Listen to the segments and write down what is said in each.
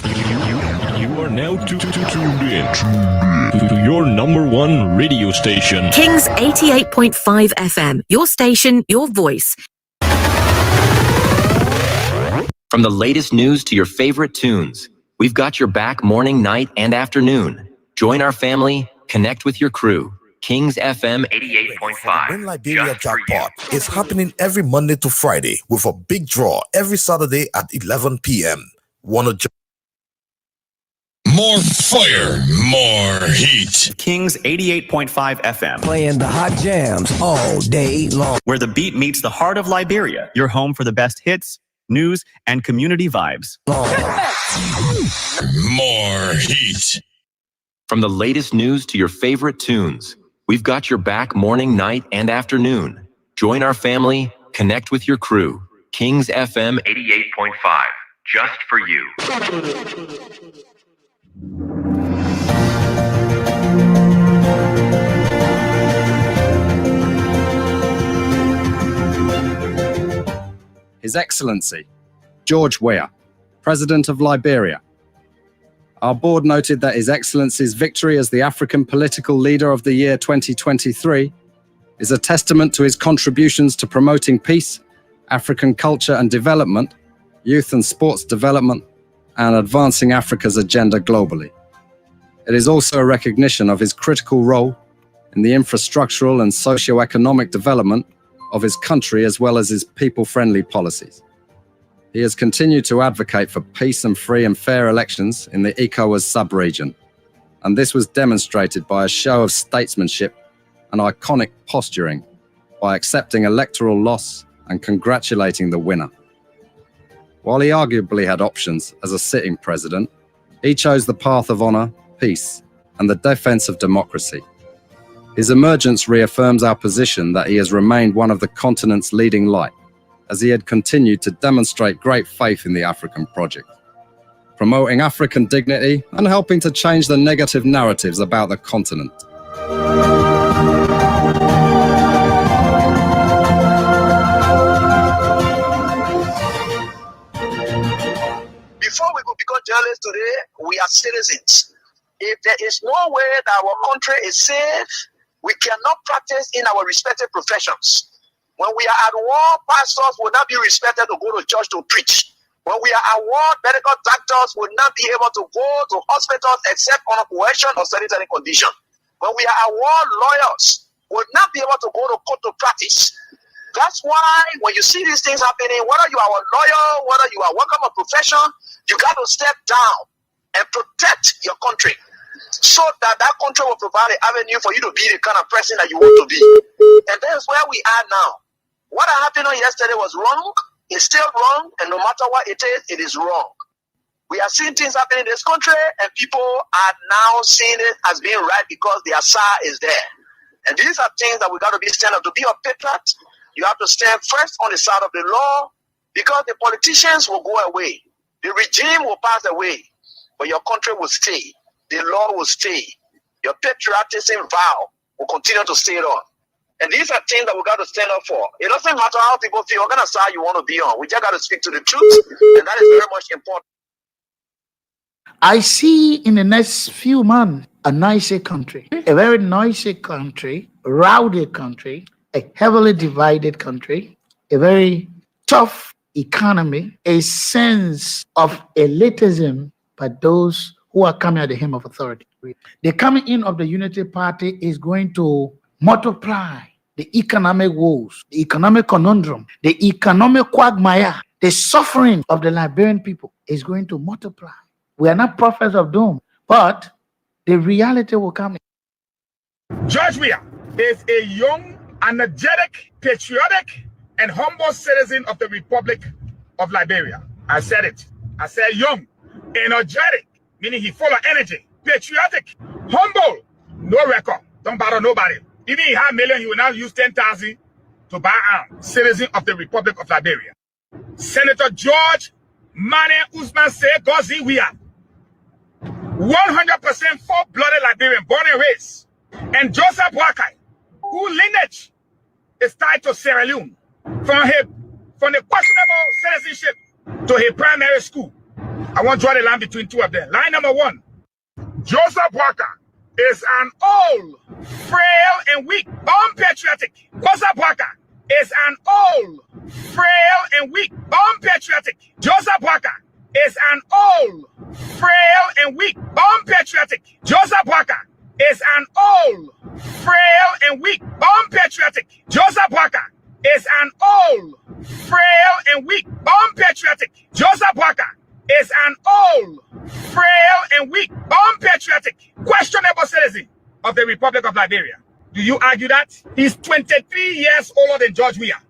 You are now tuned in to your number one radio station. Kings 88.5 FM. Your station, your voice. From the latest news to your favorite tunes, we've got your back morning, night, and afternoon. Join our family, connect with your crew. Kings FM 88.5. When Liberia Jackpot is happening every Monday to Friday with a big draw every Saturday at 11 p.m. More fire, more heat. Kings 88.5 FM. Playing the hot jams all day long. Where the beat meets the heart of Liberia. Your home for the best hits, news, and community vibes. More heat. From the latest news to your favorite tunes, we've got your back morning, night, and afternoon. Join our family, connect with your crew. Kings FM 88.5. Just for you. His Excellency, George Weah, President of Liberia. Our board noted that His Excellency's victory as the African Political Leader of the Year 2023 is a testament to his contributions to promoting peace, African culture and development, youth and sports development, and advancing Africa's agenda globally. It is also a recognition of his critical role in the infrastructural and socio-economic development of his country as well as his people-friendly policies. He has continued to advocate for peace and free and fair elections in the ECOWAS sub-region, and this was demonstrated by a show of statesmanship and iconic posturing by accepting electoral loss and congratulating the winner. While he arguably had options as a sitting president, he chose the path of honor, peace, and the defense of democracy. His emergence reaffirms our position that he has remained one of the continent's leading light, as he had continued to demonstrate great faith in the African project, promoting African dignity and helping to change the negative narratives about the continent. Before we could become journalists today, we are citizens. If there is no way that our country is safe, we cannot practice in our respective professions. When we are at war, pastors will not be respected to go to church to preach. When we are at war, medical doctors will not be able to go to hospitals except on a coercion or sanitary condition. When we are at war, lawyers will not be able to go to court to practice. That's why when you see these things happening, whether you are a lawyer, whether you are working a profession, you got to step down and protect your country, so that that country will provide an avenue for you to be the kind of person that you want to be. And that's where we are now. What happened on yesterday was wrong. It's still wrong. And no matter what it is wrong. We are seeing things happening in this country, and people are now seeing it as being right because the Asa is there. And these are things that we got to be stand up. To be a patriot, you have to stand first on the side of the law, because the politicians will go away. The regime will pass away, but your country will stay. The law will stay. Your patriotism vow will continue to stay on. And these are things that we got to stand up for. It doesn't matter how people feel, what kind of side you want to be on. We just got to speak to the truth, and that is very much important. I see in the next few months a nicer country, a very noisy country, rowdy country, a heavily divided country, a very tough economy, a sense of elitism by those who are coming at the hem of authority. The coming in of the Unity Party is going to multiply the economic woes, the economic conundrum, the economic quagmire, the suffering of the Liberian people is going to multiply. We are not prophets of doom, but the reality will come. George Weah is a young, energetic, patriotic, and humble citizen of the Republic of Liberia. I said it. I said young, energetic, meaning he full of energy, patriotic, humble, no record, don't bother nobody. Even he had million, he will now use 10,000 to buy arms. Citizen of the Republic of Liberia. Senator George Mane Usman Gozi Weah, 100% full-blooded Liberian, born and raised. And Joseph Wakai, who lineage is tied to Sierra Leone, from the questionable citizenship to his primary school. I want to draw the line between two of them. Line number one, Joseph Walker is an old, frail, and weak, unpatriotic. Joseph Walker is an old, frail, and weak, unpatriotic. Joseph Walker is an old, frail, and weak, unpatriotic. Joseph Walker is an old, frail, and weak, unpatriotic. Joseph Walker is an old, frail, and weak, unpatriotic. Joseph Walker is an old, frail, and weak, unpatriotic, questionable citizen of the Republic of Liberia. Do you argue that? He's 23 years older than George Weah.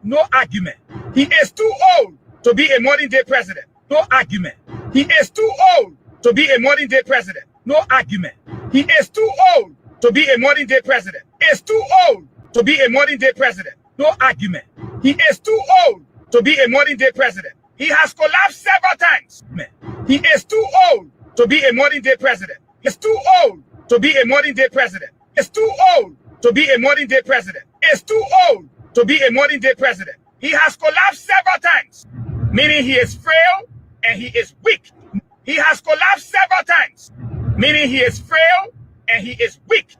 No argument. He is too old to be a modern day president. No argument. He is too old to be a modern day president. No argument. He is too old to be a modern day president. Is too old to be a modern day president. No argument. He is too old to be a modern day president. He has collapsed several times. He is too old to be a modern day president. He's too old to be a modern day president. It's too old to be a modern day president. It's too old to be a modern day president. He has collapsed several times, meaning he is frail and he is weak. He has collapsed several times, meaning he is frail and he is weak.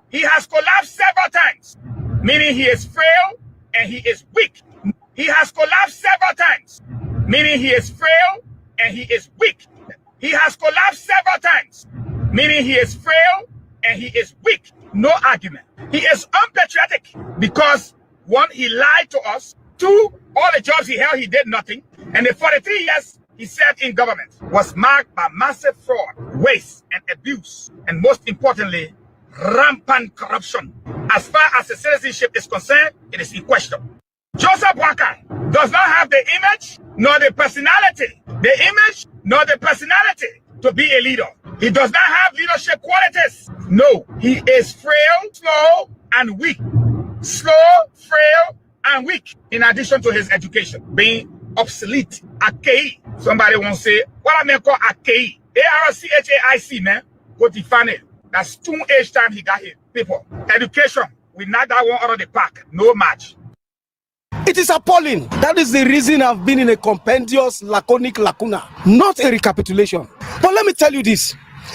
He has collapsed several times, meaning he is frail and he is weak. He has collapsed several times, meaning he is frail and he is weak. He has collapsed several times, meaning he is frail and he is weak. No argument. He is unpatriotic because, one, he lied to us. Two, all the jobs he held, he did nothing. And the 43 years he served in government was marked by massive fraud, waste, and abuse. And most importantly, rampant corruption. As far as the citizenship is concerned, it is in question. Joseph Walker does not have the image nor the personality. The image nor the personality to be a leader. He does not have leadership qualities. No, he is frail, slow, and weak. Slow, frail, and weak. In addition to his education being obsolete, archaic. Somebody won't say, what I mean call archaic. ARCHAIC, man. Go define it. That's too age time he got here. People, education, we knock that one out of the park. No match. It is appalling. That is the reason I've been in a compendious, laconic lacuna, not a recapitulation. But let me tell you this,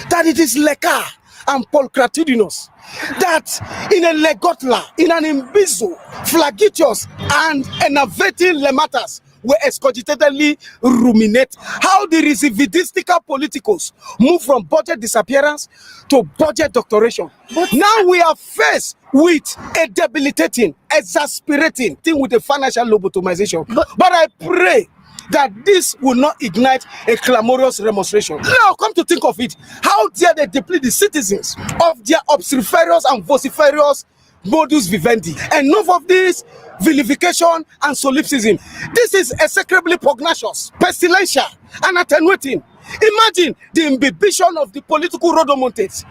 that it is Leka and Patriotism that in a legotla, in an imbizo, flagitious and enervating lematas were excogitatedly ruminate how the recidivistical politicals move from budget disappearance to budget doctoration. Now we are faced with a debilitating, exasperating thing with a financial lobotomization. But I pray that this will not ignite a clamorous remonstration. Now, come to think of it, how dare they deplete the citizens of their obstreperous and vociferous modus vivendi? Enough of this vilification and solipsism. This is execrably pugnacious, pestilential, and attenuating. Imagine the imbibition of the political rodomontades,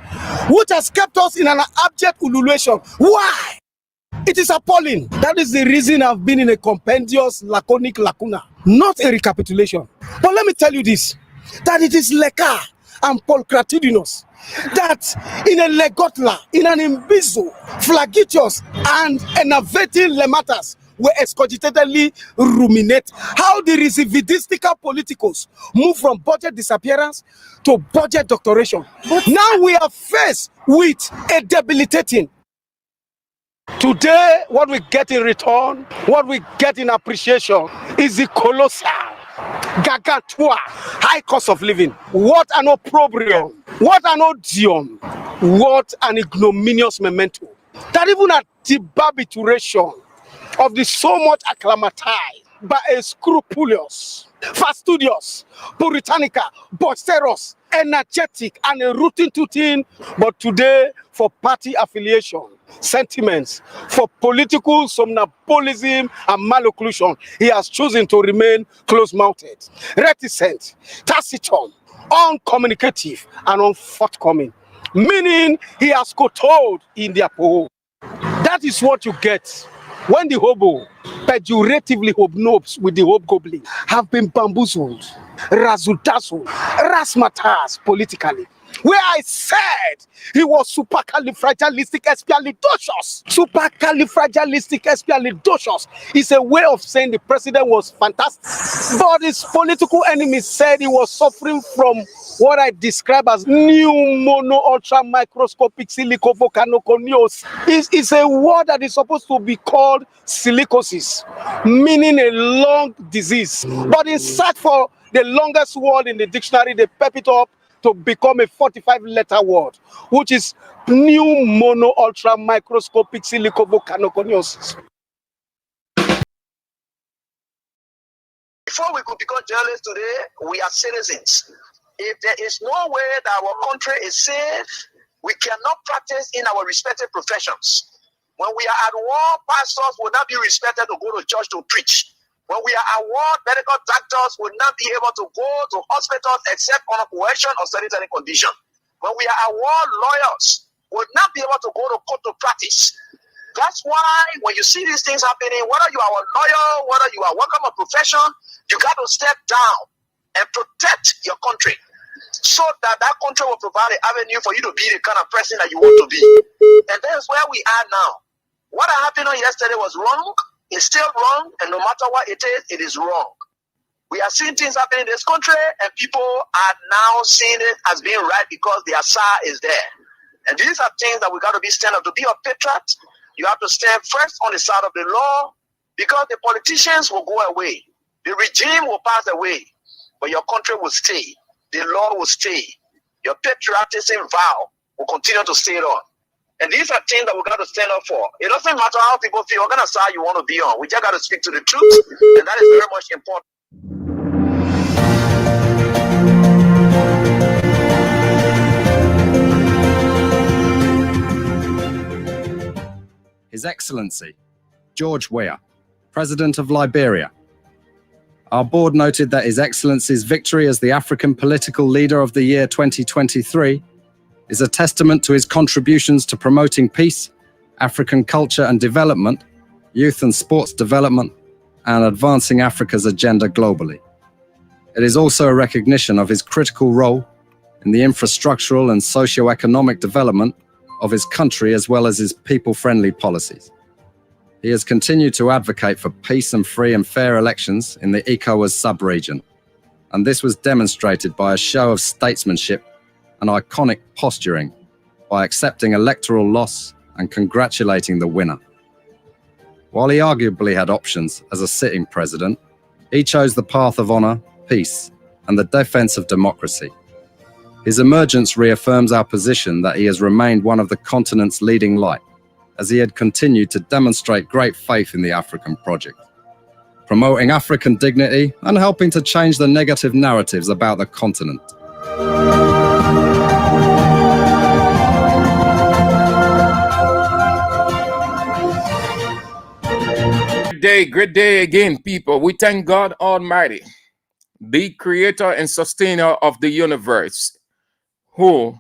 which has kept us in an abject ululation. Why? It is appalling. That is the reason I've been in a compendious, laconic lacuna, not a recapitulation. But let me tell you this, that it is Leka and Patriotism that in a legotla, in an imbizo, flagitious and enervating lematas were excogitatedly ruminate how the recidivistical politicals move from budget disappearance to budget doctoration. Now we are faced with a debilitating. Today, what we get in return, what we get in appreciation is the colossal, gargantua, high cost of living. What an opprobrium, what an odium, what an ignominious memento. That even at the barbituration of the so much acclimatized by a scrupulous, fastidious, puritanical, boisterous, energetic, and a routine, but today for party affiliation, sentiments, for political somnambulism and malocclusion, he has chosen to remain close-mouthed, reticent, taciturn, uncommunicative, and unforthcoming, meaning he has kowtowed in their poll. That is what you get when the hobo, pejoratively hobnobs with the hobgoblin, have been bamboozled, razzle-dazzled, razzmatazz politically, where I said he was supercalifragilisticexpialidocious. Supercalifragilisticexpialidocious is a way of saying the president was fantastic. But his political enemies said he was suffering from what I describe as new mono ultra microscopic silicovolcanoconiosis. It's a word that is supposed to be called silicosis, meaning a lung disease. But in search for the longest word in the dictionary, they pep it up to become a 45-letter word, which is pneumono ultra microscopic silicovolcanoconiosis. Before we could become journalists today, we are citizens. If there is no way that our country is safe, we cannot practice in our respective professions. When we are at war, pastors will not be respected to go to church to preach. When we are at war, medical doctors will not be able to go to hospitals except on a coercion or sanitary condition. When we are at war, lawyers will not be able to go to court to practice. That's why when you see these things happening, whether you are a lawyer, whether you are working a profession, you got to step down and protect your country so that that country will provide an avenue for you to be the kind of person that you want to be. And that's where we are now. What happened on yesterday was wrong. It's still wrong, and no matter what it is wrong. We are seeing things happening in this country, and people are now seeing it as being right because the SAR is there. And these are things that we got to be stand up. To be a patriot, you have to stand first on the side of the law, because the politicians will go away. The regime will pass away, but your country will stay. The law will stay. Your patriotism vow will continue to stay on. And these are things that we got to stand up for. It doesn't matter how people feel, what kind of side you want to be on. We just got to speak to the truth, and that is very much important. His Excellency, George Weah, President of Liberia. Our board noted that His Excellency's victory as the African Political Leader of the Year 2023 is a testament to his contributions to promoting peace, African culture and development, youth and sports development, and advancing Africa's agenda globally. It is also a recognition of his critical role in the infrastructural and socio-economic development of his country, as well as his people-friendly policies. He has continued to advocate for peace and free and fair elections in the ECOWAS sub-region, and this was demonstrated by a show of statesmanship and iconic posturing by accepting electoral loss and congratulating the winner. While he arguably had options as a sitting president, he chose the path of honor, peace, and the defense of democracy. His emergence reaffirms our position that he has remained one of the continent's leading light, as he had continued to demonstrate great faith in the African project, promoting African dignity and helping to change the negative narratives about the continent. Great day again, people. We thank God Almighty, the creator and sustainer of the universe, who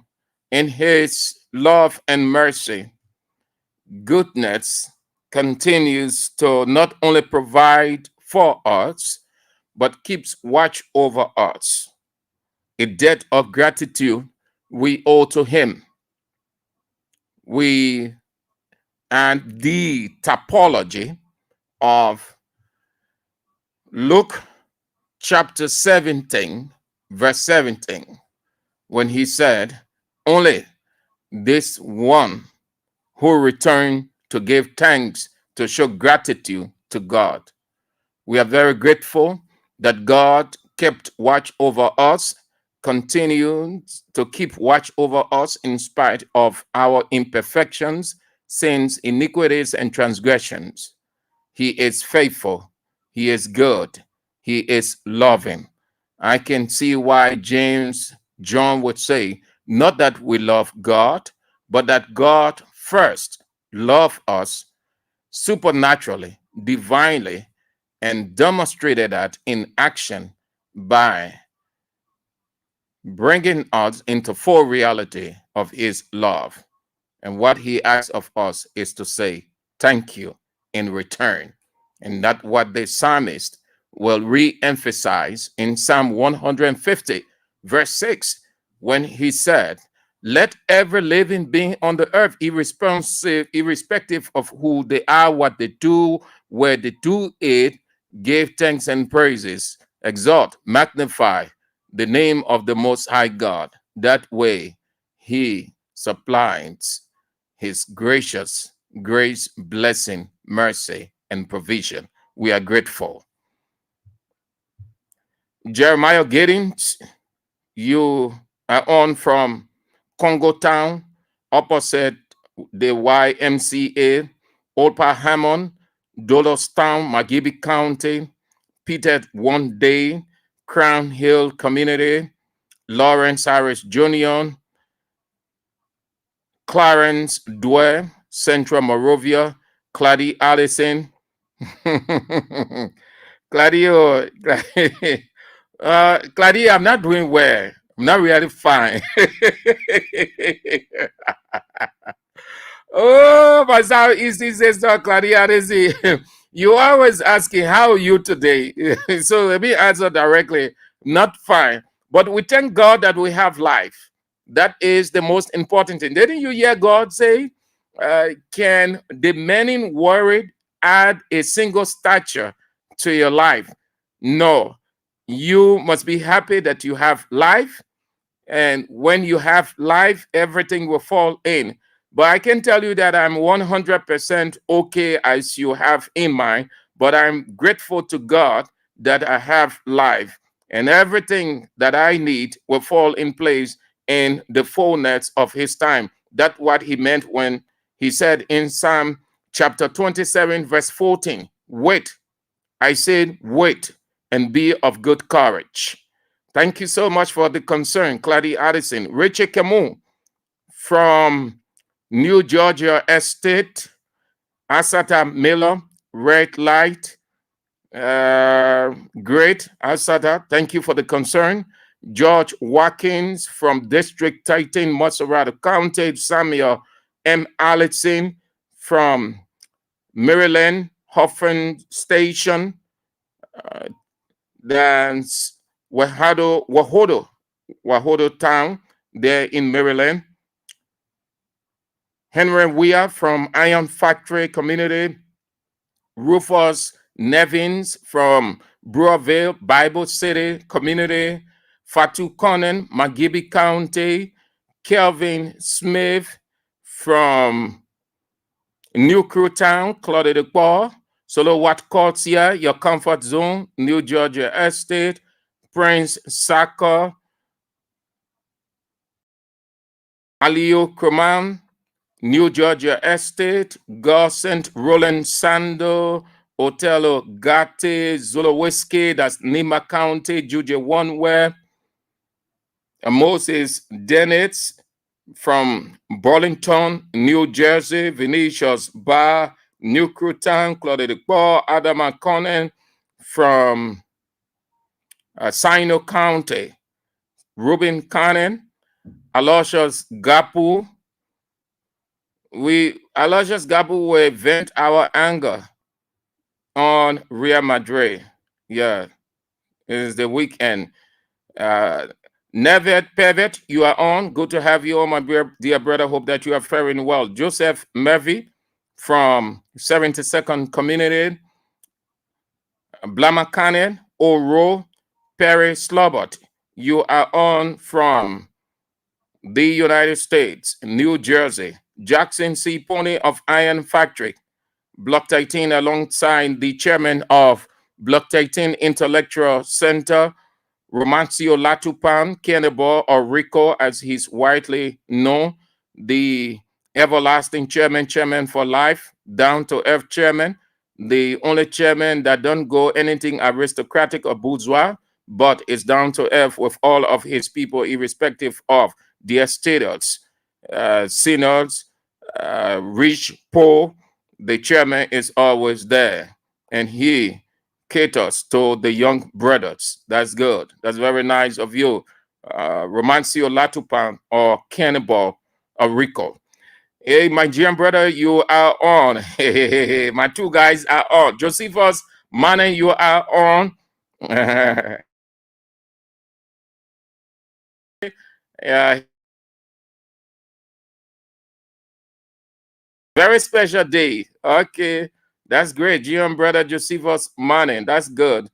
in his love and mercy, goodness, continues to not only provide for us, but keeps watch over us. A debt of gratitude we owe to him. And the typology of Luke chapter 17, verse 17, when he said, only this one who returned to give thanks, to show gratitude to God. We are very grateful that God kept watch over us, continued to keep watch over us in spite of our imperfections, sins, iniquities, and transgressions. He is faithful. He is good. He is loving. I can see why John would say, not that we love God, but that God first loved us supernaturally, divinely, and demonstrated that in action by bringing us into full reality of his love. And what he asks of us is to say thank you in return. And that's what the psalmist will re-emphasize in Psalm 150, verse 6, when he said, let every living being on the earth, irrespective of who they are, what they do, where they do it, give thanks and praises, exalt, magnify the name of the Most High God. That way, he supplies his gracious grace, blessing, mercy, and provision. We are grateful. Jeremiah Giddings, you are on from Congo Town, opposite the YMCA, Old Pa Hammond, Doylestown, Magibi County, Peter One Day, Crown Hill Community, Lawrence Harris Jr., Clarence Dwyer, Central Morovia, Clady Allison, Claudio, Claudia, I'm not doing well. I'm not really fine. Oh, my Southeast sister Claudia, you always asking how are you today? So let me answer directly. Not fine, but we thank God that we have life. That is the most important thing. Didn't you hear God say, can the many worried add a single stature to your life? No, you must be happy that you have life. And when you have life, everything will fall in. But I can tell you that I'm 100% okay as you have in mind. But I'm grateful to God that I have life. And everything that I need will fall in place in the fullness of his time. That's what he meant when he said in Psalm chapter 27, verse 14, wait, I said, wait and be of good courage. Thank you so much for the concern, Clady Addison. Richard Camus from New Georgia Estate, Asata Miller, Red Light, great, Asata, thank you for the concern. George Watkins from District 13, Montserrat County, Samuel M. Allison from Maryland, Hoffman Station, that's Wahodo Town, there in Maryland. Henry Weah from Iron Factory Community. Rufus Nevins from Brewerville Bible City Community. Fatu Conan, Magibi County. Kelvin Smith from New Crew Town, Claude de Bois. Solo Wat Courtier, Your Comfort Zone, New Georgia Estate. Prince Saka, Alio Kroman, New Georgia Estate, St. Roland Sando, Otello Gatti, Zolo Whiskey, that's Nima County, Juja Oneware, Moses Dennett from Burlington, New Jersey, Vinicius Bar, New Crew Town, Claude de Bois, Adam Conan from Sino County, Ruben Cannon, Aloysius Gapu. Aloysius Gapu will vent our anger on Real Madrid. Yeah, it is the weekend. Nevet Pevet, you are on. Good to have you on, my dear brother. Hope that you are faring well. Joseph Murphy from 72nd Community. Blamakanen, Oro, Perry Slobot, you are on from the United States, New Jersey. Jackson C. Pony of Iron Factory, Block 13, alongside the chairman of Block 13 Intellectual Center, Romancio Latupan, Cannibal, or Rico, as he's widely known, the everlasting chairman for life, down to earth chairman, the only chairman that don't go anything aristocratic or bourgeois, but is down to earth with all of his people, irrespective of their status, synods, rich, poor. The chairman is always there, and he caters to the young brothers. That's good. That's very nice of you, Romancio Latupan or Cannibal or Rico. Hey, my GM brother, you are on. Hey, my two guys are on. Josephus, Mane, you are on. Very special day. Okay, that's great. Gion brother Josephus Manning. That's good.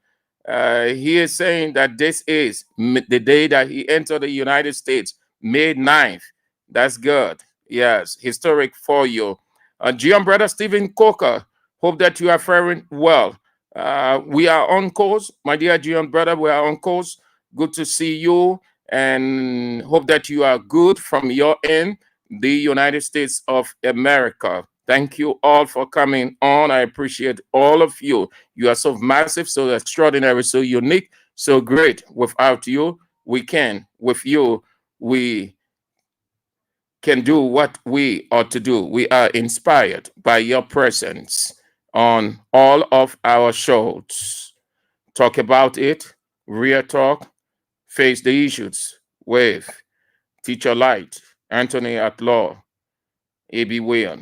He is saying that this is the day that he entered the United States, May 9th. That's good. Yes, historic for you. Gion brother Stephen Coker, hope that you are faring well. We are on course, my dear Gion brother. We are on course. Good to see you, and hope that you are good from your end, the United States of America. Thank you all for coming on. I appreciate all of you. You are so massive, so extraordinary, so unique, so great. Without you, we can. With you, we can do what we ought to do. We are inspired by your presence on all of our shows. Talk about it, real talk, face the issues with Teacher Light, Anthony at Law, A.B. Weah.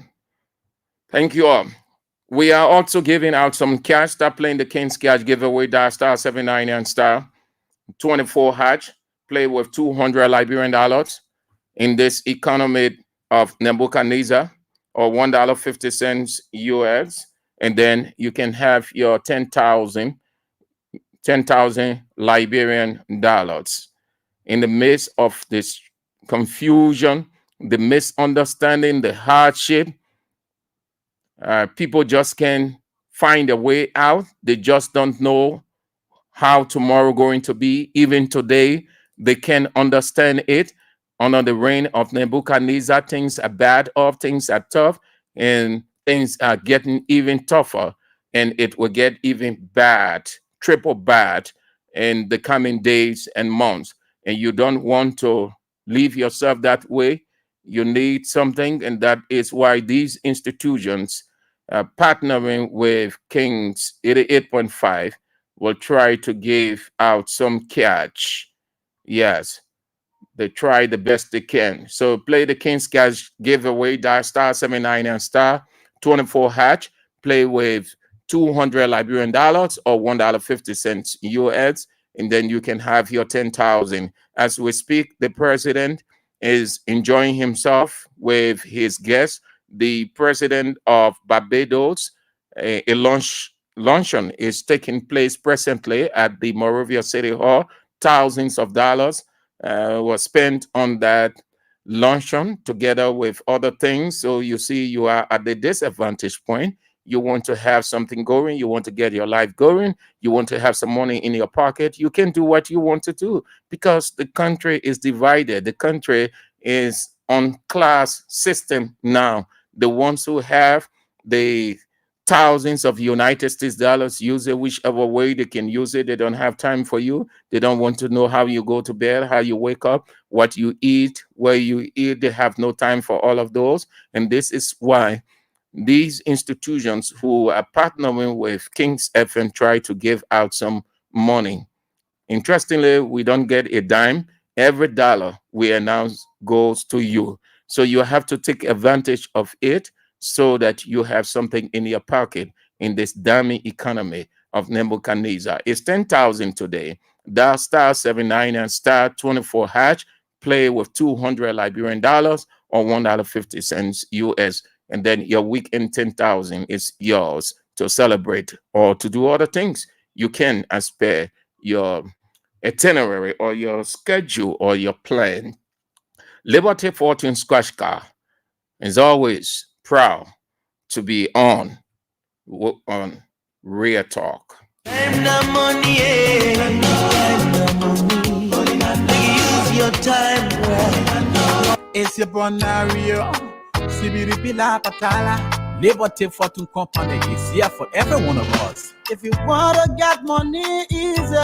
Thank you all. We are also giving out some cash. Start playing the King's Cash giveaway. Dial star 79 and star 24 hatch. Play with $200 Liberian dollars in this economy of Nebuchadnezzar, or $1.50 US. And then you can have your 10,000 Liberian dollars. In the midst of this confusion, the misunderstanding, the hardship, people just can't find a way out. They just don't know how tomorrow going to be. Even today, they can't understand it. Under the reign of Nebuchadnezzar, things are bad off, things are tough, and things are getting even tougher. And it will get even bad, triple bad in the coming days and months. And you don't want to leave yourself that way. You need something, and that is why these institutions, partnering with Kings 88.5, will try to give out some cash. Yes, they try the best they can. So play the King's Cash giveaway, dial star 79 and star 24 hatch. Play with $200 Liberian dollars or $1.50 US, and then you can have your 10,000. As we speak, the president is enjoying himself with his guests. The president of Barbados, a luncheon is taking place presently at the Morovia City Hall. Thousands of dollars was spent on that luncheon together with other things. So you see, you are at the disadvantage point. You want to have something going. You want to get your life going. You want to have some money in your pocket. You can do what you want to do because the country is divided. The country is on class system now. The ones who have the thousands of United States dollars, use it whichever way they can use it. They don't have time for you. They don't want to know how you go to bed, how you wake up, what you eat, where you eat. They have no time for all of those. And this is why these institutions who are partnering with King's FM try to give out some money. Interestingly, we don't get a dime. Every dollar we announce goes to you. So you have to take advantage of it so that you have something in your pocket in this dummy economy of Nebuchadnezzar. It's 10,000 today. Dial star 79 and star 24 hatch. Play with $200 Liberian dollars or $1.50 US. And then your weekend 10,000 is yours to celebrate or to do other things. You can as per your itinerary or your schedule or your plan. Liberty Fortune Squash Car is always proud to be on Real Talk. It's your bonario. Sibiripila Patala. Liberty Fortune Company is here for every one of us. If you want to get money, easy.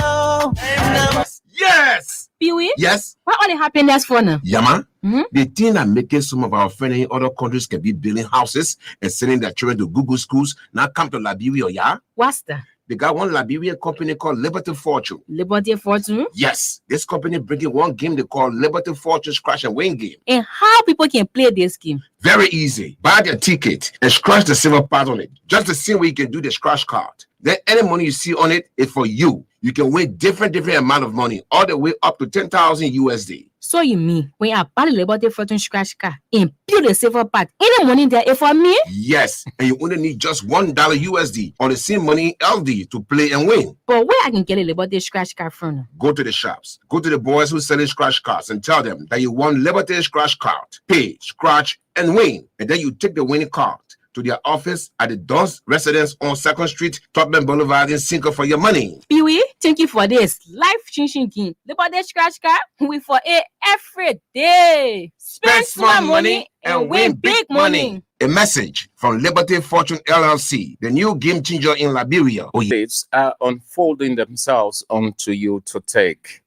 Yes! Peewee? Yes? What only happened that's for now? Yama, the thing that making some of our friends in other countries can be building houses and sending their children to Google schools now come to Liberia, yeah? What's that? They got one Liberian company called Liberty Fortune. Liberty Fortune? Yes. This company bringing one game they call Liberty Fortune Scratch and Win game. And how people can play this game? Very easy. Buy their ticket and scratch the silver part on it. Just the same way you can do the scratch card. Then any money you see on it is for you. You can win different amount of money, all the way up to 10,000 USD. So you mean when I buy the Labor Day fortune scratch car and build a safer part, any money there is for me? Yes, and you only need just $1 USD on the same money LD to play and win. But where I can get a Labor Day scratch car from? Go to the shops. Go to the boys who selling scratch cards and tell them that you want Liberty scratch card. Pay, scratch, and win. And then you take the winning card to their office at the Don's residence on 2nd Street, Tottenham Boulevard in Cinco for your money. Pee-wee, thank you for this life-changing game. Labor Day scratch car, we for it every day. Spend small money and win big money. A message from Liberty Fortune LLC, the new game changer in Liberia. States are unfolding themselves onto you to take.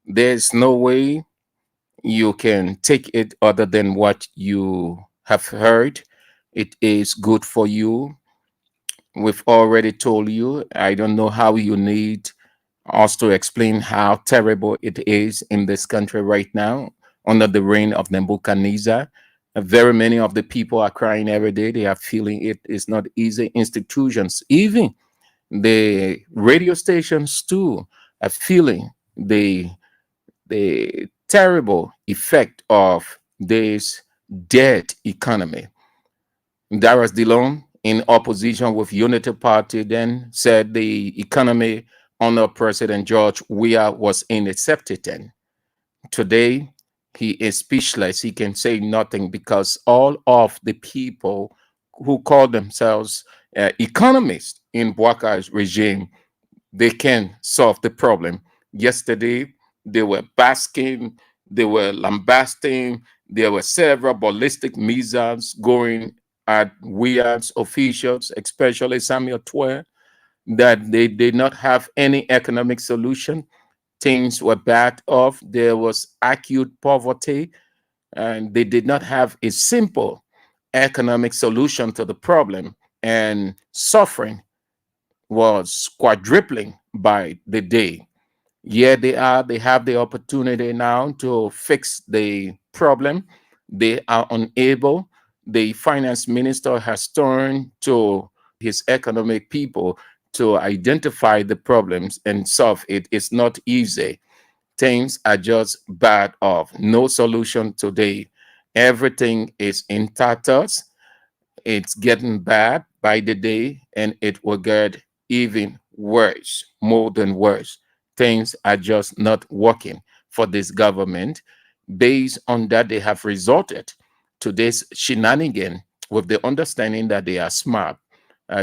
There's no way you can take it other than what you have heard. It is good for you. We've already told you. I don't know how you need us to explain how terrible it is in this country right now under the reign of Nebuchadnezzar. Very many of the people are crying every day. They are feeling it is not easy. Institutions, even the radio stations too, are feeling the terrible effect of this dead economy. Darius Dillon, in opposition with Unity Party, then said the economy under President George Weah was in a septic tank. Today, he is speechless. He can say nothing because all of the people who call themselves economists in Bouakai's regime, they can solve the problem. Yesterday, they were basking, they were lambasting, there were several ballistic missiles going at Weah's officials, especially Samuel Twer, that they did not have any economic solution. Things were bad off. There was acute poverty, and they did not have a simple economic solution to the problem. And suffering was quadrupling by the day. Here they are. They have the opportunity now to fix the problem. They are unable. The finance minister has turned to his economic people to identify the problems and solve it. It's not easy. Things are just bad off. No solution today. Everything is in tatters. It's getting bad by the day, and it will get even worse, more than worse. Things are just not working for this government. Based on that, they have resorted to this shenanigan with the understanding that they are smart,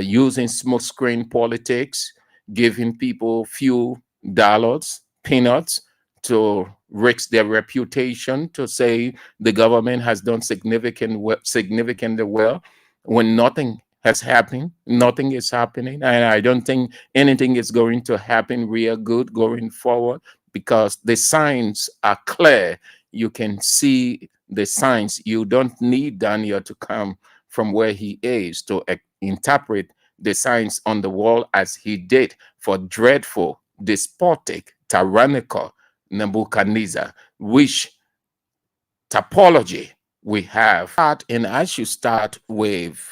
using smokescreen politics, giving people few dollars, peanuts, to risk their reputation, to say the government has done significantly well when nothing has happened. Nothing is happening, and I don't think anything is going to happen real good going forward because the signs are clear. You can see the signs. You don't need Daniel to come from where he is to interpret the signs on the wall as he did for dreadful, despotic, tyrannical Nebuchadnezzar, which typology we have. And I should start with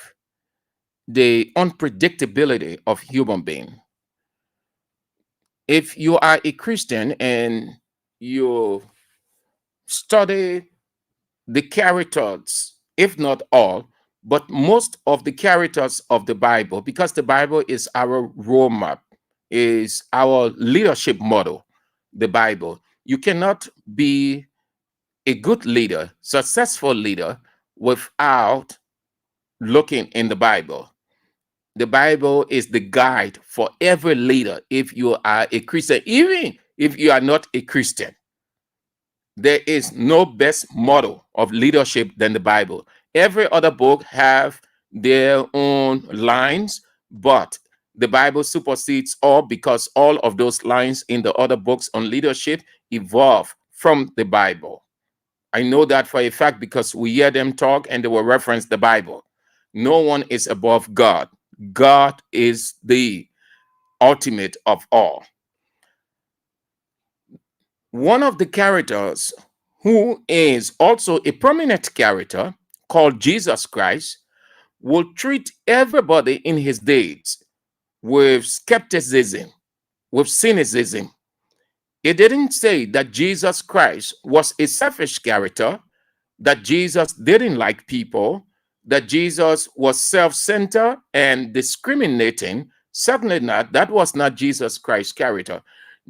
the unpredictability of human being. If you are a Christian and you study the characters, if not all, but most of the characters of the Bible, because the Bible is our roadmap, is our leadership model, the Bible. You cannot be a good leader, successful leader, without looking in the Bible. The Bible is the guide for every leader if you are a Christian, even if you are not a Christian. There is no best model of leadership than the Bible. Every other book have their own lines, but the Bible supersedes all because all of those lines in the other books on leadership evolve from the Bible. I know that for a fact because we hear them talk and they will reference the Bible. No one is above God. God is the ultimate of all. One of the characters who is also a prominent character called Jesus Christ will treat everybody in his days with skepticism, with cynicism. It didn't say that Jesus Christ was a selfish character, that Jesus didn't like people, that Jesus was self-centered and discriminating. Certainly not. That was not Jesus Christ's character.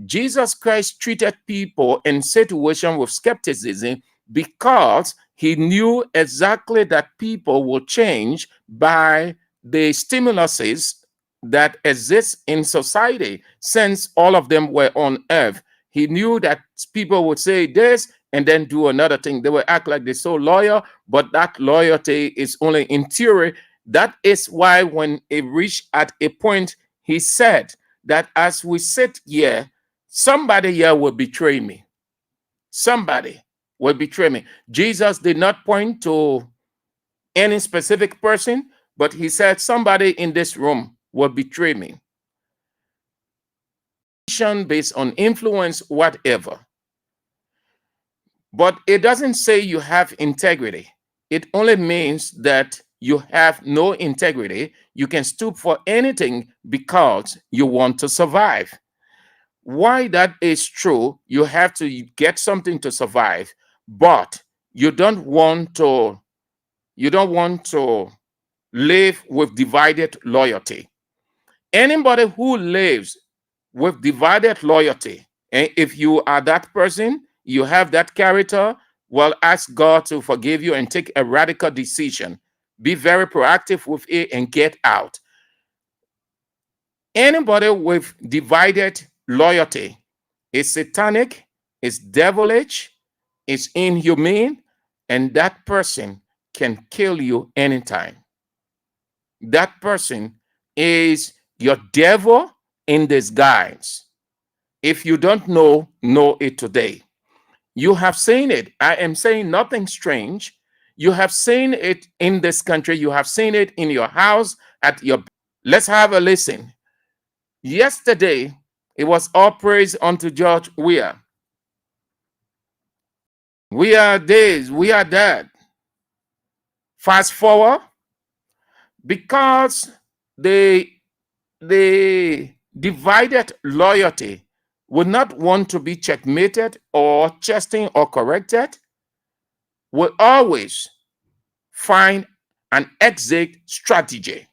Jesus Christ treated people in situations with skepticism because he knew exactly that people will change by the stimuluses that exist in society. Since all of them were on earth, he knew that people would say this and then do another thing. They will act like they're so loyal, but that loyalty is only in theory. That is why when it reached at a point, he said that as we sit here, somebody here will betray me. Somebody will betray me. Jesus did not point to any specific person, but he said somebody in this room will betray me. Based on influence, whatever. But it doesn't say you have integrity. It only means that you have no integrity. You can stoop for anything because you want to survive. Why that is true, you have to get something to survive, but you don't want to live with divided loyalty. Anybody who lives with divided loyalty, and if you are that person, you have that character, well, ask God to forgive you and take a radical decision. Be very proactive with it and get out. Anybody with divided loyalty is satanic, is devilish, is inhumane, and that person can kill you anytime. That person is your devil in disguise. If you don't know it today. You have seen it. I am saying nothing strange. You have seen it in this country. You have seen it in your house, at your... Let's have a listen. Yesterday, it was all praise unto George Weah. We are this, we are that. Fast forward, because the divided loyalty would not want to be checkmated or chastened or corrected, will always find an exit strategy.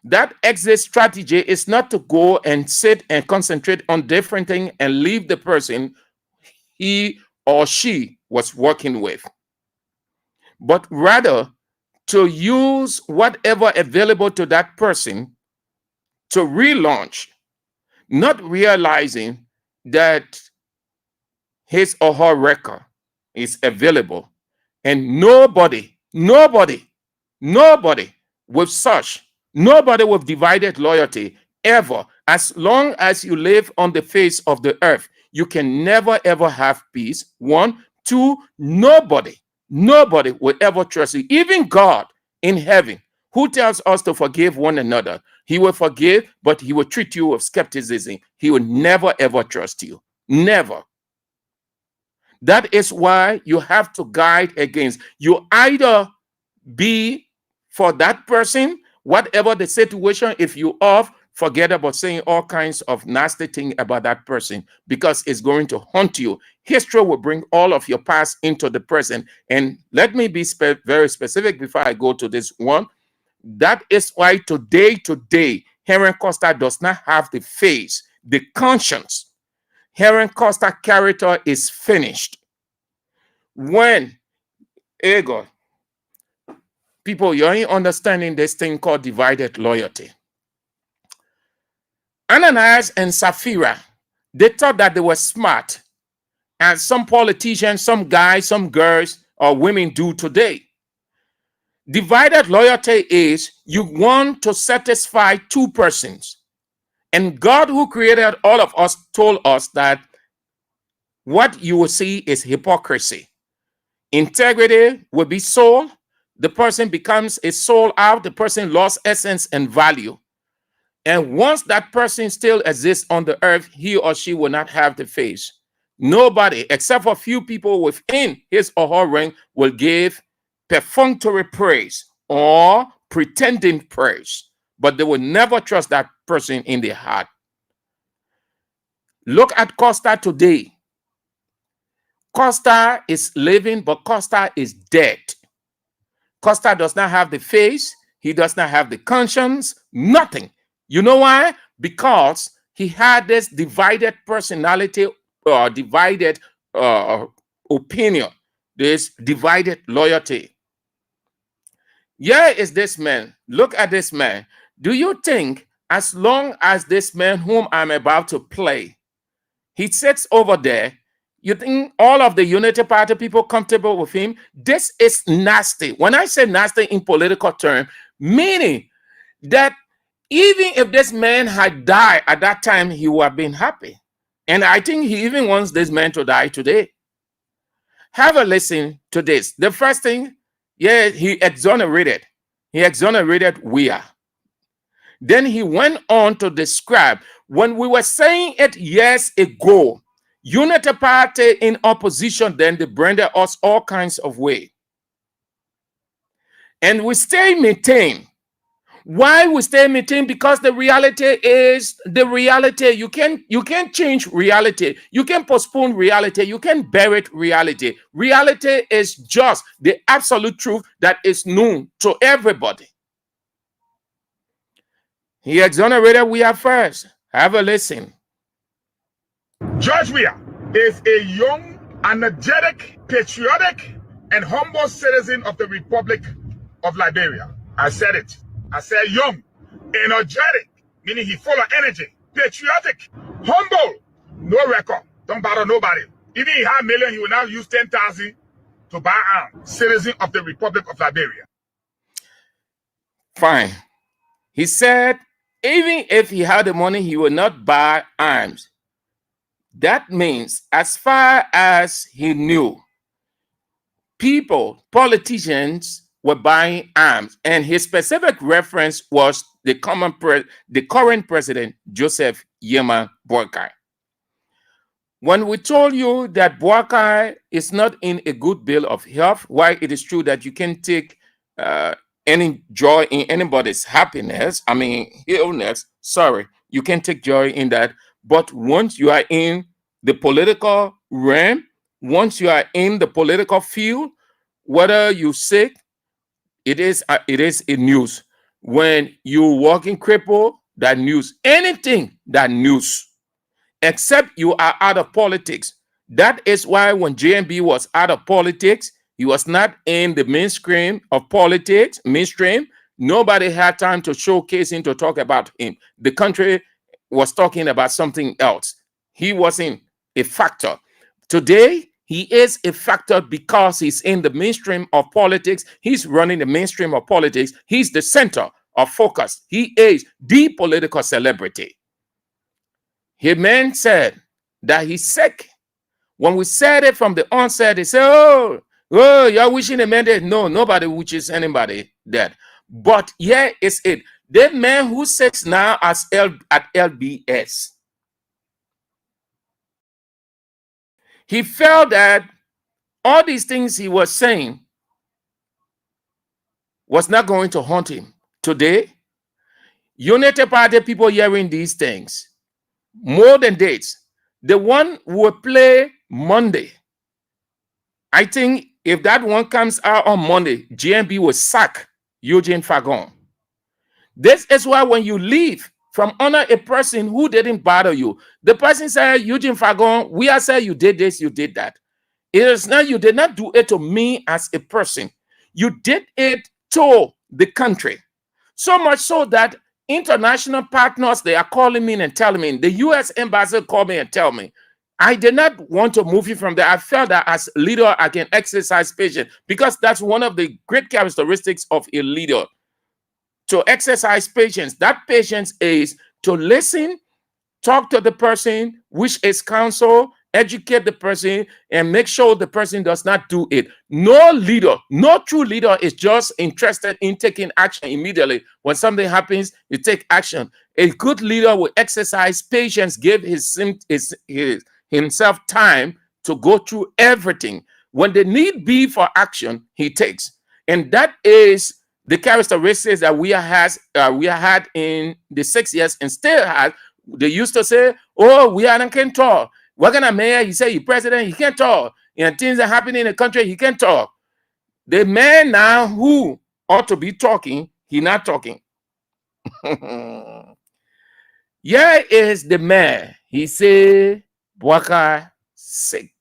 That exit strategy is not to go and sit and concentrate on different things and leave the person he or she was working with, but rather to use whatever available to that person to relaunch, not realizing that his or her record is available. And nobody with such, nobody with divided loyalty ever, as long as you live on the face of the earth, you can never ever have peace. One. Two, nobody will ever trust you. Even God in heaven, who tells us to forgive one another, he will forgive, but he will treat you with skepticism. He will never ever trust you. Never. That is why you have to guide against. You either be for that person, whatever the situation. If you off, forget about saying all kinds of nasty things about that person, because it's going to haunt you. History will bring all of your past into the present. And let me be very specific before I go to this one. That is why today, Heron Costa does not have the face, the conscience. Heron Costa character is finished. When, God, people, you ain't understanding this thing called divided loyalty. Ananias and Sapphira, they thought that they were smart, as some politicians, some guys, some girls, or women do today. Divided loyalty is you want to satisfy two persons. And God, who created all of us, told us that what you will see is hypocrisy. Integrity will be sold. The person becomes a soul out. The person lost essence and value. And once that person still exists on the earth, he or she will not have the face. Nobody, except for a few people within his or her rank, will give perfunctory praise or pretending praise, but they will never trust that person in their heart. Look at Costa today. Costa is living, but Costa is dead. Costa does not have the face. He does not have the conscience. Nothing. You know why? Because he had this divided personality or divided opinion, this divided loyalty. Here is this man. Look at this man. Do you think as long as this man whom I'm about to play, he sits over there, you think all of the Unity Party people comfortable with him? This is nasty. When I say nasty in political terms, meaning that even if this man had died at that time, he would have been happy. And I think he even wants this man to die today. Have a listen to this. The first thing, yeah, he exonerated. He exonerated Weah. Then he went on to describe, when we were saying it years ago, Unity Party in opposition, then they branded us all kinds of way. And we stay maintained. Why we stay maintained? Because the reality is the reality. You can't change reality. You can postpone reality. You can bury reality. Reality is just the absolute truth that is known to everybody. He exonerated Weah first. Have a listen. George Weah is a young, energetic, patriotic, and humble citizen of the Republic of Liberia. I said it. I said young, energetic, meaning he full of energy, patriotic, humble, no record, don't bother nobody. Even he had million, he will now use 10,000 to buy arms. Citizen of the Republic of Liberia. Fine. He said, even if he had the money, he would not buy arms. That means, as far as he knew, people, politicians were buying arms, and his specific reference was the current president, Joseph Yema Boakai. When we told you that Boakai is not in a good bill of health, why it is true that you can take any joy in anybody's happiness, illness, sorry, you can take joy in that. But once you are in the political realm, once you are in the political field, whether you're sick, it is a news. When you walking cripple, that news. Anything, that news. Except you are out of politics. That is why when JMB was out of politics, he was not in the mainstream of politics. Mainstream. Nobody had time to showcase him, to talk about him. The country was talking about something else. He wasn't a factor. Today, he is a factor because he's in the mainstream of politics. He's running the mainstream of politics. He's the center of focus. He is the political celebrity. His man said that he's sick. When we said it from the onset, they said, oh, you're wishing a man dead. No, nobody wishes anybody dead. But here is it. The man who sits now at LBS, he felt that all these things he was saying was not going to haunt him. Today, Unity Party people hearing these things, more than dates, the one will play Monday. I think if that one comes out on Monday, GMB will sack Eugene Fagon. This is why when you leave from under a person who didn't bother you, the person said, Eugene Fagon, we are saying you did this, you did that. It is not, you did not do it to me as a person. You did it to the country. So much so that international partners, they are calling me and telling me, the U.S. ambassador called me and tell me, I did not want to move you from there. I felt that as leader, I can exercise patience, because that's one of the great characteristics of a leader, to exercise patience. That patience is to listen, talk to the person, which is counsel, educate the person, and make sure the person does not do it. No leader, no true leader is just interested in taking action immediately. When something happens, you take action. A good leader will exercise patience, give himself time to go through everything. When the need be for action, he takes. And that is the characteristics that we had in the 6 years and still has They used to say, oh, Weah can't talk. We're gonna mayor, he say he president, he can't talk. And things that happen in the country, he can't talk. The man now who ought to be talking, he not talking. Here is the man. He say, Boaka sick.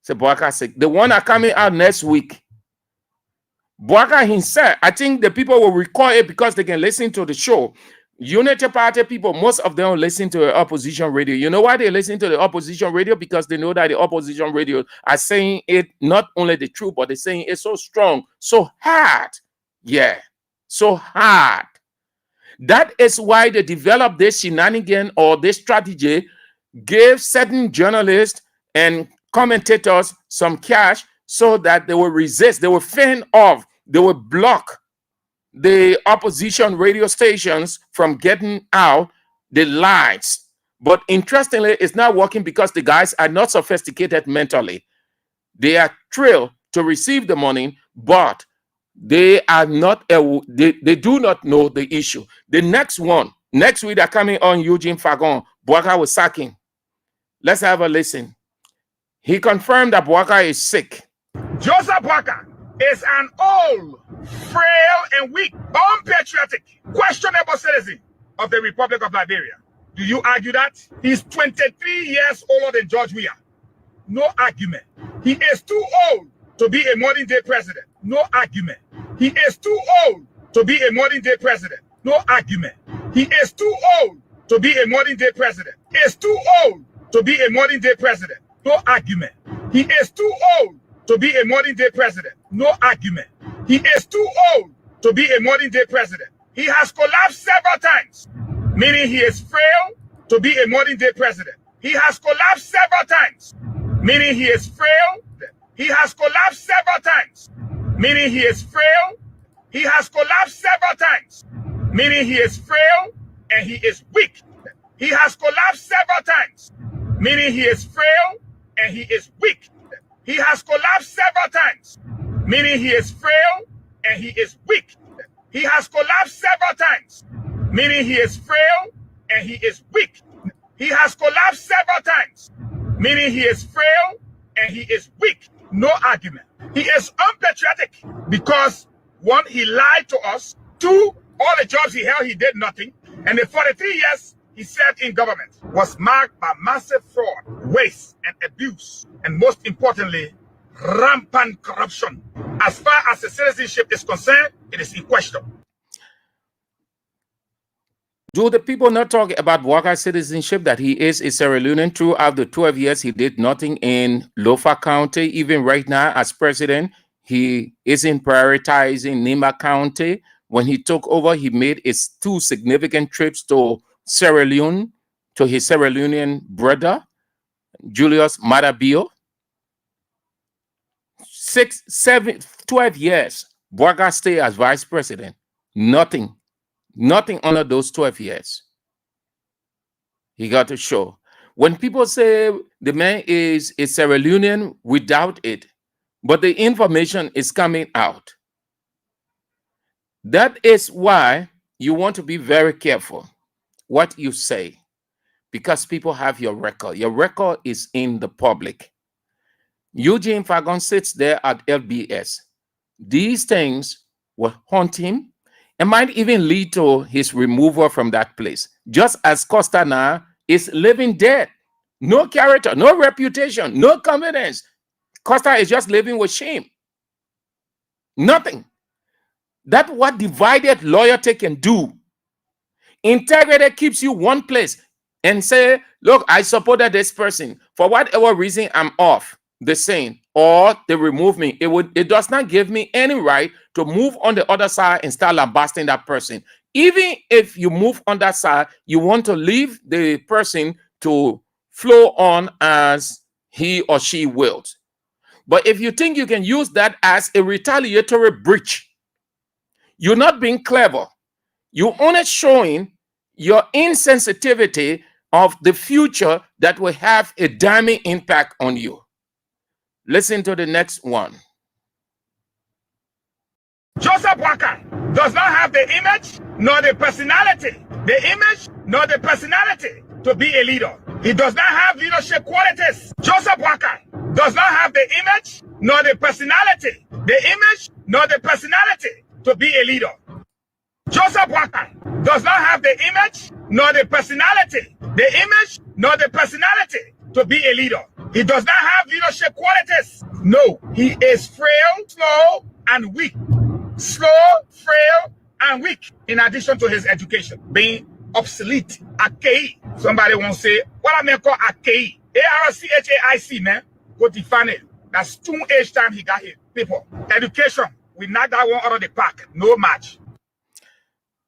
Say Boaka sick. The one that coming out next week. Boaka himself, I think the people will recall it because they can listen to the show. Unity Party people, most of them listen to the opposition radio. You know why they listen to the opposition radio? Because they know that the opposition radio are saying it not only the truth, but they're saying it so strong, so hard. Yeah, so hard. That is why they developed this shenanigan or this strategy, gave certain journalists and commentators some cash so that they will resist, they will fend off, they will block the opposition radio stations from getting out the lies. But interestingly, it's not working because the guys are not sophisticated mentally. They are thrilled to receive the money, but they are not, they do not know the issue. The next one, next week they're coming on Eugene Fagon. Boaka was sacking. Let's have a listen. He confirmed that Boaka is sick. Joseph Boaka is an old, frail, and weak, unpatriotic, questionable citizen of the Republic of Liberia. Do you argue that? He's 23 years older than George Weah. No argument. He is too old to be a modern day president. No argument. He is too old to be a modern day president. No argument. He is too old to be a modern day president. He is too old to be a modern day president. No argument. He is too old to be a modern day president. No argument. He is too old to be a modern day president. He has collapsed several times, meaning he is frail to be a modern day president. He has collapsed several times, meaning he is frail. He has collapsed several times, meaning he is frail. He has collapsed several times, meaning he is frail and he is weak. He has collapsed several times, meaning he is frail and he is weak. He has collapsed several times, meaning he is frail and he is weak. He has collapsed several times, meaning he is frail and he is weak. He has collapsed several times, meaning he is frail and he is weak. No argument. He is unpatriotic because, one, he lied to us. Two, all the jobs he held, he did nothing. And the 43 years he served in government was marked by massive fraud, waste, and abuse. And most importantly, rampant corruption. As far as the citizenship is concerned, it is in question. Do the people not talk about Boaka's citizenship, that he is a Sierra Leonean? Throughout the 12 years, he did nothing in Lofa County. Even right now, as president, he isn't prioritizing Nima County. When he took over, he made his 2 significant trips to Sierra Leone, to his Sierra Leonean brother, Julius Madabio. 12 years, Boaka stayed as vice president. Nothing under those 12 years. He got to show. When people say the man is a Sierra Leonean, we doubt it. But the information is coming out. That is why you want to be very careful what you say, because people have your record. Your record is in the public. Eugene Fagon sits there at LBS. These things will haunt him and might even lead to his removal from that place. Just as Costa now is living dead. No character, no reputation, no confidence. Costa is just living with shame. Nothing. That's what divided loyalty can do. Integrity keeps you one place and say, look, I supported this person. For whatever reason, I'm off the same, or they remove me. It does not give me any right to move on the other side and start lambasting that person. Even if you move on that side, you want to leave the person to flow on as he or she wills. But if you think you can use that as a retaliatory breach, you're not being clever. You're only showing your insensitivity of the future that will have a damning impact on you. Listen to the next one. Joseph Boaka does not have the image nor the personality the image nor the personality to be a leader. He does not have leadership qualities. Joseph Walker does not have the image nor the personality. The image nor the personality to be a leader. Joseph Walker does not have the image nor the personality. The image nor the personality to be a leader. He does not have leadership qualities. No, he is frail, slow, and weak. Slow, frail, and weak. In addition to his education being obsolete, archaic. Somebody won't say, what I mean call archaic. ARCHAIC, man. Go define it. That's 2 age time he got here. People, education, we knock that one out of the park. No match.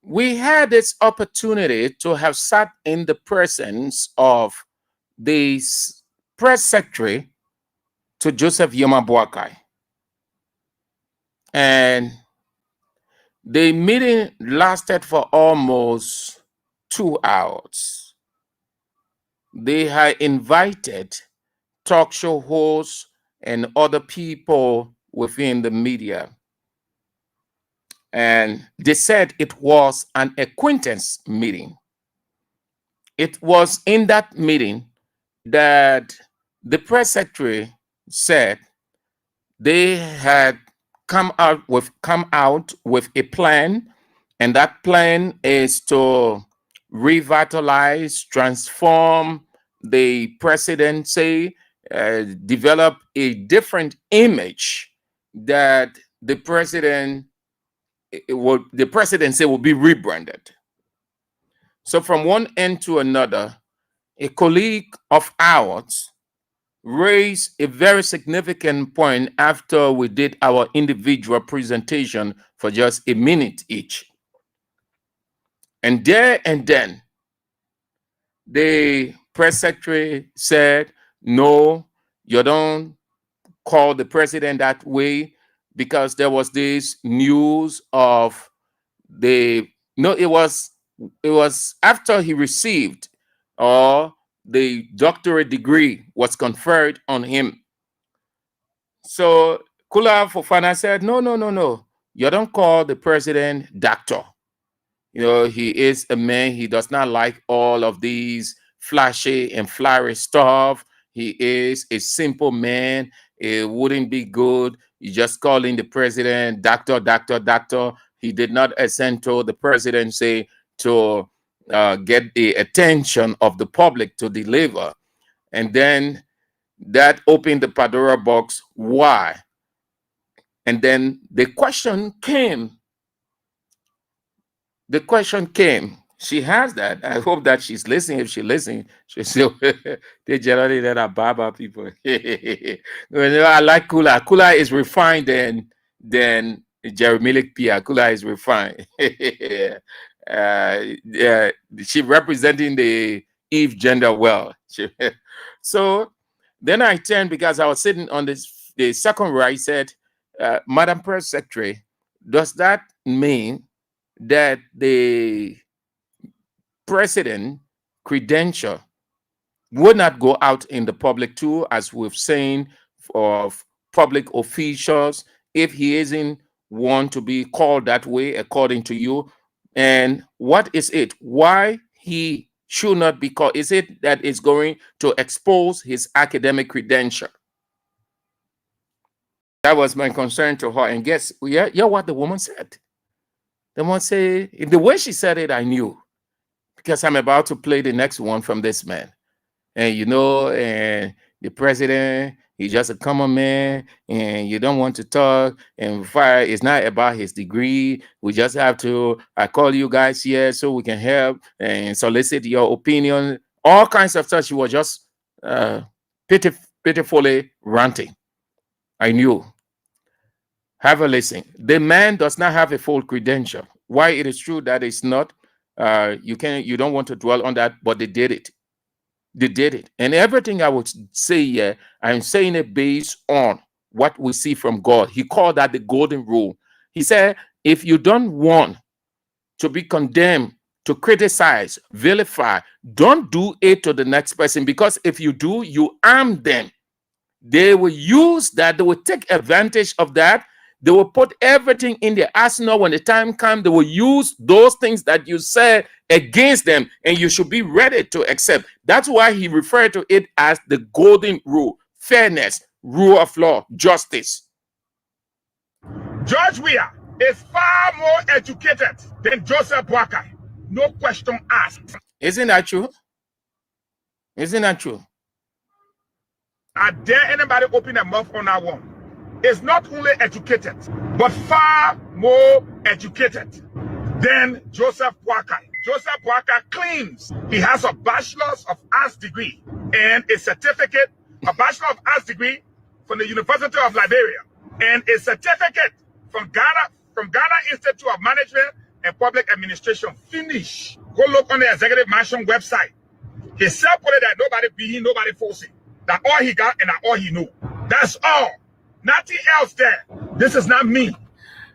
We had this opportunity to have sat in the presence of the press secretary to Joseph Yoma Boakai. And the meeting lasted for almost 2 hours. They had invited talk show hosts and other people within the media. And they said it was an acquaintance meeting. It was in that meeting that the press secretary said they had come out with a plan, and that plan is to revitalize, transform the presidency, develop a different image that the presidency will be rebranded. So from one end to another, a colleague of ours raised a very significant point after we did our individual presentation for just a minute each. And there and then, the press secretary said, no, you don't call the president that way, because there was this news of it was after he received or the doctorate degree was conferred on him. So Kula Fofana said, no, you don't call the president doctor. You know, he is a man. He does not like all of these flashy and flowery stuff. He is a simple man. It wouldn't be good. You just calling the president doctor. He did not assent to the presidency to get the attention of the public to deliver. And then that opened the Pandora box. Why? And then the question came. She has that. I hope that she's listening. If she's listening, she'll say, they generally that are Baba people. I like Kula. Kula is refined than Jeremiah Pia. Kula is refined. She representing the Eve gender well. So then I turned, because I was sitting on the second row. I said, Madam Press Secretary, does that mean that the president credential would not go out in the public too, as we've seen of public officials, if he isn't one to be called that way according to you? And what is it? Why he should not be called? Is it that it's going to expose his academic credential? That was my concern to her. And guess, yeah, what the woman said. The woman said, the way she said it, I knew, because I'm about to play the next one from this man. And and the president, he's just a common man, and you don't want to talk. And it's not about his degree. We just have to, I call you guys here so we can help and solicit your opinion. All kinds of stuff. She was just pitifully ranting. I knew. Have a listen. The man does not have a full credential. Why it is true that it's not, you don't want to dwell on that, but they did it. They did it. And everything I would say here, I'm saying it based on what we see from God. He called that the golden rule. He said, if you don't want to be condemned, to criticize, vilify, don't do it to the next person, because if you do, you arm them. They will use that. They will take advantage of that They will put everything in their arsenal. When the time comes, they will use those things that you said against them, and you should be ready to accept. That's why he referred to it as the golden rule: fairness, rule of law, justice. George Weah is far more educated than Joseph Boakai. No question asked. Isn't that true? Isn't that true? I dare anybody open their mouth on that one. Is not only educated, but far more educated than Joseph Boakai. Joseph Boakai claims he has a Bachelor's of Arts degree and a certificate, a Bachelor of Arts degree from the University of Liberia, and a certificate from Ghana Institute of Management and Public Administration. Finish. Go look on the Executive Mansion website. He said that nobody be, nobody forcing. That all he got and that all he knew. That's all. Nothing else there. This is not me.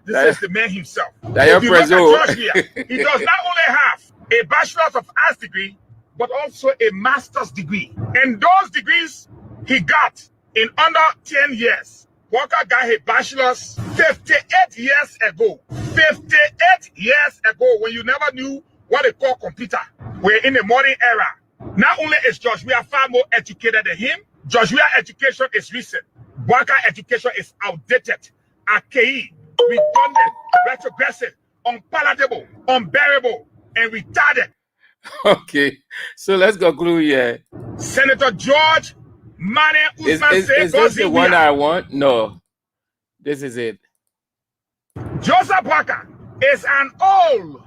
This is the man himself. If you look at George Weah, he does not only have a Bachelor's of Arts degree, but also a Master's degree. And those degrees he got in under 10 years. Walker got a Bachelor's 58 years ago. 58 years ago, when you never knew what they call computer. We're in the modern era. Not only is George Weah far more educated than him, George Weah education is recent. Walker education is outdated, archaic, redundant, retrogressive, unpalatable, unbearable, and retarded. Okay, so let's conclude here. Senator George Mane Usman Is this the one I want? No, this is it. Joseph Walker is an old,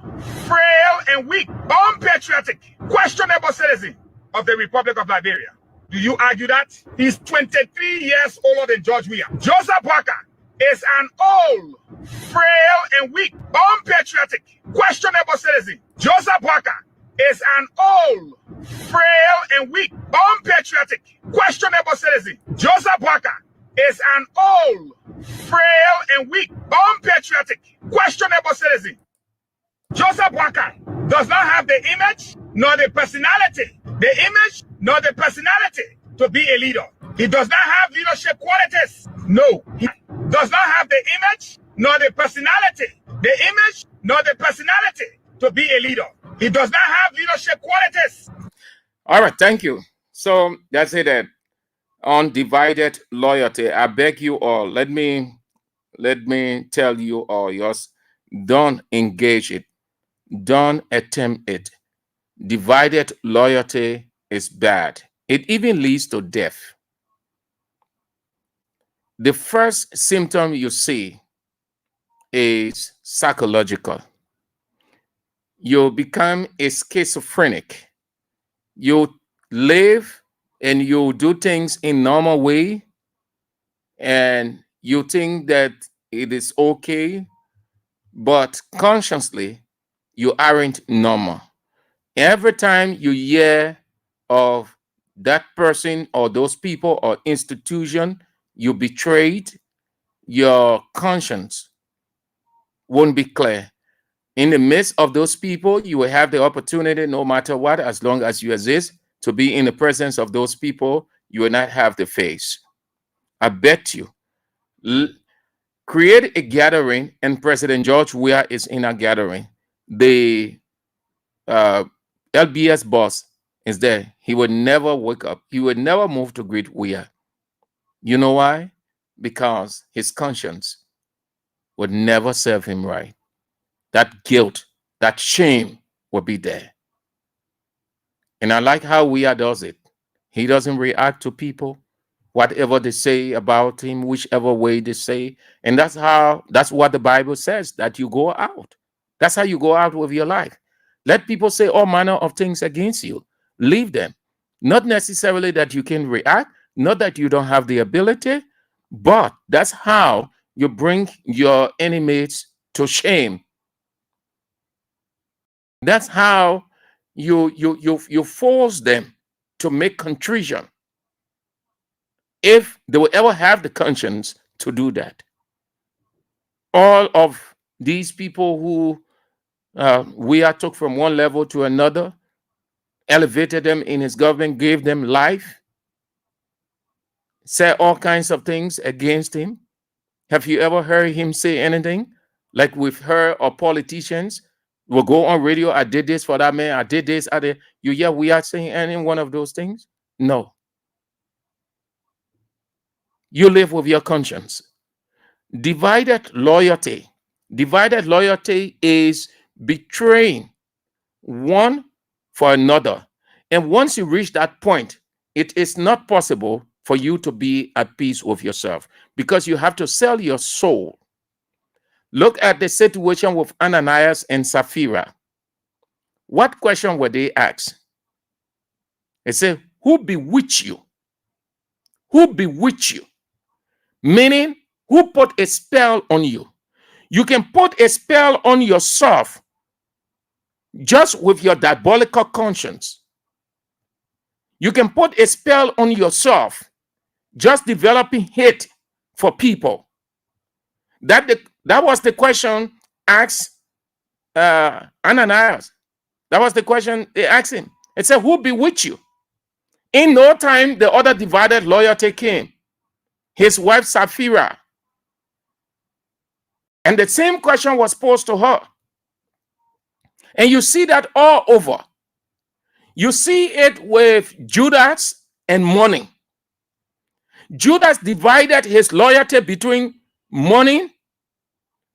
frail, and weak, unpatriotic, questionable citizen of the Republic of Liberia. Do you argue that? He's 23 years older than George Weah. Joseph Walker is an old, frail, and weak, unpatriotic, questionable citizen. Joseph Walker is an old, frail, and weak, unpatriotic, questionable citizen. Joseph Walker is an old, frail, and weak, unpatriotic, questionable citizen. Joseph Walker does not have the image nor the personality, nor the personality to be a leader. He does not have leadership qualities. No, he does not have the image nor the personality, to be a leader. He does not have leadership qualities. All right, thank you. So that's it. Undivided loyalty. I beg you all, let me tell you all, yours, don't engage it. Don't attempt it. Divided loyalty is bad. It even leads to death. The first symptom you see is psychological. You become a schizophrenic. You live and you do things in normal way, and you think that it is okay, but consciously you aren't normal. Every time you hear of that person or those people or institution you betrayed, your conscience won't be clear. In the midst of those people, you will have the opportunity, no matter what, as long as you exist, to be in the presence of those people. You will not have the face. I bet you. Create a gathering, and President George Weah is in a gathering. The LBS boss is there. He would never wake up. He would never move to greet Weah. You know why? Because his conscience would never serve him right. That guilt, that shame will be there. And I like how Weah does it. He doesn't react to people, whatever they say about him, whichever way they say. And that's what the Bible says, that you go out. That's how you go out with your life. Let people say all manner of things against you. Leave them. Not necessarily that you can react, not that you don't have the ability, but that's how you bring your enemies to shame. That's how you force them to make contrition, if they will ever have the conscience to do that. All of these people who Weah took from one level to another, elevated them in his government, gave them life, said all kinds of things against him, Have you ever heard him say anything? Like with her or politicians will go on radio, I did this for that man, I did this, I did. You hear Weah saying any one of those things? No. You live with your conscience. Divided loyalty. Divided loyalty is betraying one for another. And once you reach that point, it is not possible for you to be at peace with yourself because you have to sell your soul. Look at the situation with Ananias and Sapphira. What question were they asked? They say, who bewitched you? Who bewitched you? Meaning, who put a spell on you? You can put a spell on yourself just with your diabolical conscience. You can put a spell on yourself just developing hate for people. That was the question asked Ananias. That was the question they asked him. It said, who bewitched you? In no time, the other divided loyalty came. His wife Sapphira. And the same question was posed to her. And you see that all over. You see it with Judas and money. Judas divided his loyalty between money,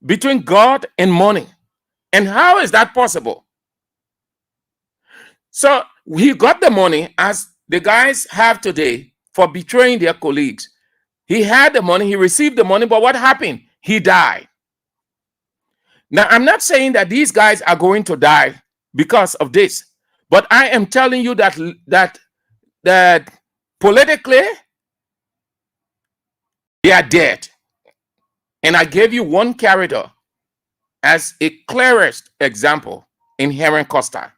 between God and money. And how is that possible? So he got the money as the guys have today for betraying their colleagues. He had the money, he received the money, but what happened? He died. Now, I'm not saying that these guys are going to die because of this, but I am telling you that politically, they are dead. And I gave you one character as a clearest example in Heron Costa.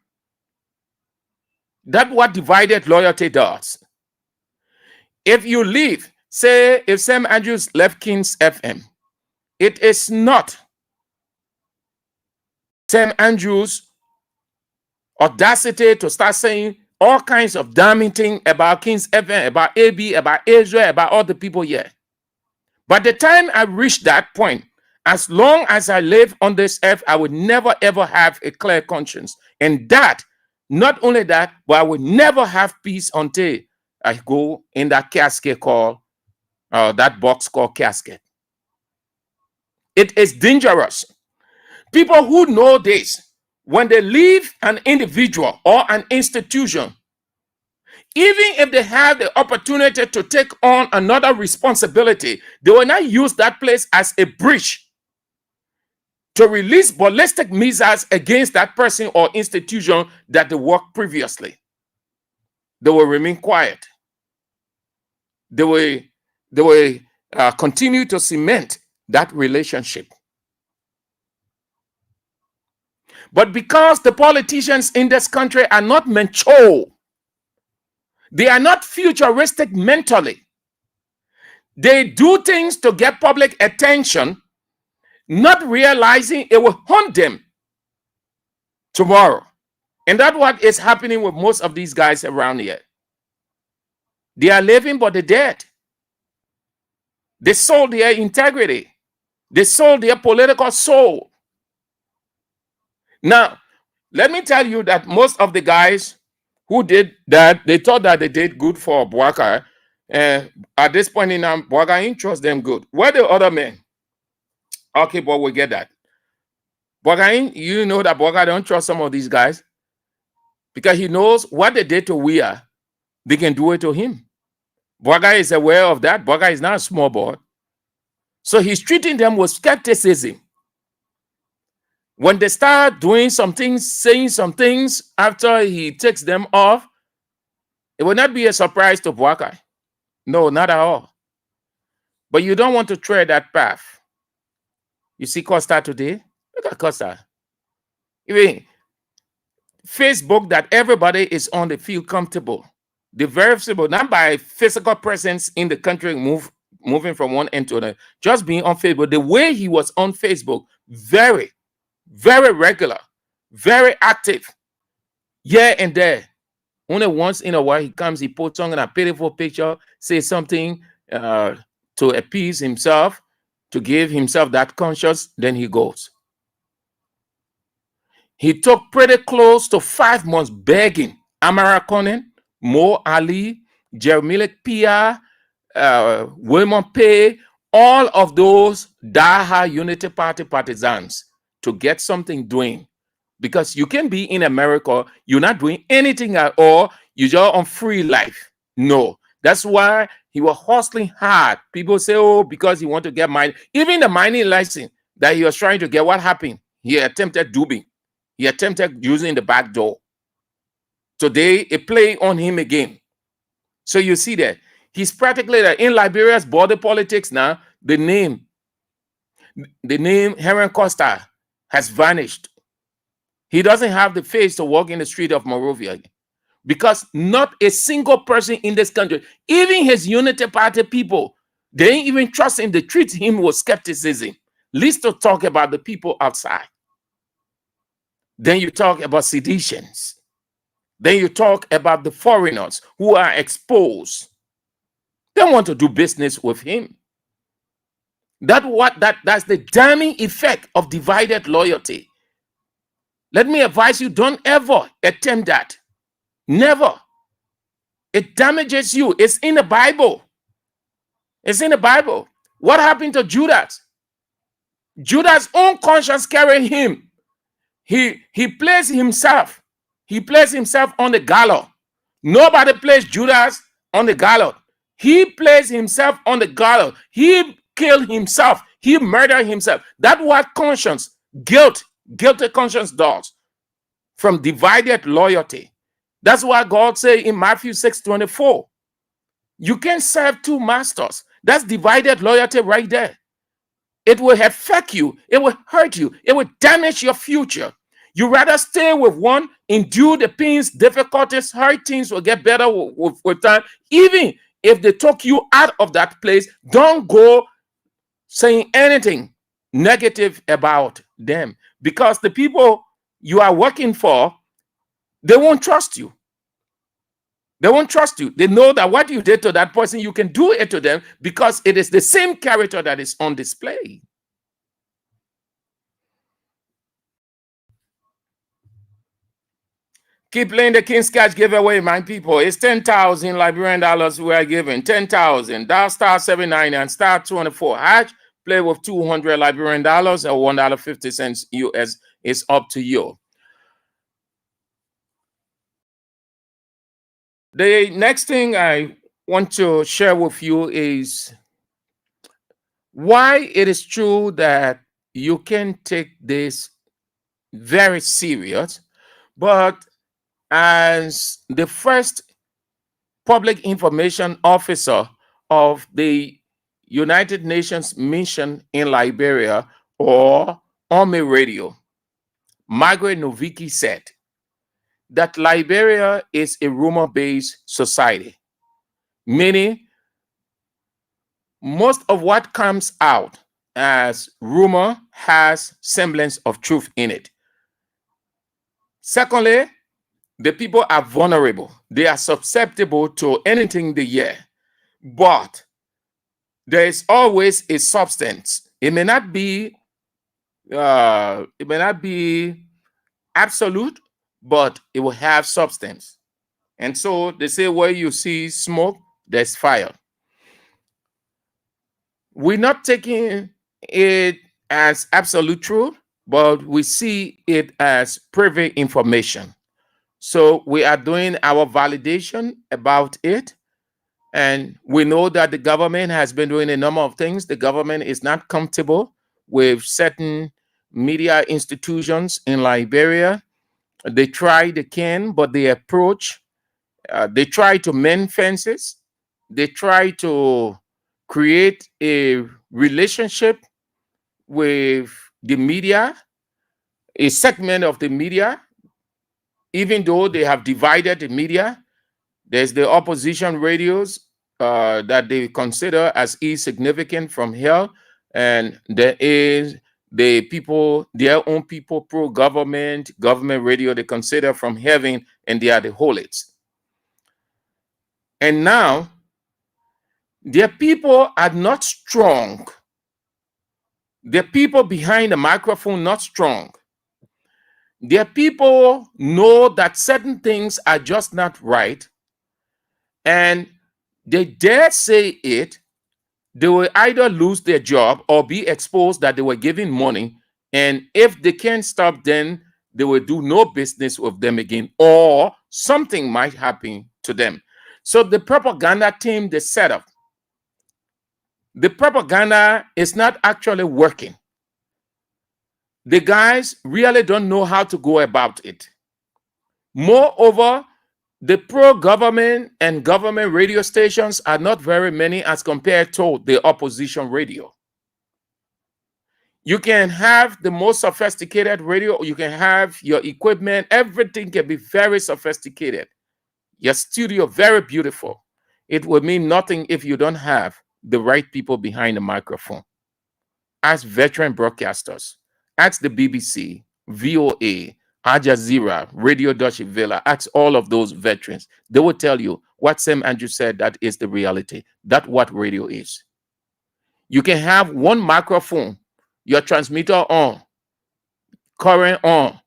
That's what divided loyalty does. If you leave, say if Sam Andrews left Kings FM, it is not Sam Andrews' audacity to start saying all kinds of damning things about Kings FM, about AB, about Israel, about all the people here. By the time I reach that point, as long as I live on this earth, I would never ever have a clear conscience. And that, not only that, but I would never have peace until I go in that casket called, that box called casket. It is dangerous. People who know this, when they leave an individual or an institution, even if they have the opportunity to take on another responsibility, they will not use that place as a bridge to release ballistic missiles against that person or institution that they worked previously. They will remain quiet. They will continue to cement that relationship. But because the politicians in this country are not mature, they are not futuristic mentally. They do things to get public attention, not realizing it will haunt them tomorrow. And that's what is happening with most of these guys around here. They are living, but they're dead. They sold their integrity. They sold their political soul. Now, let me tell you that most of the guys who did that, they thought that they did good for Bouaka. At this point in time, Bouaka didn't trust them good. Where the other men? Okay, but we'll get that. Bouaka, you know that Bouaka don't trust some of these guys because he knows what they did to Weah, they can do it to him. Bouaka is aware of that. Bouaka is not a small boy. So he's treating them with skepticism. When they start doing some things, saying some things after he takes them off, it will not be a surprise to Bouaka. No, not at all. But you don't want to tread that path. You see Costa today? Look at Costa. Even Facebook that everybody is on, they feel comfortable. They're very simple, not by physical presence in the country, moving from one end to another. Just being on Facebook. The way he was on Facebook, very, very regular, very active. Here and there. Only once in a while he comes, he puts on a pitiful picture, say something to appease himself. to give himself that conscience, then he goes. He took pretty close to 5 months begging Amara Conan, Mo Ali, Jeremiah Pia, William Pay, all of those Daha Unity Party partisans to get something doing. Because you can be in America, you're not doing anything at all, you're just on free life. No. That's why he was hustling hard. People say, oh, because he want to get mining. Even the mining license that he was trying to get, what happened? He attempted duping. He attempted using the back door. Today, it play on him again. So you see that he's practically in Liberia's border politics now. The name Heron Costa has vanished. He doesn't have the face to walk in the street of Monrovia because not a single person in this country, even his Unity Party people, they ain't even trust him. They treat him with skepticism. Least to talk about the people outside. Then you talk about seditions. Then you talk about the foreigners who are exposed. They want to do business with him. That's the damning effect of divided loyalty. Let me advise you, don't ever attempt that. Never. It damages you. It's in the Bible. It's in the Bible. What happened to Judas? Judas' own conscience carried him. He placed himself. He placed himself on the gallows. Nobody placed Judas on the gallows. He placed himself on the gallows. He killed himself. He murdered himself. That's what conscience, guilty conscience does from divided loyalty. That's why God said in Matthew 6:24, you can't serve two masters. That's divided loyalty right there. It will affect you. It will hurt you. It will damage your future. You rather stay with one, endure the pains, difficulties, hard things will get better with time. Even if they took you out of that place, don't go saying anything negative about them, because the people you are working for, they won't trust you. They won't trust you. They know that what you did to that person, you can do it to them because it is the same character that is on display. Keep playing the King's Cash giveaway, my people. It's 10,000 Liberian dollars we are giving. 10,000. Dial star 79 and star 24 hash. Play with 200 Liberian dollars or $1.50 US. It's up to you. The next thing I want to share with you is why it is true that you can take this very serious, but as the first public information officer of the United Nations mission in Liberia, or Army Radio, Margaret Novicki said that Liberia is a rumor-based society, meaning most of what comes out as rumor has semblance of truth in it. Secondly, the people are vulnerable. They are susceptible to anything they hear. But there is always a substance. It may not be absolute, but it will have substance. And so they say where you see smoke, there's fire. We're not taking it as absolute truth, but we see it as private information. So we are doing our validation about it. And we know that the government has been doing a number of things. The government is not comfortable with certain media institutions in Liberia. They try, they can, but they approach, they try to mend fences. They try to create a relationship with the media, a segment of the media. Even though they have divided the media, there's the opposition radios that they consider as insignificant from hell, and there is the people, their own people, pro-government, government radio, they consider from heaven, and they are the holiest. And now, their people are not strong The people behind the microphone not strong. Their people know that certain things are just not right, and they dare say it. They will either lose their job or be exposed that they were giving money, and if they can't stop, then they will do no business with them again, or something might happen to them. So the propaganda team they set up, the propaganda is not actually working. The guys really don't know how to go about it. Moreover, the pro-government and government radio stations are not very many as compared to the opposition radio. You can have the most sophisticated radio, you can have your equipment, everything can be very sophisticated. Your studio, very beautiful. It will mean nothing if you don't have the right people behind the microphone. Ask veteran broadcasters, ask the BBC, VOA, Al Jazeera, Radio Deutsche Welle, ask all of those veterans. They will tell you what Sam Andrew said, that is the reality. That's what radio is. You can have one microphone, your transmitter on, current on,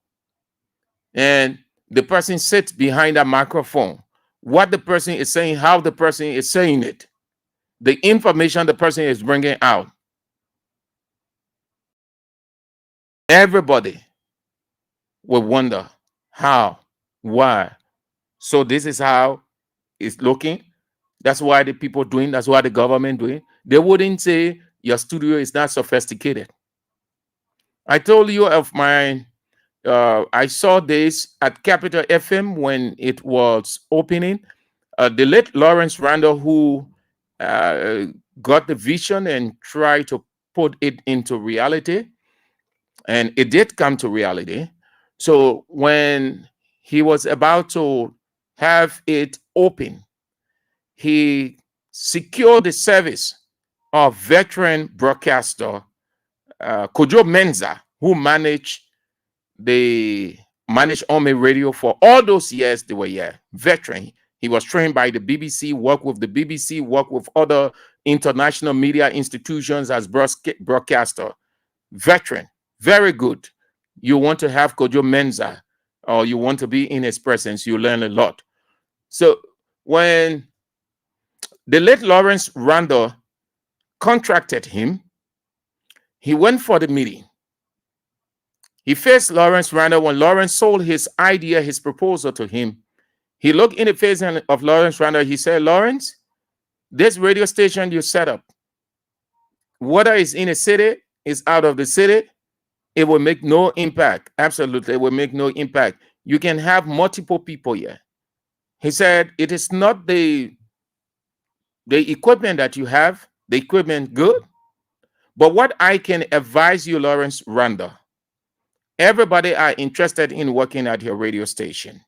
and the person sits behind that microphone. What the person is saying, how the person is saying it, the information the person is bringing out. Everybody will wonder how, why. So this is how it's looking. That's why the people doing, that's why the government doing. They wouldn't say your studio is not sophisticated. I told you of my, I saw this at Capital FM when it was opening. The late Lawrence Randall, who got the vision and tried to put it into reality, and it did come to reality. So when he was about to have it open, he secured the service of veteran broadcaster Kojo Menza, who managed Army Radio for all those years they were here. Veteran. He was trained by the BBC, worked with the BBC, worked with other international media institutions as broadcaster. Veteran. Very good. You want to have Kojo Menza, or you want to be in his presence, you learn a lot. So when the late Lawrence Randall contracted him, he went for the meeting. He faced Lawrence Randall. When Lawrence sold his idea, his proposal to him, he looked in the face of Lawrence Randall. He said, Lawrence, this radio station you set up, whether it's in a city, it's out of the city, it will make no impact. Absolutely, it will make no impact. You can have multiple people here. He said, it is not the equipment that you have, the equipment good, but what I can advise you, Lawrence Randall, everybody are interested in working at your radio station.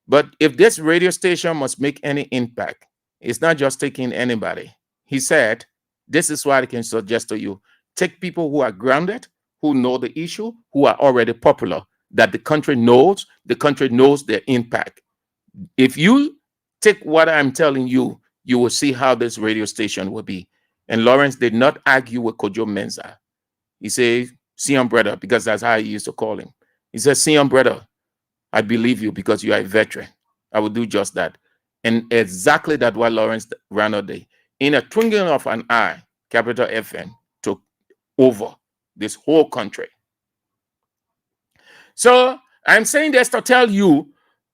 But if this radio station must make any impact, it's not just taking anybody. He said, this is what I can suggest to you. Take people who are grounded, who know the issue, who are already popular, that the country knows their impact. If you take what I'm telling you, you will see how this radio station will be. And Lawrence did not argue with Kojo Menza. He said, Sion brother, because that's how he used to call him. He said, Sion brother, I believe you because you are a veteran. I will do just that. And exactly that's what Lawrence Randall did. In a twinkling of an eye, Capital FM took over this whole country. So I'm saying this to tell you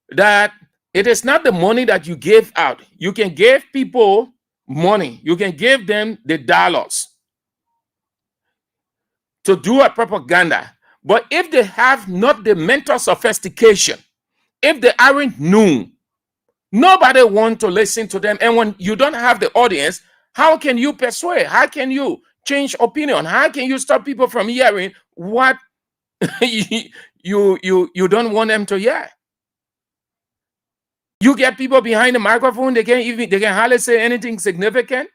that it is not the money that you give out. You can give people money. You can give them the dollars to do a propaganda. But if they have not the mental sophistication, if they aren't new, nobody wants to listen to them. And when you don't have the audience, how can you persuade? How can you change opinion? How can you stop people from hearing what you don't want them to hear? You get people behind the microphone, they can hardly say anything significant.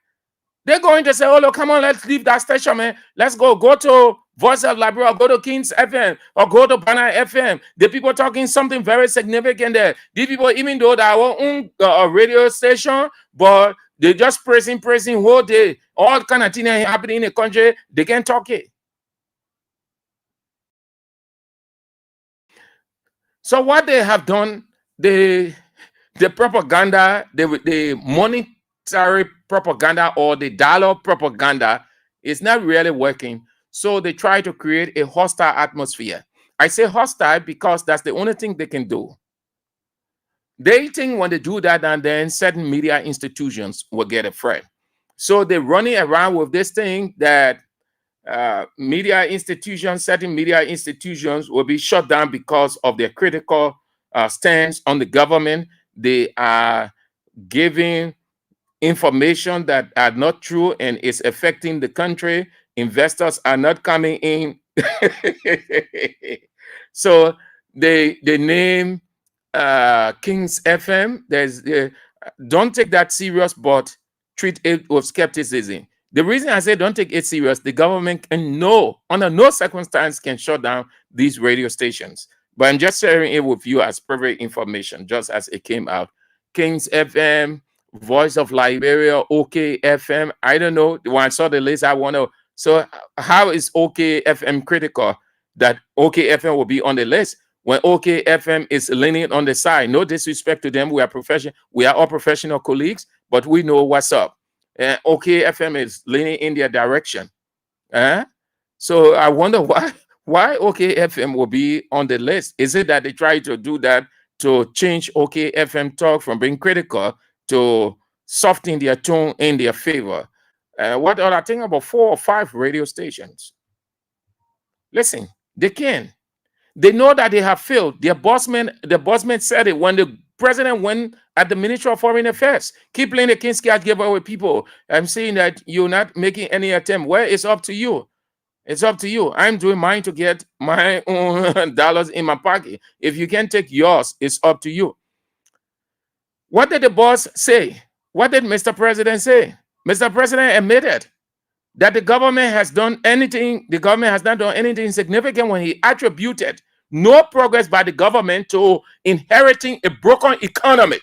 They're going to say, oh, look, come on, let's leave that station, man. Let's go to Voice of Liberia, or go to Kings FM, or go to Banner FM. The people talking something very significant there. These people, even though they are our own radio station, but They just praising whole day. All kind of things happening in the country. They can't talk it. So what they have done, the propaganda, the monetary propaganda or the dollar propaganda is not really working. So they try to create a hostile atmosphere. I say hostile because that's the only thing they can do. They think when they do that, and then certain media institutions will get afraid. So they're running around with this thing that certain media institutions will be shut down because of their critical stance on the government. They are giving information that are not true and is affecting the country. Investors are not coming in. So they name Kings FM. Don't take that serious, but treat it with skepticism. The reason I say don't take it serious, the government can under no circumstance can shut down these radio stations. But I'm just sharing it with you as private information, just as it came out. Kings FM, Voice of Liberia, OK FM. I don't know. When I saw the list, I want to. So how is OK FM critical that OK FM will be on the list when OK FM is leaning on the side? No disrespect to them. We are all professional colleagues, but we know what's up. OK FM is leaning in their direction. So I wonder why OK FM will be on the list. Is it that they try to do that to change OK FM talk from being critical to soften their tone in their favor? What are I think about 4 or 5 radio stations? Listen, they can. They know that they have failed. The bossman said it when the president went at the Ministry of Foreign Affairs. Keep playing the King's Cat giveaway, people. I'm saying that you're not making any attempt. Well, it's up to you. It's up to you. I'm doing mine to get my own dollars in my pocket. If you can take yours, it's up to you. What did the boss say? What did Mr. President say? Mr. President admitted that the government has not done anything significant when he attributed no progress by the government to inheriting a broken economy.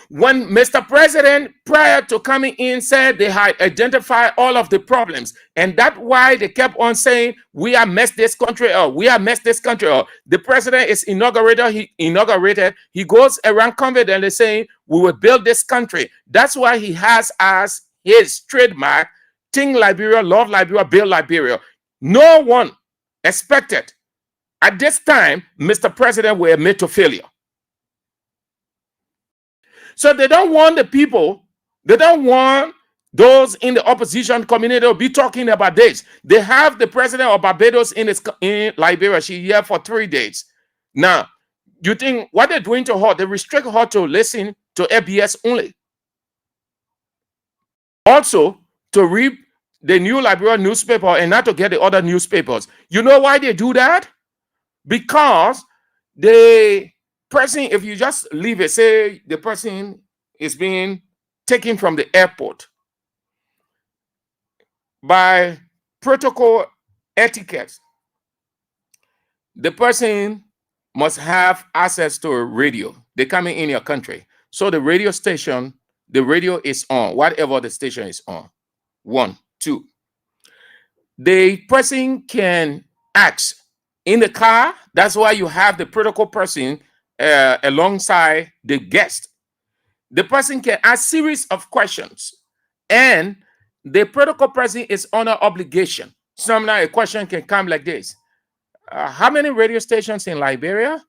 When Mr. President, prior to coming in, said they had identified all of the problems, and that's why they kept on saying, we have messed this country up, we have messed this country up. The president is inaugurated, he goes around confidently saying, we will build this country. That's why he has as his trademark, Think Liberia, Love Liberia, Build Liberia. No one expected at this time Mr. President will admit to failure. So they don't want the people, they don't want those in the opposition community to be talking about this. They have the president of Barbados in Liberia. She's here for 3 days. Now, you think what they're doing to her, they restrict her to listen to FBS only. Also, to read the New Liberia newspaper and not to get the other newspapers. You know why they do that? Because the person, if you just leave it, say the person is being taken from the airport, by protocol etiquette, the person must have access to a radio. They're coming in your country. So the radio station, the radio is on, whatever the station is on. 1, 2. The person can ask in the car. That's why you have the protocol person alongside the guest. The person can ask series of questions, and the protocol person is under obligation. Sometimes a question can come like this: how many radio stations in Liberia?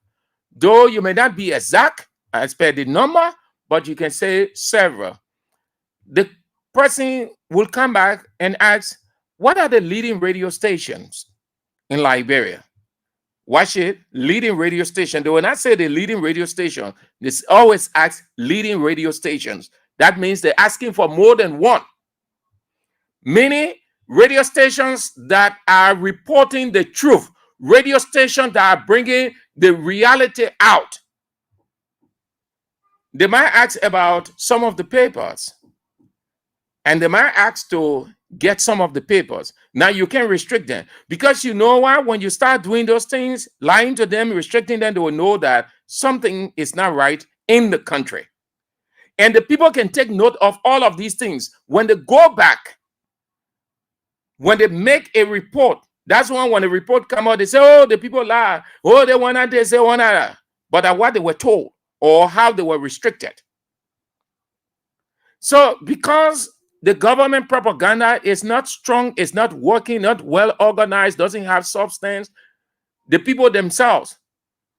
Though you may not be exact as per the number, but you can say several. The person will come back and ask, what are the leading radio stations in Liberia? Watch it, leading radio station. They will not say the leading radio station. They always ask leading radio stations. That means they're asking for more than one. Many radio stations that are reporting the truth, radio stations that are bringing the reality out. They might ask about some of the papers, and they might ask to get some of the papers. Now you can restrict them, because you know why? When you start doing those things, lying to them, restricting them, they will know that something is not right in the country. And the people can take note of all of these things. When they go back, when they make a report, that's when the report come out, they say, oh, the people lie. Oh, they want to, they say one other. But at what they were told or how they were restricted. So because the government propaganda is not strong, it's not working, not well organized, doesn't have substance, the people themselves.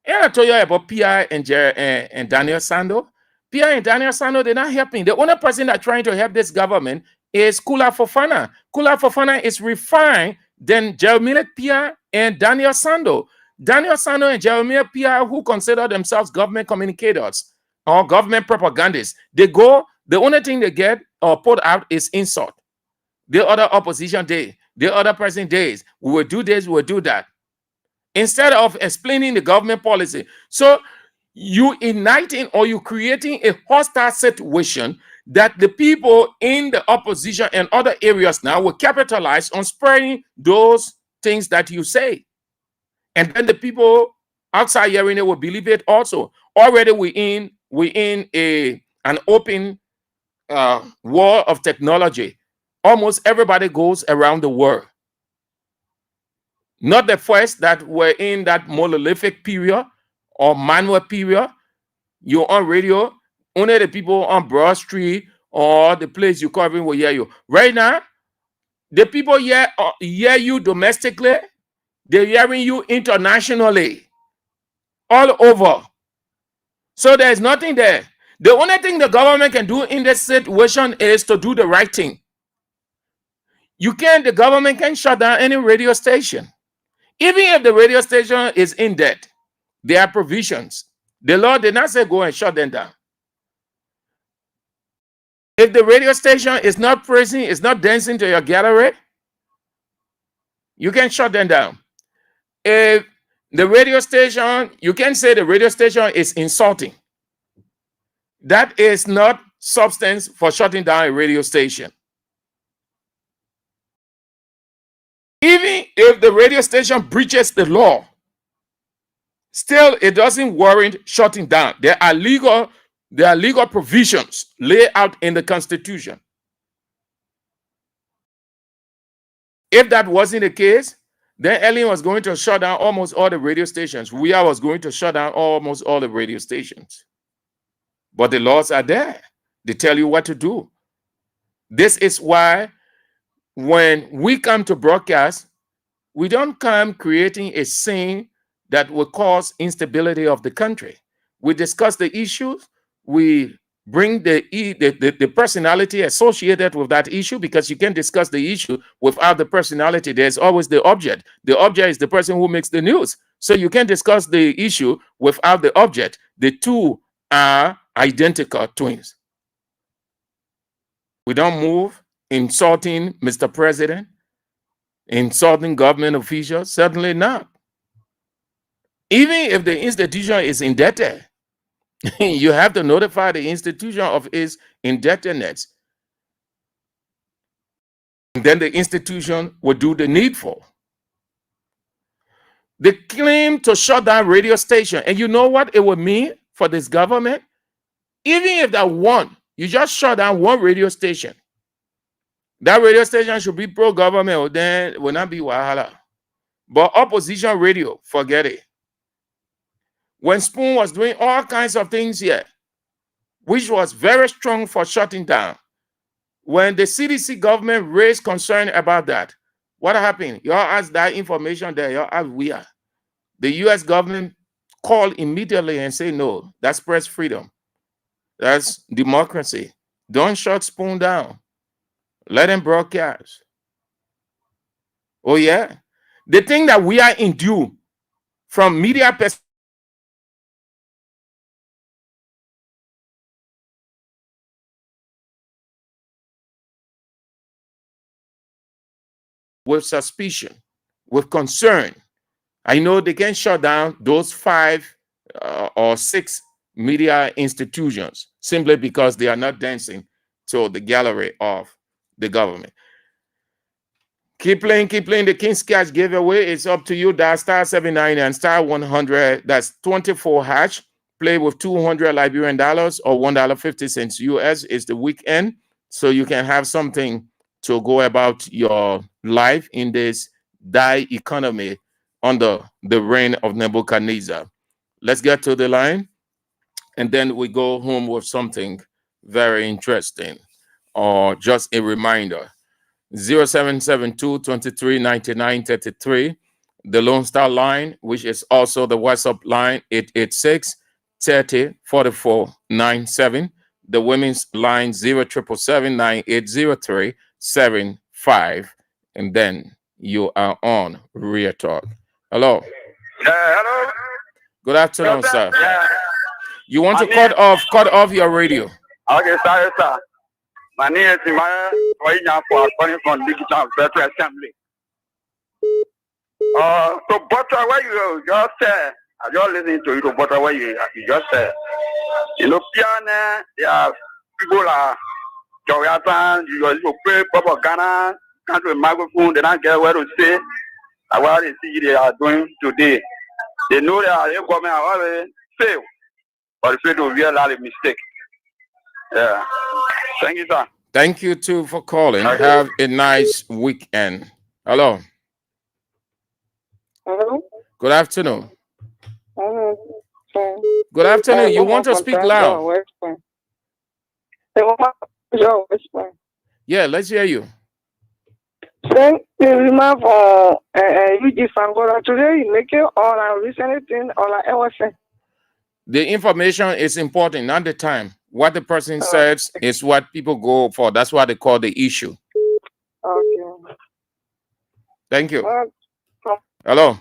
And I told you about P.I. and Daniel Sando. P.I. and Daniel Sando, they're not helping. The only person that's trying to help this government is Kula Fofana. Kula Fofana is refined than Jeremiah P.I. and Daniel Sando. Daniel Sando and Jeremiah P.I., who consider themselves government communicators or government propagandists, they go, the only thing they get or put out is insult. The other opposition day, the other person days, we will do this, we will do that. Instead of explaining the government policy. So you igniting or you creating a hostile situation that the people in the opposition and other areas now will capitalize on spreading those things that you say. And then the people outside hearing it will believe it also. Already we're in an open war of technology. Almost everybody goes around the world. Not the first that were in that monolithic period or manual period. You're on radio, only the people on Broad Street or the place you're covering will hear you. Right now, the people hear you domestically, they're hearing you internationally, all over. So there's nothing there. The only thing the government can do in this situation is to do the right thing. The government can shut down any radio station. Even if the radio station is in debt, there are provisions. The law did not say go and shut them down. If the radio station is not praising, is not dancing to your gallery, you can shut them down. If the radio station, you can say the radio station is insulting. That is not substance for shutting down a radio station. Even if the radio station breaches the law, still it doesn't warrant shutting down. There are legal provisions laid out in the Constitution. If that wasn't the case, then Ellen was going to shut down almost all the radio stations. Weah was going to shut down almost all the radio stations. But the laws are there. They tell you what to do. This is why when we come to broadcast, we don't come creating a scene that will cause instability of the country. We discuss the issues. We bring the personality associated with that issue, because you can't discuss the issue without the personality. There's always the object. The object is the person who makes the news. So you can't discuss the issue without the object. The two are identical twins. We don't move insulting Mr. President, insulting government officials, certainly not. Even if the institution is indebted, you have to notify the institution of its indebtedness. And then the institution will do the needful. They claim to shut down radio station. And you know what it would mean for this government? Even if that one, you just shut down one radio station. That radio station should be pro-government, or then it will not be Wahala. But opposition radio, forget it. When Spoon was doing all kinds of things here, which was very strong for shutting down, when the CDC government raised concern about that, what happened? Y'all asked that information there, y'all asked Weah. The US government called immediately and said, no, that's press freedom. That's democracy. Don't shut Spoon down. Let him broadcast. Oh, yeah. The thing that we are in due from media perspective with suspicion, with concern. I know they can shut down those 5 or 6 media institutions simply because they are not dancing to the gallery of the government. Keep playing the King's Cash giveaway. It's up to you. Dial *790 and *100. That's 24 hash. play with $200 Liberian dollars or $1.50 US. It's the weekend, so you can have something to go about your life in this die economy under the reign of Nebuchadnezzar. Let's get to the line, and then we go home with something very interesting or just a reminder. 0772-2399-33, the Lone Star line, which is also the WhatsApp line, 886-30-4497. The women's line, 0777-9803-75. And then you are on Real Talk. Hello. Hello. Good afternoon, Yes, sir. Yeah. You want to cut off your radio. Okay, sorry, sir. My name is Emmanuel calling from Digital Betrayal Assembly. So, Butter, what you just said, I just listening to you, Butter, what you just said. You know, Piana, yeah, people are Joyatan, you play propaganda, can't do a microphone, they don't get what to say. And what they see they are doing today. They know they are coming out already fail, but they fail to realize a mistake. Yeah. Thank you, sir. Thank you too for calling. Have a nice weekend. Hello. Hello. Good afternoon. Good afternoon. You want to speak loud? Yeah, let's hear you. Thank you, man, for UG Fangola. Today, you make it all I listening, all I ever say. The information is important, not the time. What the person says is what people go for. That's what they call the issue. Okay. Thank you. Hello.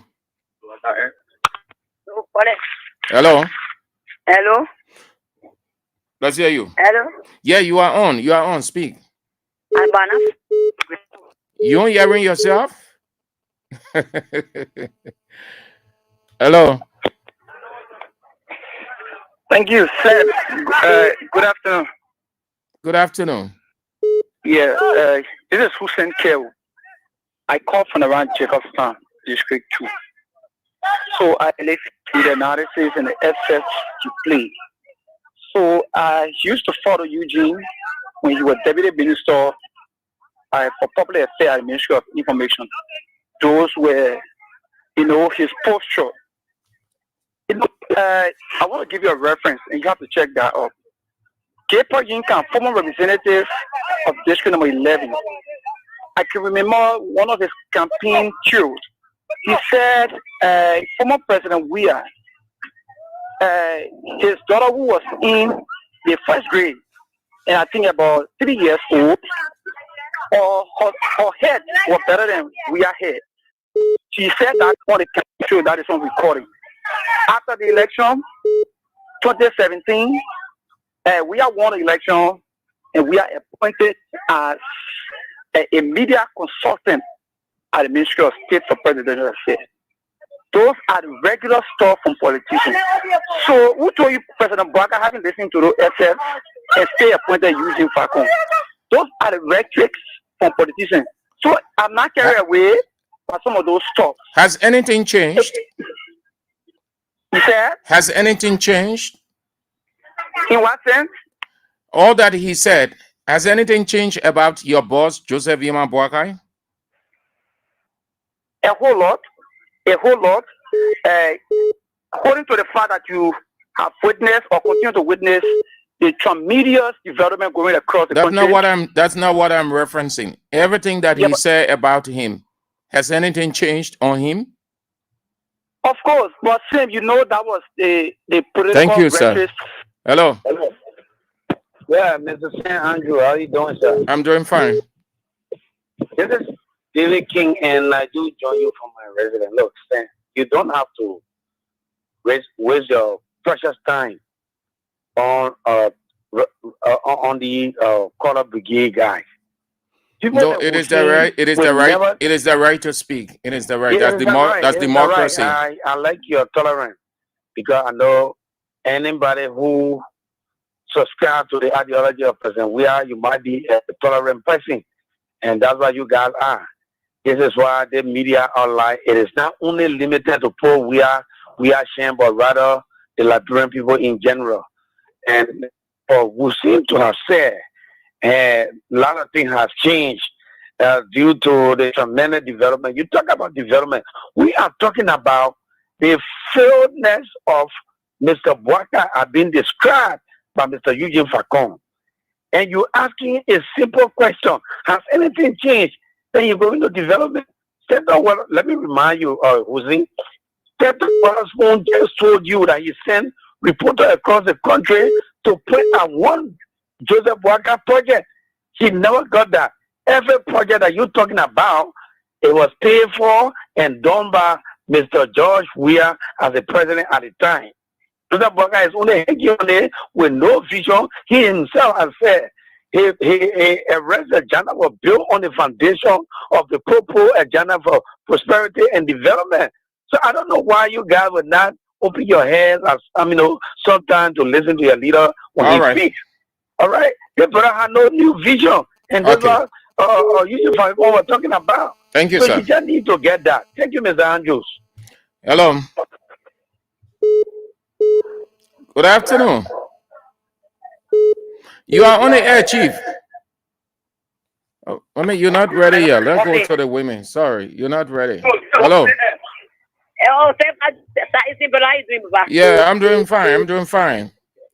Hello. Hello. Let's hear you. Hello. Yeah, you are on. You are on. Speak. Albana. You hearing yourself? Hello. Thank you, sir. Good afternoon. Good afternoon. Yeah, this is Hussein Kew. I call from around Jacobstown, District 2. So I live with the analysis and the assets to play. So I used to follow Eugene when he was Deputy Minister for Public Affairs and Ministry of Information. Those were, his posture. I want to give you a reference, and you have to check that up. Kepa Yinka, former representative of District number 11. I can remember one of his campaign tours. He said, former President Weah, his daughter who was in the first grade, and I think about 3 years old, her head was better than Weah's head. She said that on the campaign tour, that is on recording. After the election, 2017, we are won the election, and we are appointed as a media consultant at the Ministry of State for Presidential Affairs. Those are the regular stuff from politicians. So, who told you President Baka having listened to the SF and stay appointed using Falcon? Those are the rhetorics from politicians. So, I'm not carried away by some of those stuff. Has anything changed? Said? Has anything changed? In what sense? All that he said, has anything changed about your boss, Joseph Yema Boakai? A whole lot. According to the fact that you have witnessed or continue to witness the tremendous development going across the country. That's not what I'm referencing. Everything that he said about him, has anything changed on him? Of course, but Sam, that was the political. Thank you, sir. Hello. Yeah, Mr. St. Andrew, how are you doing, sir? I'm doing fine. This is David King, and I do join you from my residence. Look, Sam, you don't have to waste your precious time on the color brigade guy. No, it is the right. It is the right. It is the right to speak. It is the right. That's democracy. I like your tolerance because I know anybody who subscribes to the ideology of President Weah, you might be a tolerant person, and that's what you guys are. This is why the media are like, it is not only limited to poor Weah shame, but rather the Liberian people in general. And we seem to have said a lot of things have changed due to the tremendous development. You talk about development. We are talking about the failedness of Mr. Boaka are being described by Mr. Eugene Facon. And you're asking a simple question. Has anything changed? Then you go into development. Well, let me remind you, Jose. Witherspoon just told you that he sent reporters across the country to put on one Joseph Boaka project. He never got that. Every project that you're talking about, it was paid for and done by Mr. George Weah as the president at the time. Joseph Boaka is only hanging on there with no vision. He himself has said he arrested agenda was built on the foundation of the Popo agenda for prosperity and development. So I don't know why you guys would not open your hands, sometimes to listen to your leader when he speaks. All right? The brother had no new vision. And that's what you were talking about. Thank you, so sir. You just need to get that. Thank you, Mr. Andrews. Hello. Good afternoon. You are on the air, Chief. Oh, you're not ready yet. Let's go to the women. Sorry, you're not ready. Hello. Yeah, I'm doing fine.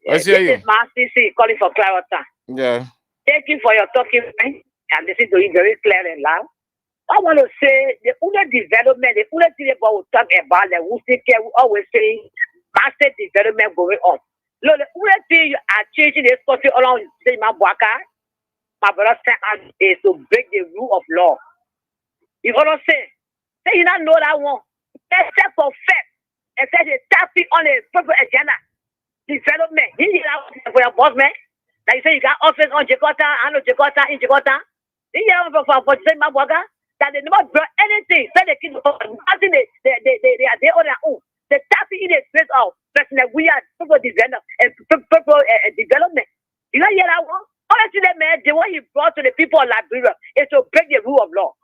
Let's hear you. This is Marcy calling for Clarota. Yeah. Thank you for your talking. I'm listening to you very clear and loud. I want to say the only development, the only thing about we talk about, that we always say massive development going on. Look, the only thing you are changing this country around my brother said is to break the rule of law. You know what I'm saying? Say you not know that one. Except for fact, and say they tapping on the proper agenda. Development. You need that for your boss, man. Like you say, you got office on Jakarta, I know Jakarta, in Jakarta. You need that for say my brother. That they never brought anything. Say they keep nothing. They are on their own. They tapping in the space of personal. We are proper development and proper development. You know, hear that one? Honestly, that man, the one he brought to the people of Liberia is to break the rule of law,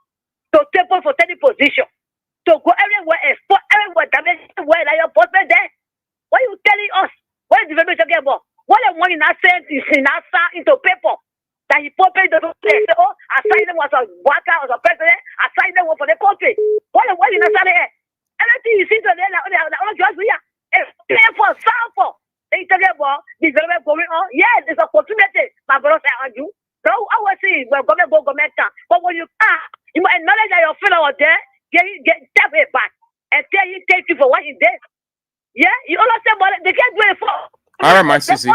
to take for any position, to go everywhere, export everywhere, damage everywhere, like your boss man there. What are you telling us? What is development talking about? What the money not sent is not signed into paper that he put the I signed them as a worker, as a president, I signed them for the country. What is not signed here? Everything you see today, just here, it's clear for, sound for. They talking about development going on. Yes, it's an opportunity. My brother said on you. So I was saying, well, government can. But when you can't, you might acknowledge that your fellow out there, get step it back and tell you thank you for what he did. Yeah, you understand what they can't do it for. All right, my sissy.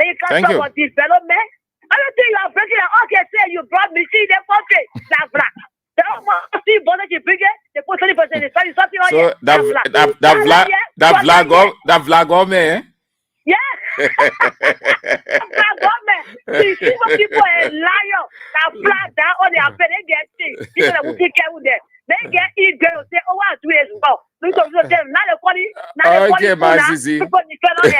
They can't talk about development. I don't think you are breaking it. Okay, say you brought me see the country. That's black. They don't want to see bother you bring it. They put 20%. They tell you something on here. That flag on me. Yeah. That government. You see what people are liar. That flag that on their pay, they get things. People that will take care of them. They get eat girls. Say, oh, 2 years ago. Because of them, not the funny. Okay, my sissy. People depend on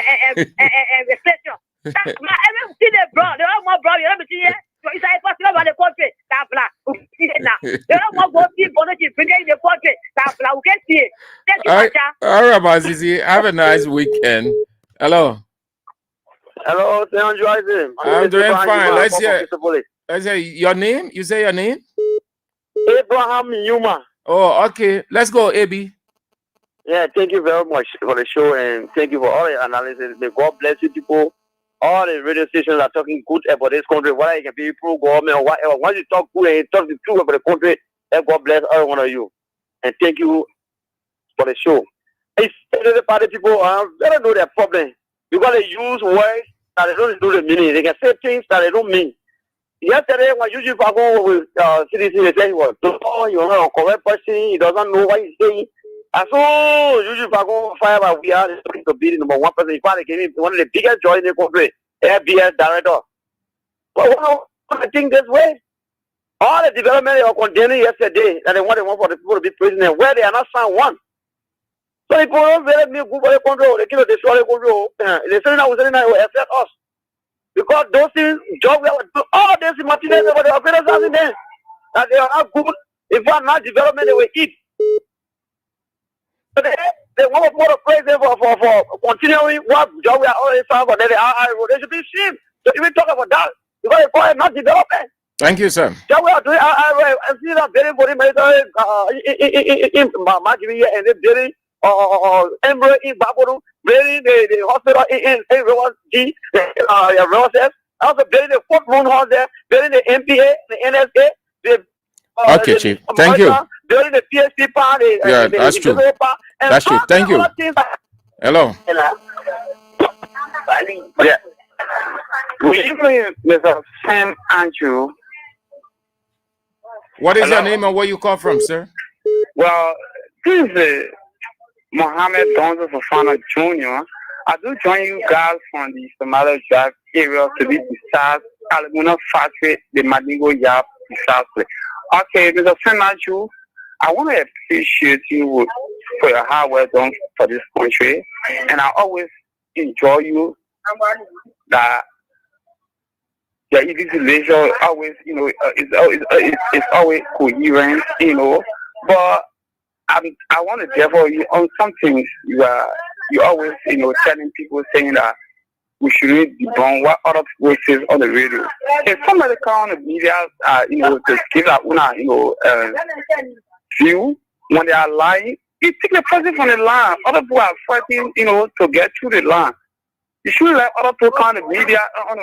recession. Everything they brought. They don't want bro. You know what I'm saying? So it's like possible about the country. That black. They don't want to see bother you bring it in the country. That black. We can see it. Thank you, all right, my sissy. Have a nice weekend. Hello. Hello, I'm doing fine. Let's hear your name. You say your name? Abraham Yuma. Oh, okay. Let's go, AB. Yeah, thank you very much for the show and thank you for all the analysis. May God bless you people. All the radio stations are talking good about this country, whether it can be pro-government or whatever. Once you talk good and you talk the truth about the country, God bless every one of you. And thank you for the show. The party people they don't know their problem. Because they use words that they don't do the meaning. They can say things that they don't mean. Yesterday, when you go with CDC, they say he was you're not a correct person, he doesn't know what he's saying. And so, usually, go fire by we are to be the number one person. In fact, they gave him one of the biggest joy in the country, FBS director. But I think this way, all the development they were condemning yesterday, that they want for the people to be prisoner, where they are not found one. So people don't let me go for the control. They can't destroy the control. They say now will affect us. Because those things, job we have to do, all this Martinez, but the operators are in there. That they are not good. If we are not development, they will eat. they want to put a president for continuing what job we are already found for the RI. They should be ashamed to even talk about that because they call it not development. Thank you, sir. Job we are doing RI and see that very military in Magiri and then very Ember in Baboru, very the hospital in Rwanda, Roses. Also very the Fort Moon House there, very the MPA, the NSA, the Okay, Chief. Thank you. During the PSP part, Yeah, that's true. That's true. Thank you. Hello. Yeah. Good evening, Mr. Sam Andrew. What is your name and where you call from, sir? Well, this is Mohammed Donzo Fofana Jr. I do join you guys from the Somali Drive area to be besides Alamuna Factory, the Madingo Yap, exactly. Okay, Mr. Sam Andrew, I want to appreciate you for your hard work done for this country, and I always enjoy you that your legislation always, it's always coherent, But I want to therefore you on some things you always telling people saying that we shouldn't debunk what other people say on the radio. If somebody come on the media, to give that view when they are lying, you take the person from the line. Other people are fighting, to get through the line. You should let other people come on the media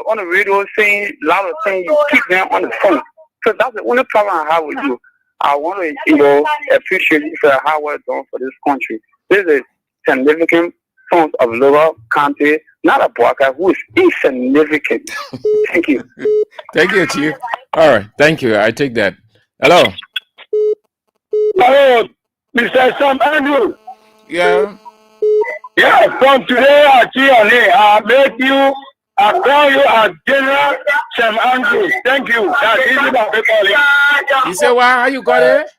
on the radio saying loud things. You keep them on the phone. So that's the only problem I have with you. I want to, appreciate you for how well done for this country. This is significant sons of local country, not a broker who is insignificant. Thank you. Thank you, Chief. All right. Thank you. I take that. Hello. Hello, Mr. Sam Andrew. Yeah. Yeah, from today at GNA, I call you as General Sam Andrew. Thank you. That's easy to call. You say what? How you got it?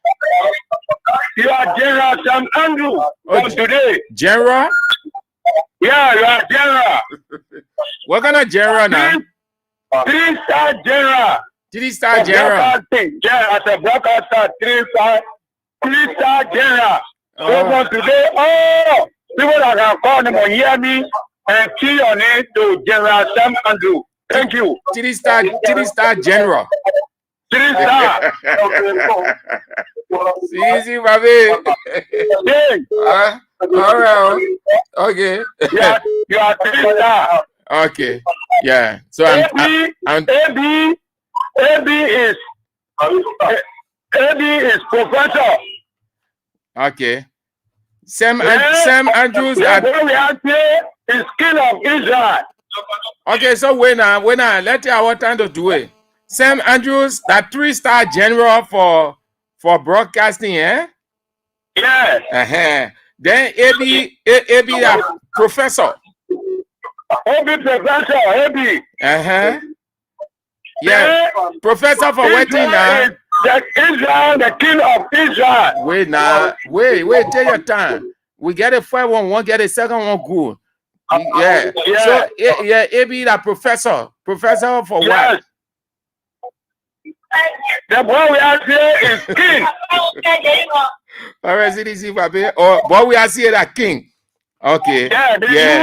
You are General Sam Andrew from today. General? Yeah, you are General. What kind of general now? 3-star General. 3-star General. Yeah, as a broadcaster, 3-star General. So from today, people that can call them will hear me and key your name to General Sam Andrew. Thank you. 3-star General. 3-star. Easy, baby. All right. Okay. Yeah, you are 3-star. Okay. Yeah. So AB is professor. Okay. Sam Andrews. We are here is king of Israel. Okay, so when I let you our time to do it. Sam Andrews, that 3-star general for broadcasting, eh? Yes. Then AB that professor. AB professor, AB. Yeah. Professor for waiting now. Israel, the king of Israel. Wait now. Wait, take your time. We get a first one, get a second one good. Yeah. So AB that professor. Professor for what? The boy we are here is king. All right, CDC, Papi. Oh, boy, we are here that king. Okay. Yeah.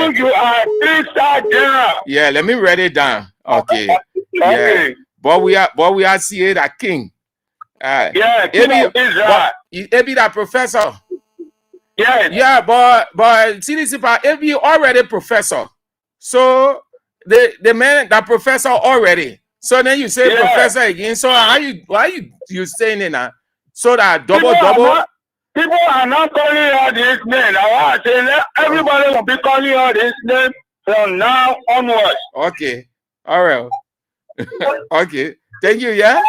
You are 3-star general. Yeah, let me write it down. Okay. Yeah. Boy, we are here that king. Yeah, king of Israel. AB that professor. Yes. Yeah, but CDC, AB already professor. So the man that professor already. So then you say professor again. So why you saying it now? So that double. People are not calling out this name. I want to say everybody will be calling out this name from now onwards. Okay. All right. Okay. Thank you. Yeah.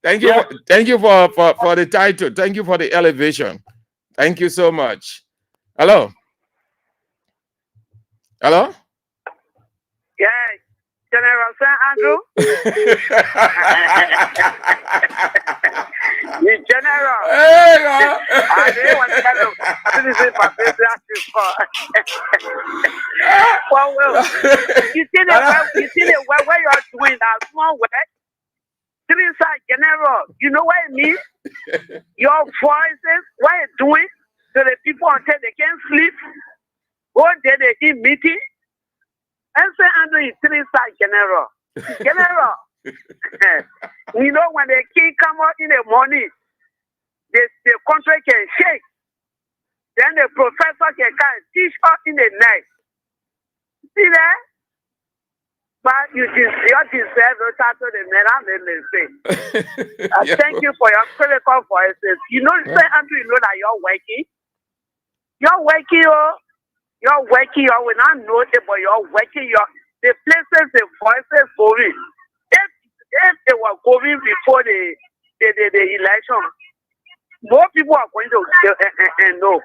Thank you. Yeah. Thank you for the title. Thank you for the elevation. Thank you so much. Hello. Hello. Yeah. General Sam Andrew. The general. I didn't want to say my business before. Well, you see the way you are doing that small way. 3-star general, you know what I mean? Your voices, what you're doing, So the people until they can't sleep, go there, they keep meeting. And say, Andrew, it's 3 side general. General. You know, when the king come out in the morning, the country can shake. Then the professor can come and teach us in the night. See that? But you deserve to tackle the men and the say. Thank you for your critical voices. You know, say, Andrew, you know that you're working. You're working, You're working, we not know it, but you're working. The places, the voices going. If they were going before the election, more people are going to know.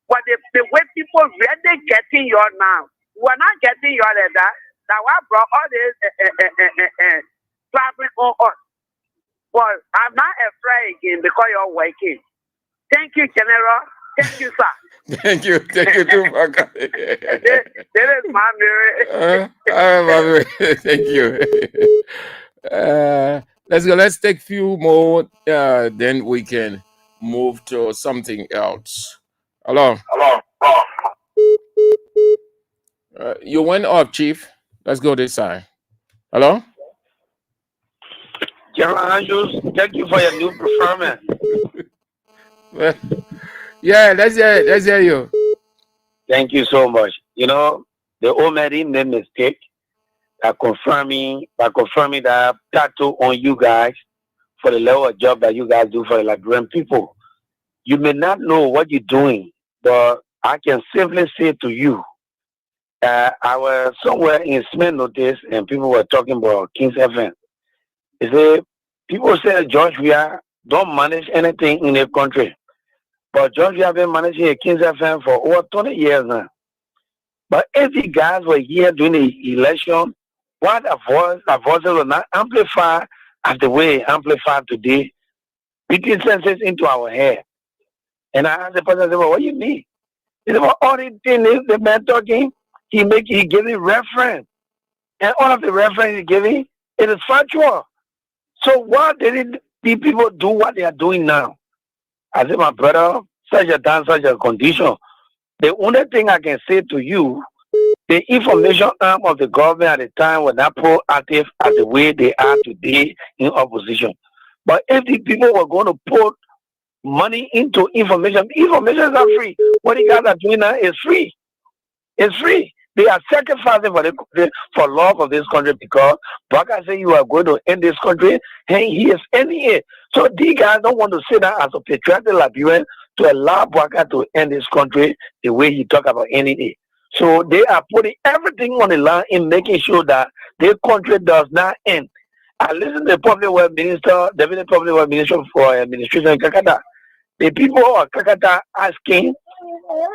But the way people really getting you now, we're not getting you like that. That what brought all this traveling on us. But I'm not afraid again because you're working. Thank you, General. Thank you, sir. Thank you too, Baka. This is my mirror. Thank you. Let's go. Let's take a few more. Then we can move to something else. Hello. You went up, Chief. Let's go this side. Hello. General Andrews, thank you for your new performance. Yeah, let's hear you. Thank you so much. You know, the old man made a mistake by confirming that tattoo on you guys for the level of job that you guys do for the Liberian people. You may not know what you're doing, but I can simply say to you, I was somewhere in Smith Notice and people were talking about King's FM. They say, people say George Weah don't manage anything in the country. But George Weah have been managing a King's FM for over 20 years now. But if the guys were here during the election, why the voices were not amplified as the way amplified today, beating senses into our head. And I asked the person, I said, well, what do you mean? He said, well, all the thing is the man talking, he giving reference. And all of the reference he's giving, it is factual. So why didn't the people do what they are doing now? I said, my brother, such a time, such a condition. The only thing I can say to you, the information arm of the government at the time was not proactive as the way they are today in opposition. But if the people were going to put money into information is not free. What you guys are doing now is free. It's free. They are sacrificing for love of this country because Baka say you are going to end this country, and he is ending it. So these guys don't want to sit down as a patriotic Liberian to allow Baka to end this country the way he talk about ending it. So they are putting everything on the line in making sure that their country does not end. I listened to the Public Works Minister, Deputy Public Works Minister for Administration in Kakata. The people of Kakata asking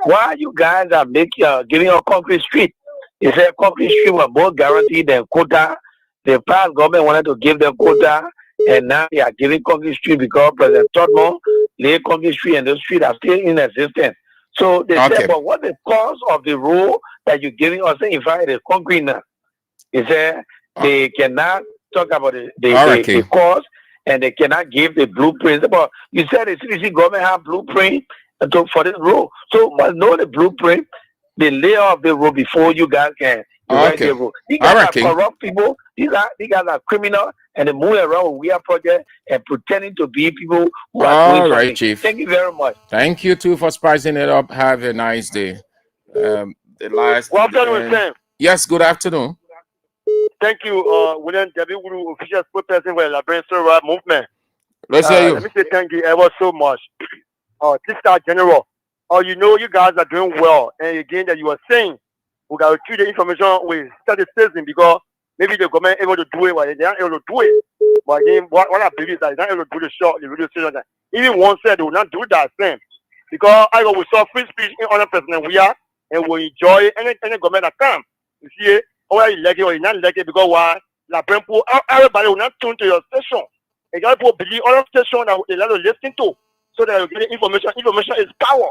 why you guys are giving a concrete street. They said concrete street was both guaranteed and quota. The past government wanted to give them quota, and now they are giving concrete street because President Todmon laid concrete street and those streets are still in existence. So they said, but what the cause of the rule that you're giving us in fact is concrete now? They said they cannot talk about the cause and they cannot give the blueprint. But you said the CDC government have blueprint for this rule. So must know the blueprint, the layout of the rule before you guys can write the rule. These guys are corrupt people. These guys are criminal, and they move around with Weah project and pretending to be people who are doing something. Right, Chief. Thank you very much. Thank you too for spicing it up. Have a nice day. The last. Well done, Sam. Yes, good afternoon. Thank you, William W. official spokesperson for the Liberian Civil Rights Movement. Let's hear you. Let me say thank you ever so much. This is our general. You know, you guys are doing well. And again, that you were saying, we got to treat the information with statisticism because maybe the government able to do it, but they're not able to do it. But again, what I believe is that they're not able to do the show, the radio station. Even one said they will not do that same. Because I go, we saw free speech in other President Weah, and we enjoy any government that comes. You see it, or you like it or you not like it, because why? Everybody will not tune to your station. And you people believe other stations that they like to listen to. So that you're getting information. Information is power.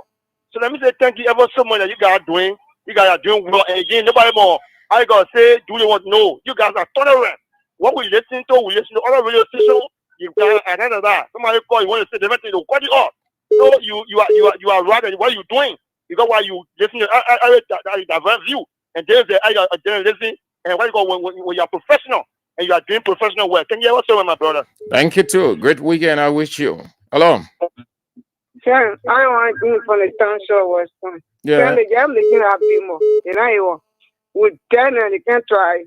So let me say thank you ever so much that you guys are doing. You guys are doing well. And again, nobody more. I gotta say, do you want to know? You guys are tolerant. What we listen to other radio stations. You guys are that. Somebody call you want to say the message, they'll cut you off. know you are right in what you're doing. Because while you listen to a diverse view, and there's the journalism, and what you go when you're professional and you are doing professional work. Thank you ever so much, my brother. Thank you too. Great weekend. I wish you. Hello. Sure, I want to for the town show was fun. Yeah. The game making a bit more. And I with 10 and you can try.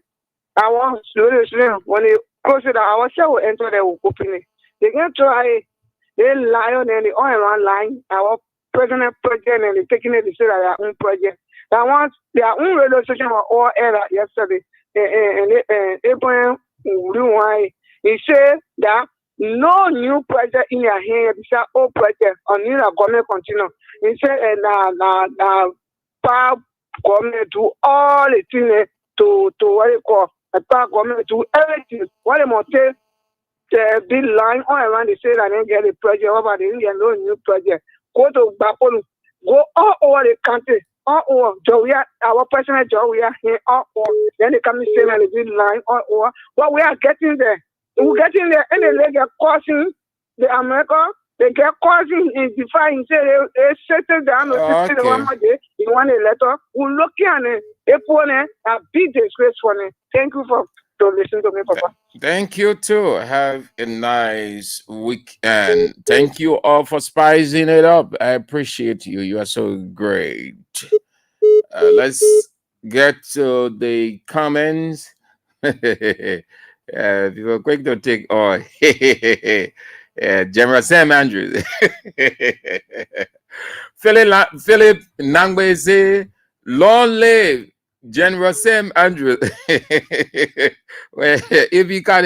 I want to when you close it, I was sure enter the opening. They can try. They lie on the oil line. Our president project and they taking it to say their own project. I want their own radio station or all era yesterday. And Abraham why he said that no new project in your hand besides old project on new government continue. He said power government do all the things to what you call a power government do everything. What they must say the big line all around they say that they get a project over the no new project. Go to Bapolo, go all over the country. All over, our personal job, we are here all over. Then they come and say that the big line all over. But we are getting there. We're getting there, and they get causing the America. They get causing in defying. Say they settle down. Okay. You want a letter? We're looking at it. They put a big disgrace for it. Thank you for listening to me, Papa. Thank you too. Have a nice weekend. Thank you all for spicing it up. I appreciate you. You are so great. Let's get to the comments. People quick to take General Sam Andrews. Philip Nangwe say, long live General Sam Andrews. If you can't,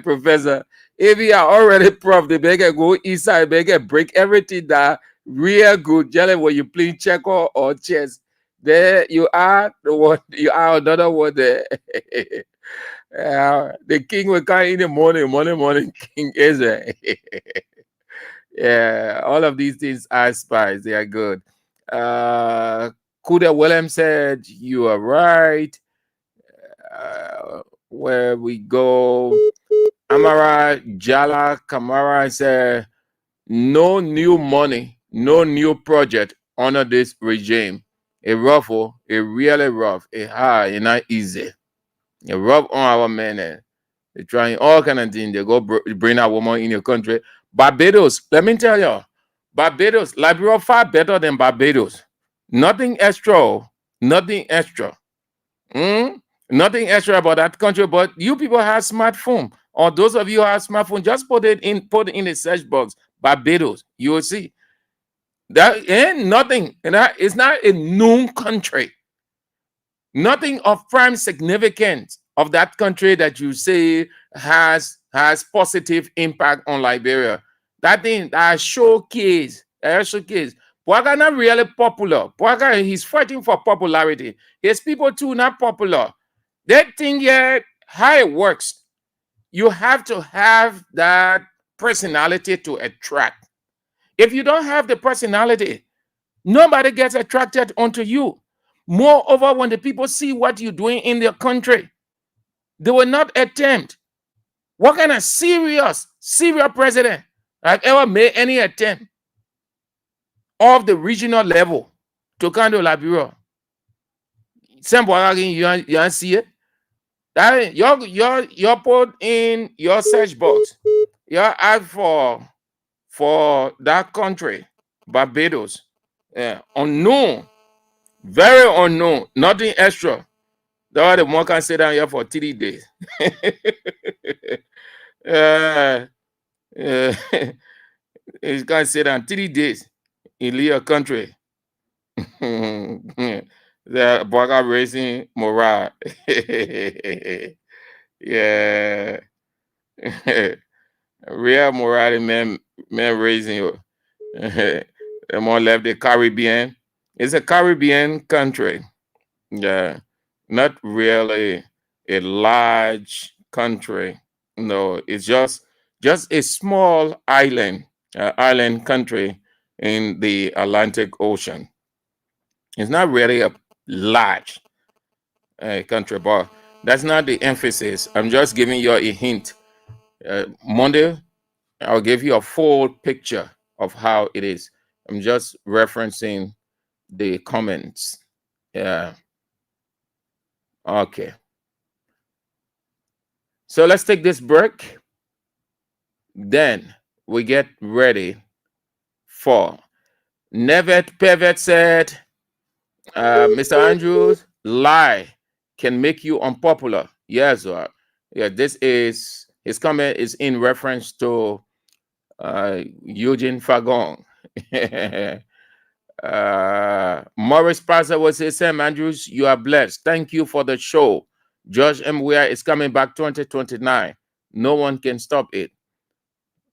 Professor, if you are already prof, they better go inside, better break everything that real good. Jelly when you play checker or chess. There you are, the one you are another one there. The king will come in the morning, King Israel. Yeah, all of these things are spies, they are good. Kuda William said, you are right. Where we go, Amara Jala Kamara said, no new money, no new project under this regime. A rough, a really rough, a hard, not easy. A rough on our men. They're trying all kind of things. They go bring a woman in your country. Barbados, let me tell you, Barbados, Liberia far better than Barbados. Nothing extra. Nothing extra. Nothing extra about that country, but you people have smartphone. Or those of you who have smartphone, just put it in the search box. Barbados, you will see. That ain't nothing. It's not a known country. Nothing of prime significance of that country that you say has positive impact on Liberia. That thing, that showcase. Boaga not really popular. Boaga, he's fighting for popularity. His people too not popular. That thing yet, how it works, you have to have that personality to attract. If you don't have the personality, nobody gets attracted onto you. Moreover, when the people see what you're doing in their country, they will not attempt. What kind of serious president have ever made any attempt of the regional level to come to Liberia? You see it? That you put in your search box, you ask for that country, Barbados. Unknown, very unknown, nothing extra. The one can stay down here for 3 days. He can stay down 3 days in your country. The Boga raising morale. Yeah. Real morale man raising you. The more left the Caribbean. It's a Caribbean country. Yeah. Not really a large country. No, it's just a small island country in the Atlantic Ocean. It's not really a large country, but that's not the emphasis. I'm just giving you a hint. Monday, I'll give you a full picture of how it is. I'm just referencing the comments. Yeah. Okay. So let's take this break. Then we get ready for Nevet Pevet said, Mr. Andrews, lie can make you unpopular. Yes, yeah, this is his comment is in reference to Eugene Fagon. Morris Plaza will say, Sam Andrews, you are blessed. Thank you for the show. George M. Weah is coming back 2029. No one can stop it.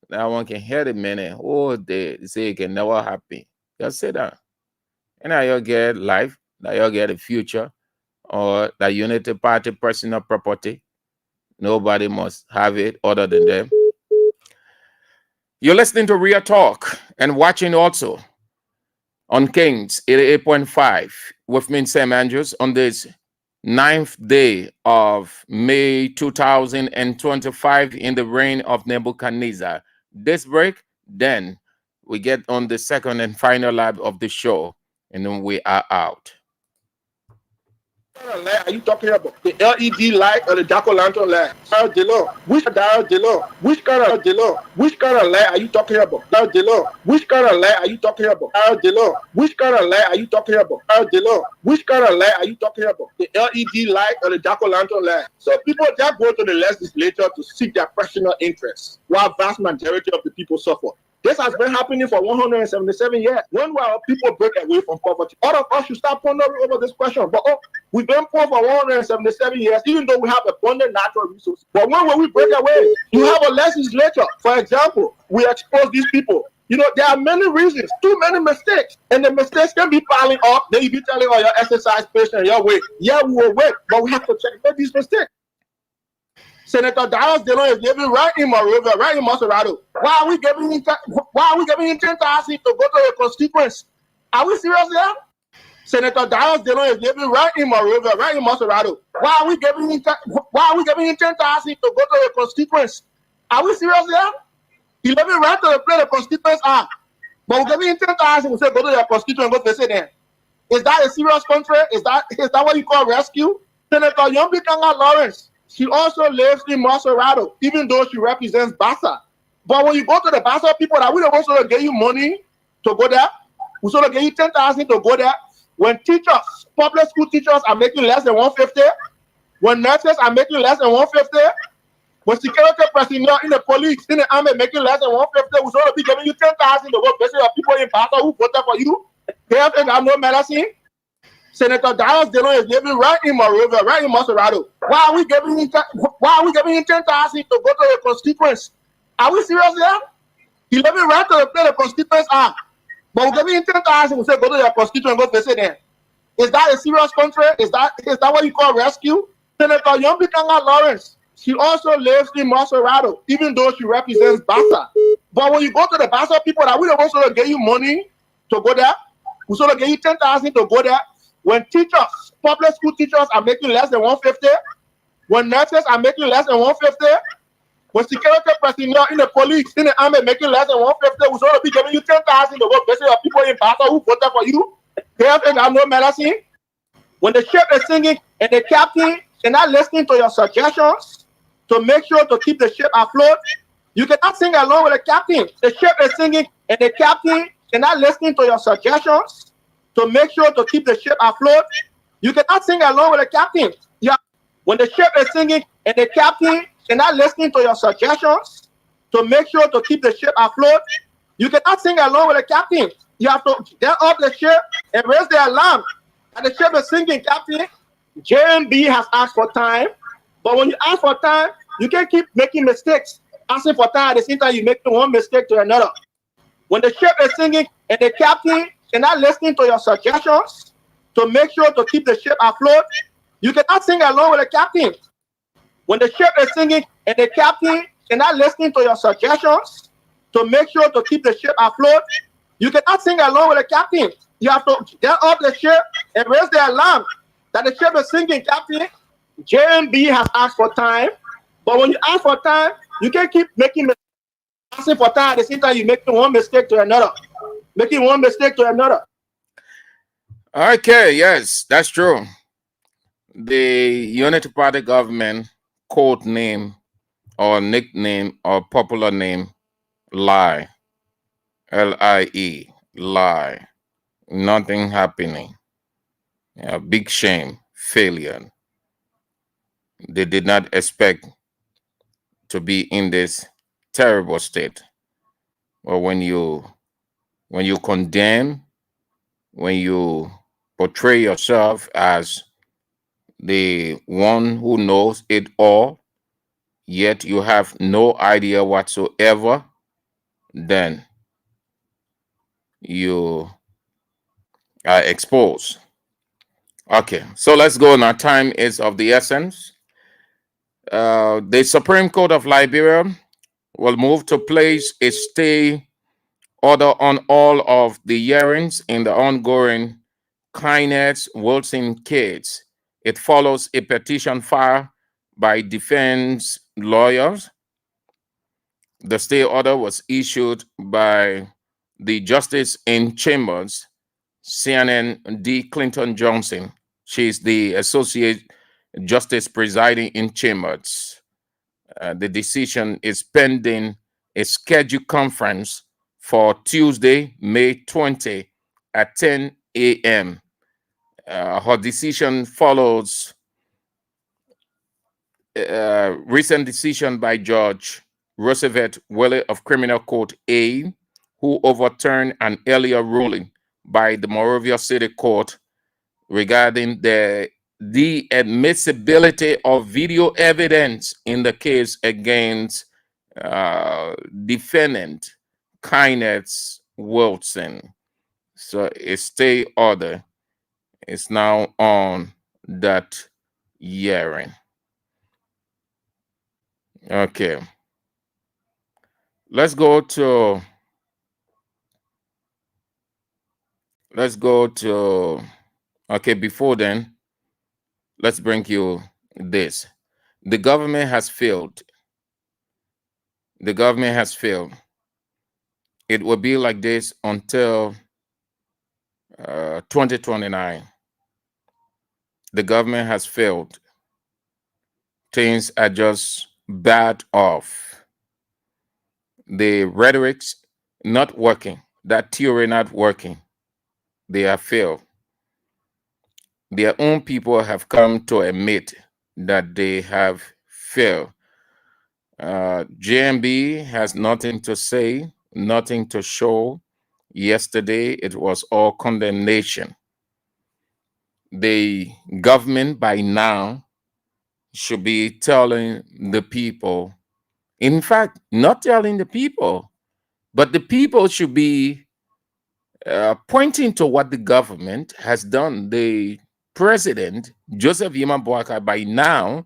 That one can hear the minute. Oh, they say it can never happen. Just say that. And now you'll get life, now you'll get a future, or the Unity Party personal property. Nobody must have it other than them. You're listening to Real Talk and watching also on Kings 88.5 with me, Sam Andrews, on this 9th day of May 2025 in the reign of Nebuchadnezzar. This break, then we get on the second and final lap of the show, and then we are out. What kind of light are you talking about? The LED light or the jack-o'-lantern light? Which Which kind of light are you talking about? Which kind of light are you talking about? Which kind of light are you talking about? Which kind of light are you talking about? The LED light or the jack-o'-lantern light? So people just go to the legislature to seek their personal interests, while vast majority of the people suffer. This has been happening for 177 years. When will our people break away from poverty? All of us should start pondering over this question. But we've been poor for 177 years, even though we have abundant natural resources. But when will we break away? You have a legislature. For example, we expose these people. You know, there are many reasons, too many mistakes. And the mistakes can be piling up. Then you be telling all your exercise patient, your way. Yeah, we will wait, but we have to check these mistakes. Senator Dallas Dillon is living right in Monrovia, right in Maserado. Why are we giving him 10,000 to go to a constituency? Are we serious here? Senator Dallas Dillon is living right in Monrovia, right in Maserado. Why are we giving him 10,000 to go to a constituency? Are we serious here? He living right to the place the constituents are. But we're giving him 10,000 to say go to your constituent and go visit them. Is that a serious country? Is that what you call rescue? Senator Yombikanga Lawrence, she also lives in Maserado, even though she represents Bassa. But when you go to the Bassa people, that we don't want to get you money to go there. We sort of get you 10,000 to go there. When teachers, public school teachers are making less than 150, when nurses are making less than 150, when security personnel in the police, in the army making less than 150, we sort of be giving you 10,000 to go visit the people in Bassa who voted for you. They have no medicine. Senator Dallas Dillon is living right in Monrovia, right in Maserado. Why are we giving him 10,000 to go to a constituency? Are we serious here? He living right to the place the constituents are. But we're giving him 10,000 to say go to your constituent and go visit them. Is that a serious country? Is that what you call rescue? Senator Yombikanga Lawrence, she also lives in Maserado, even though she represents Bassa. But when you go to the Bassa people, that we don't want to get you money to go there. We sort of get you 10,000 to go there. When teachers, public school teachers are making less than 150, when nurses are making less than 150, when security personnel in the police, in the army making less than 150, we sort of be giving you 10,000 to go visit the people in Bassa who voted for you. They have no medicine. When the ship is singing and the captain is not listening to your suggestions to make sure to keep the ship afloat, you cannot sing along with the captain. The ship is singing and the captain is not listening to your suggestions to make sure to keep the ship afloat. You cannot sing along with the captain. When the ship is singing and the captain is not listening to your suggestions to make sure to keep the ship afloat, you cannot sing along with the captain. You have to get off the ship and raise the alarm. And the ship is singing, Captain. JMB has asked for time, but when you ask for time, you can't keep making mistakes. Asking for time at the same time you make one mistake to another. When the ship is singing and the captain is not listening to your suggestions to make sure to keep the ship afloat, you cannot sing along with the captain. When the ship is singing and the captain is not listening to your suggestions to make sure to keep the ship afloat, you cannot sing along with the captain. You have to get off the ship and raise the alarm that the ship is singing, Captain. JMB has asked for time, but when you ask for time, you can't keep making mistakes. asking for time at the same time you making one mistake to another. Making one mistake to another. Okay, yes, that's true. The Unity Party government code name or nickname or popular name, lie. Lie. Lie. Nothing happening. Big shame. Failure. They did not expect to be in this terrible state. But when you condemn, when you portray yourself as the one who knows it all, yet you have no idea whatsoever, then you are exposed. Okay, so let's go now. Time is of the essence. The Supreme Court of Liberia will move to place a stay order on all of the hearings in the ongoing Kynette Wilson case. It follows a petition filed by defense lawyers. The stay order was issued by the Justice in Chambers, CNN D. Clinton Johnson. She's the Associate Justice presiding in Chambers. The decision is pending a scheduled conference for Tuesday, May 20 at 10 a.m. Her decision follows a recent decision by Judge Roosevelt Weah of Criminal Court A, who overturned an earlier ruling by the Monrovia City Court regarding the admissibility of video evidence in the case against defendant Kynette Wilson. So a stay order is now on that hearing. Okay. Let's go to okay, before then, let's bring you this. The government has failed. The government has failed. It will be like this until 2029. The government has failed. Things are just bad off. The rhetoric's not working. That theory not working. They have failed. Their own people have come to admit that they have failed. JMB has nothing to say, nothing to show. Yesterday, it was all condemnation. The government by now should be telling the people, in fact, not telling the people, but the people should be pointing to what the government has done. The president, Joseph Yema Boakai, by now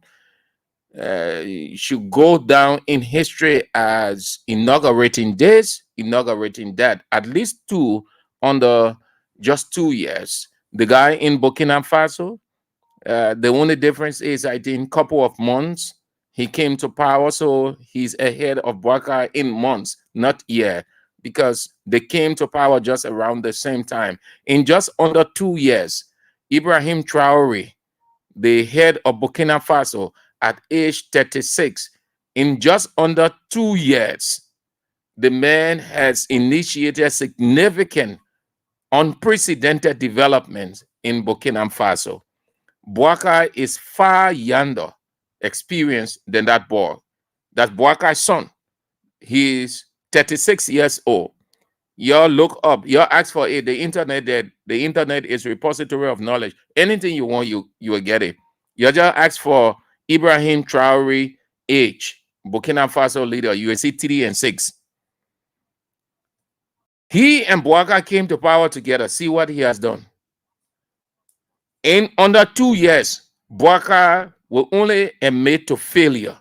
should go down in history as inaugurating this, inaugurating that, at least two under just 2 years. The guy in Burkina Faso, the only difference is, I think, couple of months he came to power, so he's ahead of Boakai in months, not year, because they came to power just around the same time. In just under 2 years, Ibrahim Traore, the head of Burkina Faso, at age 36, in just under 2 years, the man has initiated significant, unprecedented developments in Burkina Faso. Boakai is far yonder experienced than that boy. That's Boakai's son. He's 36 years old. Y'all look up, y'all ask for it. The internet is repository of knowledge. Anything you want, you will get it. You just ask for Ibrahim Traore age, Burkina Faso leader. You will see 3 and 6. He and Boakai came to power together. See what he has done. In under 2 years, Boakai will only admit to failure.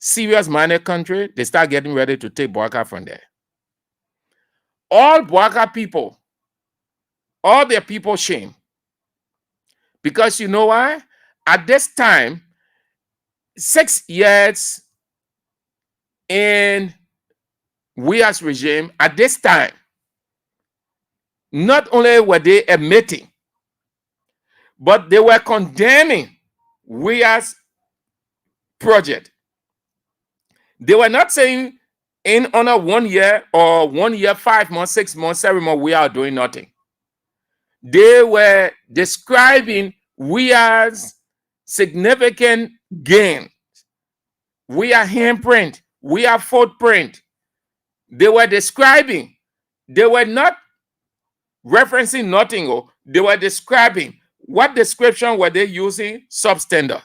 Serious minor country, they start getting ready to take Boakai from there. All Boakai people, all their people shame. Because you know why? At this time, 6 years in Weah's regime at this time, not only were they admitting, but they were condemning Weah's project. They were not saying in under 1 year or 1 year, 5 months, 6 months, 7 months, we are doing nothing. They were describing Weah's significant gain. Weah handprint, Weah footprint. They were describing, they were not referencing nothing. They were describing. What description were they using? Substandard.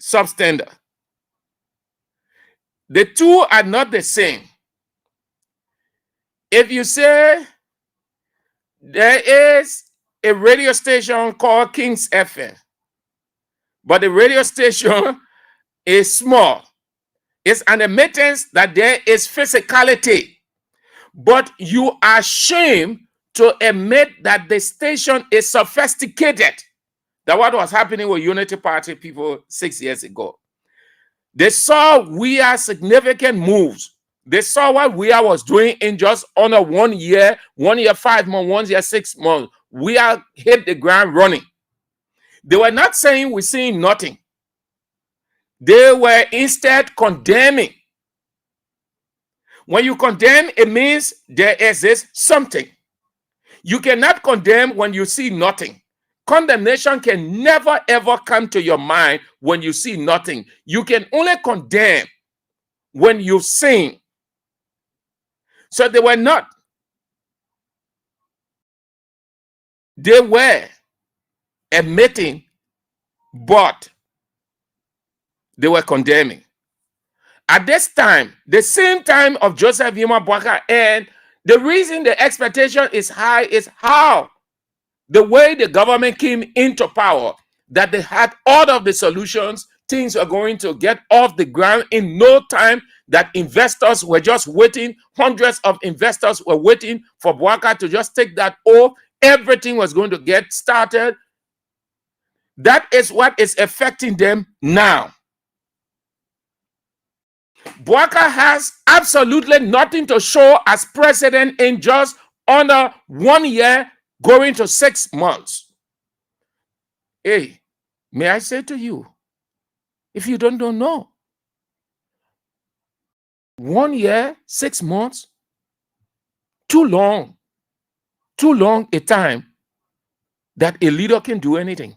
Substandard. The two are not the same. If you say there is a radio station called King's FM, but the radio station is small, it's an admittance that there is physicality, but you are ashamed to admit that the station is sophisticated. That's what was happening with Unity Party people 6 years ago. They saw Weah significant moves. They saw what Weah was doing in just under 1 year, 1 year, 5 months, 1 year, 6 months. Weah hit the ground running. They were not saying we're seeing nothing. They were instead condemning. When you condemn, it means there exists something. You cannot condemn when you see nothing. Condemnation can never ever come to your mind when you see nothing. You can only condemn when you sing. So they were not. They were admitting, but they were condemning. At this time, the same time of Joseph Yuma Boakai, and the reason the expectation is high is how the way the government came into power, that they had all of the solutions, things are going to get off the ground in no time, that investors were just waiting, hundreds of investors were waiting for Boakai to just take that oath, everything was going to get started. That is what is affecting them now. Boakai has absolutely nothing to show as president in just under 1 year, going to 6 months. Hey, may I say to you, if you don't know, 1 year, 6 months, too long a time that a leader can do anything.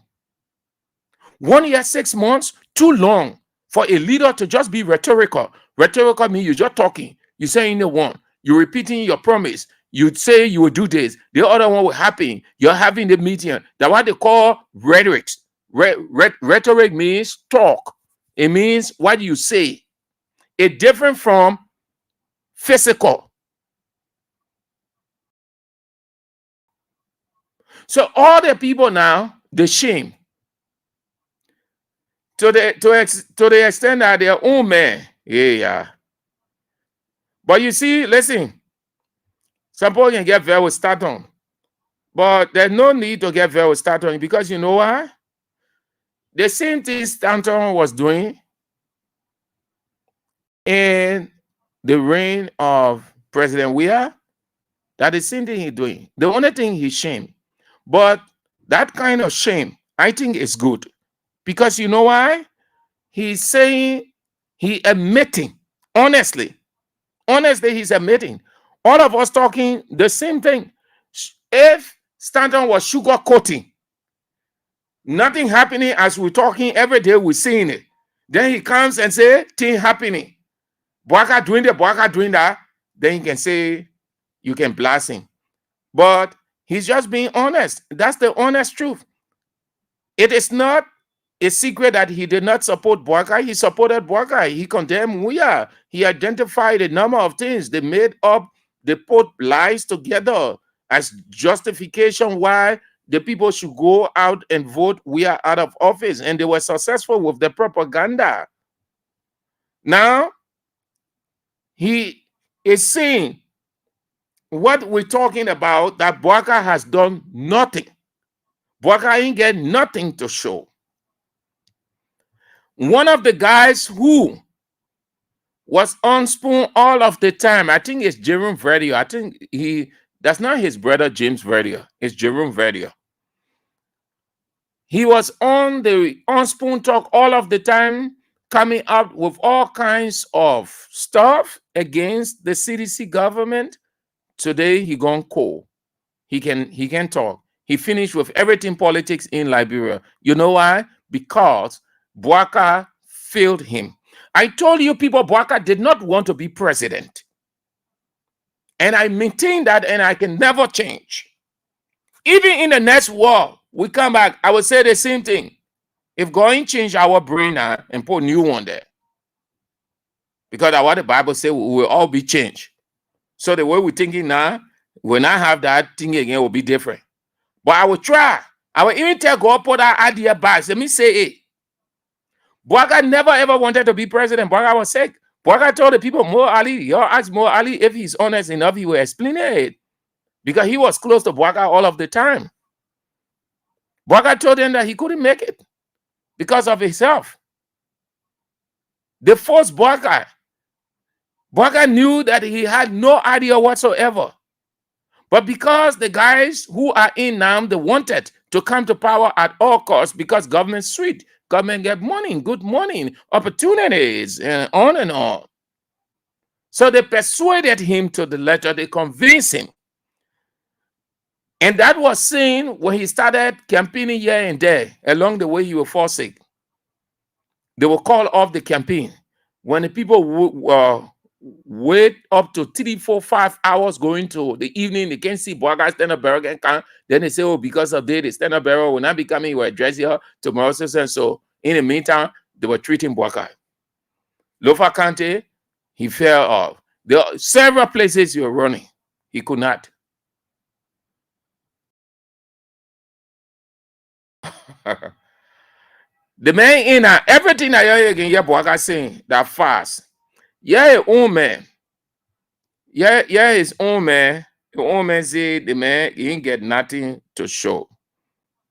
1 year, 6 months, too long for a leader to just be rhetorical. Rhetorical means you're just talking. You're saying the one. You're repeating your promise. You say you will do this. The other one will happen. You're having the meeting. That's what they call rhetoric. Rhetoric means talk. It means what you say. It's different from physical. So all the people now, they shame. To the extent that they're own man. Yeah. But you see, listen, some people can get very start on. But there's no need to get very start on, because you know why? The same thing Stanton was doing in the reign of President Weah, that the same thing he's doing. The only thing he's shame. But that kind of shame, I think, is good. Because you know why? He's saying, he admitting, honestly, he's admitting. All of us talking the same thing. If Stanton was sugarcoating, nothing happening as we're talking every day, we're seeing it. Then he comes and say, thing happening. Boakai doing that, Boakai doing that. Then he can say, you can blast him. But he's just being honest. That's the honest truth. It is not a secret that he did not support Boakai. He supported Boakai. He condemned Weah. He identified a number of things. They made up, they put lies together as justification why the people should go out and vote Weah out of office. And they were successful with the propaganda. Now, he is saying what we're talking about, that Boakai has done nothing. Boakai ain't get nothing to show. One of the guys who was on Spoon all of the time. I think it's Jerome Verdio. I think that's not his brother James Verdio. It's Jerome Verdio. He was on Spoon Talk all of the time, coming up with all kinds of stuff against the CDC government. Today he gone cold. He can talk. He finished with everything politics in Liberia. You know why? Because Bouaka failed him. I told you people, Bouaka did not want to be president. And I maintain that, and I can never change. Even in the next war, we come back, I would say the same thing. If going change our brain now and put new one there. Because that's what the Bible says, we will all be changed. So the way we're thinking now, when I have that thing again, it will be different. But I will try. I will even tell God, put that idea back. Let me say it. Bouaka never ever wanted to be president. Bouaka was sick. Bouaka told the people, Mo Ali, y'all ask Mo Ali if he's honest enough, he will explain it. Because he was close to Bouaka all of the time. Bouaka told him that he couldn't make it because of himself. They forced Bouaka. Bouaka knew that he had no idea whatsoever. But because the guys who are in now, they wanted to come to power at all costs because government's sweet. Government get money, good money, opportunities, and on and on. So they persuaded him to the letter. They convinced him. And that was seen when he started campaigning here and there. Along the way, he will fall sick. They will call off the campaign. When the people wait up to 3, 4, 5 hours going to the evening, they can't see Bouaka stand up barrel can come. Then they say, oh, because of that, the stand up barrel will not be coming. We'll address here tomorrow. And so in the meantime, they were treating Bouaka. Lofa Kante, he fell off. There are several places he was running. He could not. The man in everything I hear again, yeah, Bouaka saying that fast. Yeah, his own man. Yeah, his own man. His own man say the man he ain't get nothing to show.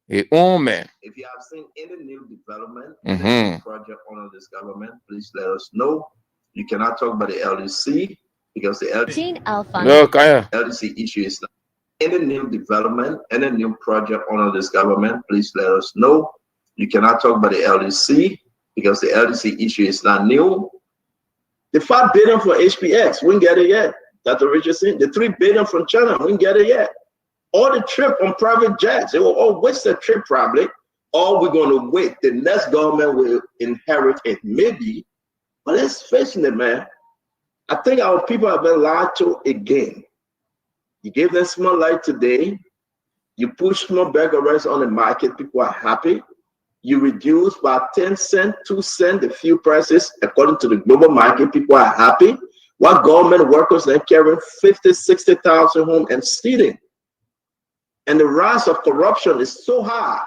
His own man. If you have seen any new development, any project under this government, please let us know. You cannot talk about the LDC because the LDC issue is not any new development, any new project under this government, please let us know. You cannot talk about the LDC because the LDC issue is not new. The $5 billion for HPX, we didn't get it yet. Dr. Richardson, the $3 billion from China, we didn't get it yet. All the trip on private jets, they will all waste the trip probably. Or we're going to wait. The next government will inherit it, maybe. But let's face it, man. I think our people have been lied to again. You gave them small light today. You push small burger rice on the market. People are happy. You reduce by 10 cents, 2 cents the fuel prices according to the global market. People are happy. While government workers are carrying 50, 60,000 home and stealing. And the rise of corruption is so high,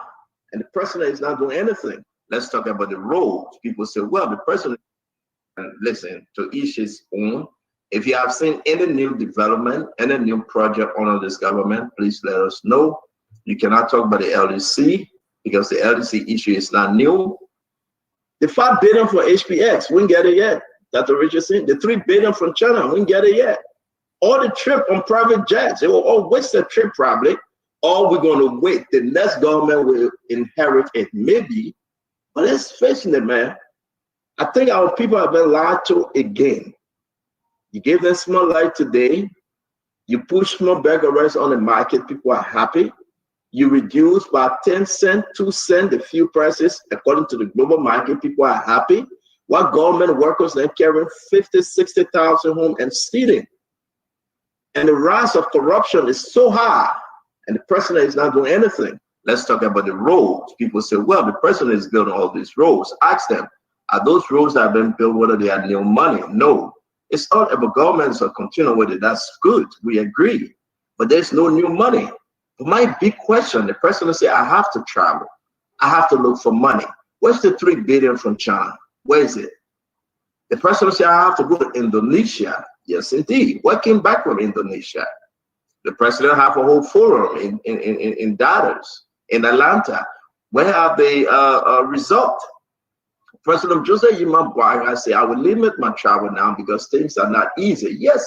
and the president is not doing anything. Let's talk about the roads. People say, well, the president, and listen, to each his own. If you have seen any new development, any new project under this government, please let us know. You cannot talk about the LDC because the LDC issue is not new. The $5 billion for HPX, we didn't get it yet. Dr. Richardson, the $3 billion from China, we didn't get it yet. All the trip on private jets, they will all waste the trip probably. Or we're going to wait. The next government will inherit it, maybe. But let's face it, man. I think our people have been lied to again. You gave them small light today. You push small burger rice on the market. People are happy. You reduce by 10 cents, 2 cents the fuel prices according to the global market. People are happy. While government workers are carrying 50, 60,000 home and stealing. And the rise of corruption is so high. And the president is not doing anything. Let's talk about the roads. People say, well, the president is building all these roads. Ask them, are those roads that have been built, whether they are new money? No. It's not about governments are continuing with it. That's good. We agree. But there's no new money. But my big question, the president say, I have to travel. I have to look for money. Where's the $3 billion from China? Where is it? The president say, I have to go to Indonesia. Yes, indeed. What came back from Indonesia? The president have a whole forum in Dallas, in Atlanta. Where have they result? President Joseph Yima Bwaga said, I will limit my travel now because things are not easy. Yes,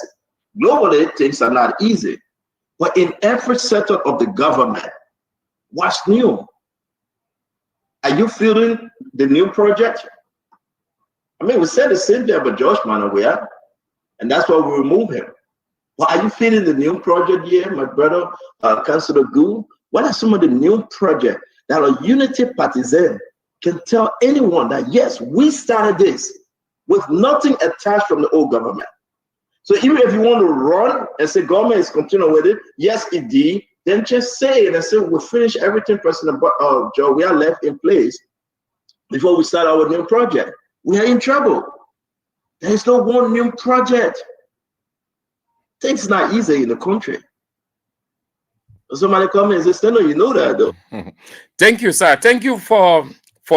globally, things are not easy. But in every sector of the government, what's new? Are you feeling the new project? I mean, we said the same thing about George Weah, and that's why we remove him. Well, are you feeling the new project here, my brother, Councillor Gu? What are some of the new projects that a unity partisan can tell anyone that, yes, we started this with nothing attached from the old government? So even if you want to run and say government is continuing with it, yes, it did, then just say it and say we'll finish everything President Joe Weah left in place before we start our new project. We are in trouble. There is no one new project. Things not easy in the country. Somebody come and say, no, you know that though. Thank you, sir. Thank you for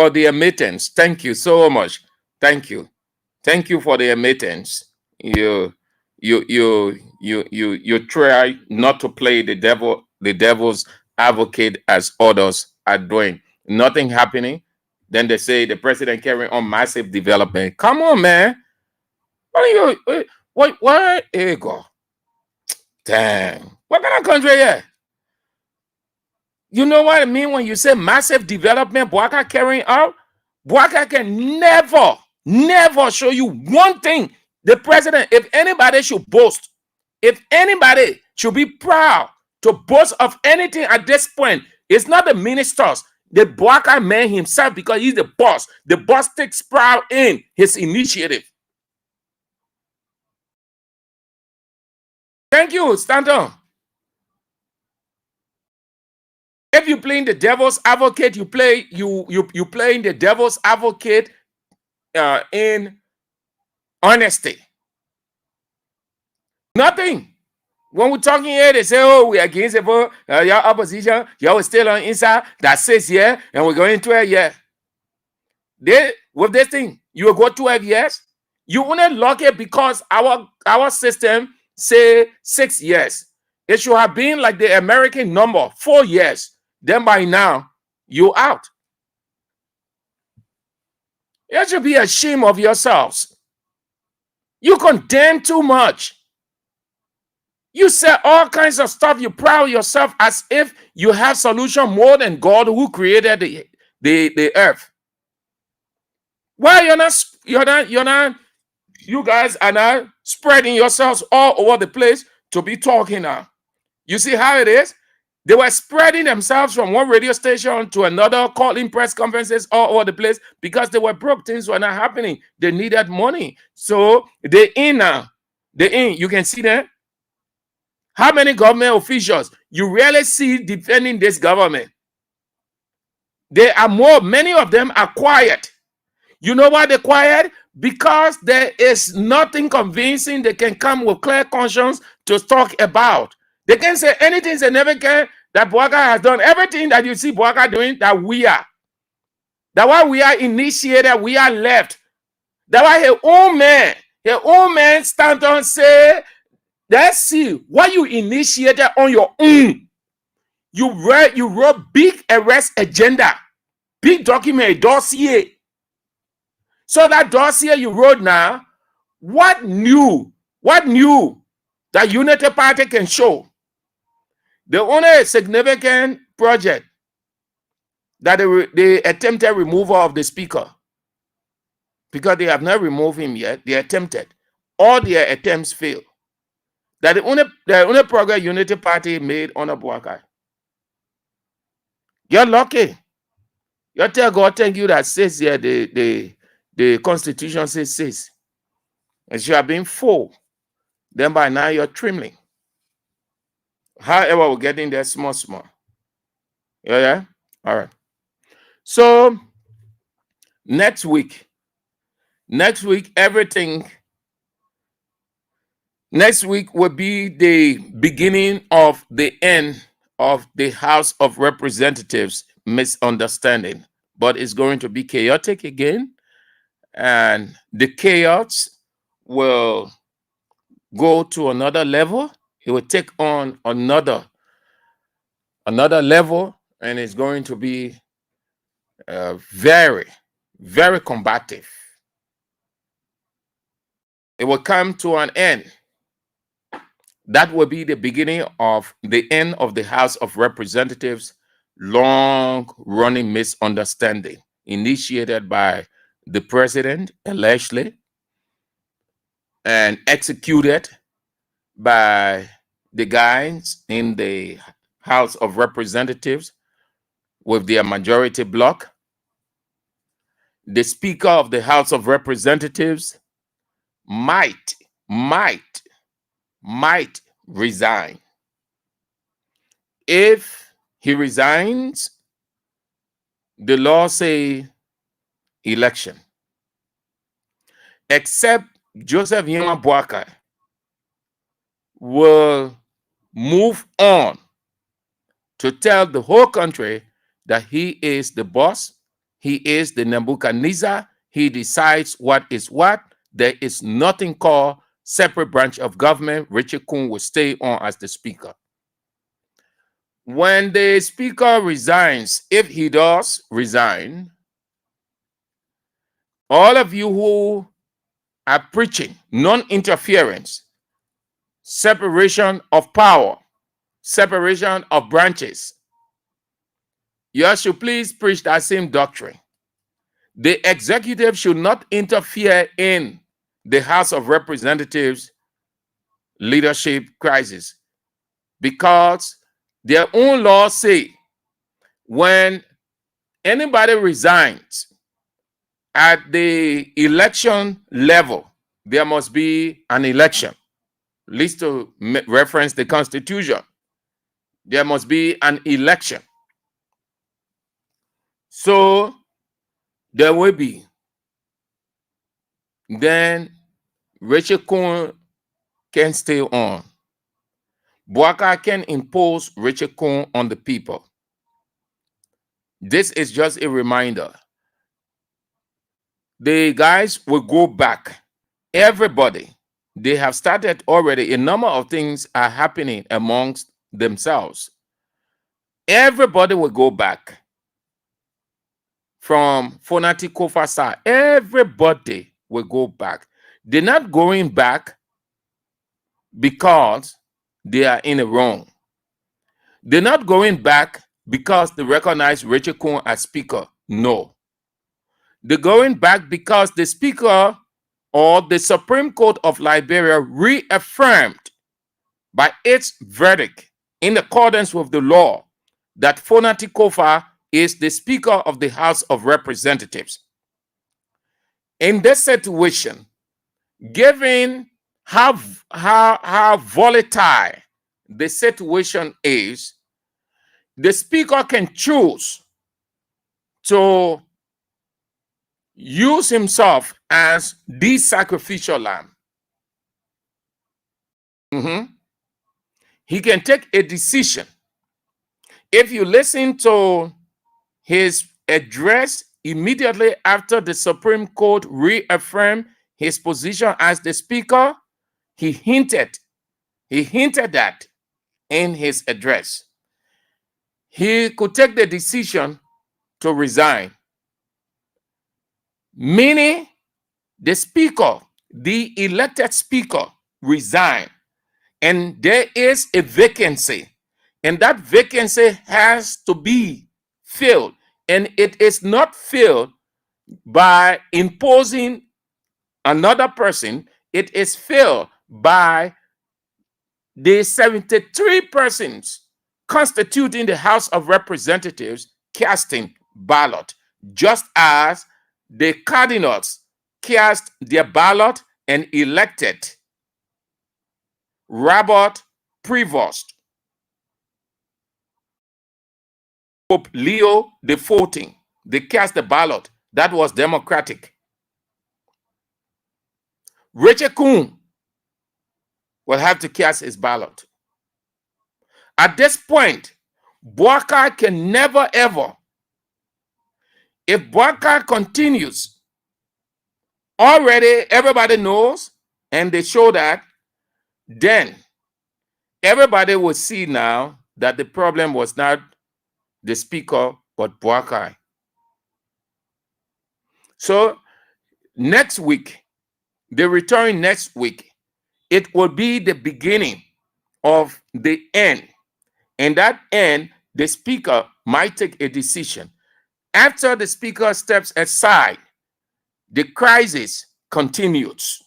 the admittance. Thank you so much. Thank you. Thank you for the admittance. You try not to play the devil's advocate as others are doing. Nothing happening. Then they say the president carrying on massive development. Come on, man. What ego? Damn. What kind of country here? You know what I mean when you say massive development, Bwaka carrying out? Bwaka can never show you one thing. The president, if anybody should boast, if anybody should be proud to boast of anything at this point, it's not the ministers, the Bwaka man himself, because he's the boss. The boss takes pride in his initiative. Thank you, Stanton. If you playing the devil's advocate, you playing the devil's advocate in honesty. Nothing. When we're talking here, they say, "Oh, we are against it, your opposition. You're still on inside." That says here, and we're going 12 years. With this thing, you will go 12 years. You only lock it because our system say 6 years. It should have been like the American number, 4 years. Then by now, you're out. You should be ashamed of yourselves. You condemn too much. You say all kinds of stuff. You proud yourself as if you have solution more than God who created the earth. Why you guys are not spreading yourselves all over the place to be talking now? You see how it is? They were spreading themselves from one radio station to another, calling press conferences all over the place because they were broke. Things were not happening. They needed money. So they're in now. They're in. You can see that. How many government officials you rarely see defending this government? There are more. Many of them are quiet. You know why they're quiet? Because there is nothing convincing they can come with clear conscience to talk about. They can say anything they never can that Bwaka has done. Everything that you see Bwaka doing, that we are. That why we are initiated, we are left. That why her own man stand on say, let's see what you initiated on your own. You wrote big arrest agenda, big document, dossier. So that dossier you wrote now, what new that Unity Party can show? The only significant project that they attempted removal of the speaker, because they have not removed him yet, they attempted. All their attempts failed. That the only progress Unity Party made on a Bwaka. You're lucky. You tell God thank you that says here the Constitution says. And you have been full. Then by now you're trembling. However, we're getting there small. Yeah? All right. So next week, everything. Next week will be the beginning of the end of the House of Representatives misunderstanding. But it's going to be chaotic again. And the chaos will go to another level. It will take on another level, and it's going to be very, very combative. It will come to an end. That will be the beginning of the end of the House of Representatives' long-running misunderstanding initiated by the president, allegedly, and executed by the guys in the House of Representatives with their majority bloc. The Speaker of the House of Representatives might resign. If he resigns, the law say election. Except Joseph Yema Boakai will move on to tell the whole country that he is the boss, he is the Nebuchadnezzar, he decides what is what. There is nothing called separate branch of government. Richard Kuhn will stay on as the speaker. When the speaker resigns, if he does resign, all of you who are preaching non-interference, separation of power, separation of branches, you should please preach that same doctrine. The executive should not interfere in the House of Representatives leadership crisis, because their own laws say when anybody resigns at the election level, there must be an election. At least to reference the Constitution, there must be an election. So there will be. Then Richard Kuhn can stay on. Boakai can impose Richard Kuhn on the people. This is just a reminder. The guys will go back. Everybody, they have started already. A number of things are happening amongst themselves. Everybody will go back. From Fonati Kofasa, everybody will go back. They're not going back because they are in the wrong. They're not going back because they recognize Richard Kuhn as speaker. No. They're going back because the speaker or the Supreme Court of Liberia reaffirmed by its verdict in accordance with the law that Fonati Kofa is the Speaker of the House of Representatives. In this situation, given how volatile the situation is, the Speaker can choose to use himself as the sacrificial lamb. He can take a decision. If you listen to his address immediately after the Supreme Court reaffirmed his position as the speaker, he hinted that in his address. He could take the decision to resign, meaning the speaker, the elected speaker, resign, and there is a vacancy, and that vacancy has to be filled, and it is not filled by imposing another person. It is filled by the 73 persons constituting the House of Representatives casting ballot, just as the cardinals cast their ballot and elected Robert Prevost, Pope Leo XIV. They cast the ballot. That was democratic. Richard Kuhn will have to cast his ballot. At this point, Boakai can never ever, if Boakai continues, already everybody knows, and they show that, then everybody will see now that the problem was not the speaker, but Boakai. So next week, the return next week, it will be the beginning of the end. And that end, the speaker might take a decision. After the speaker steps aside, the crisis continues.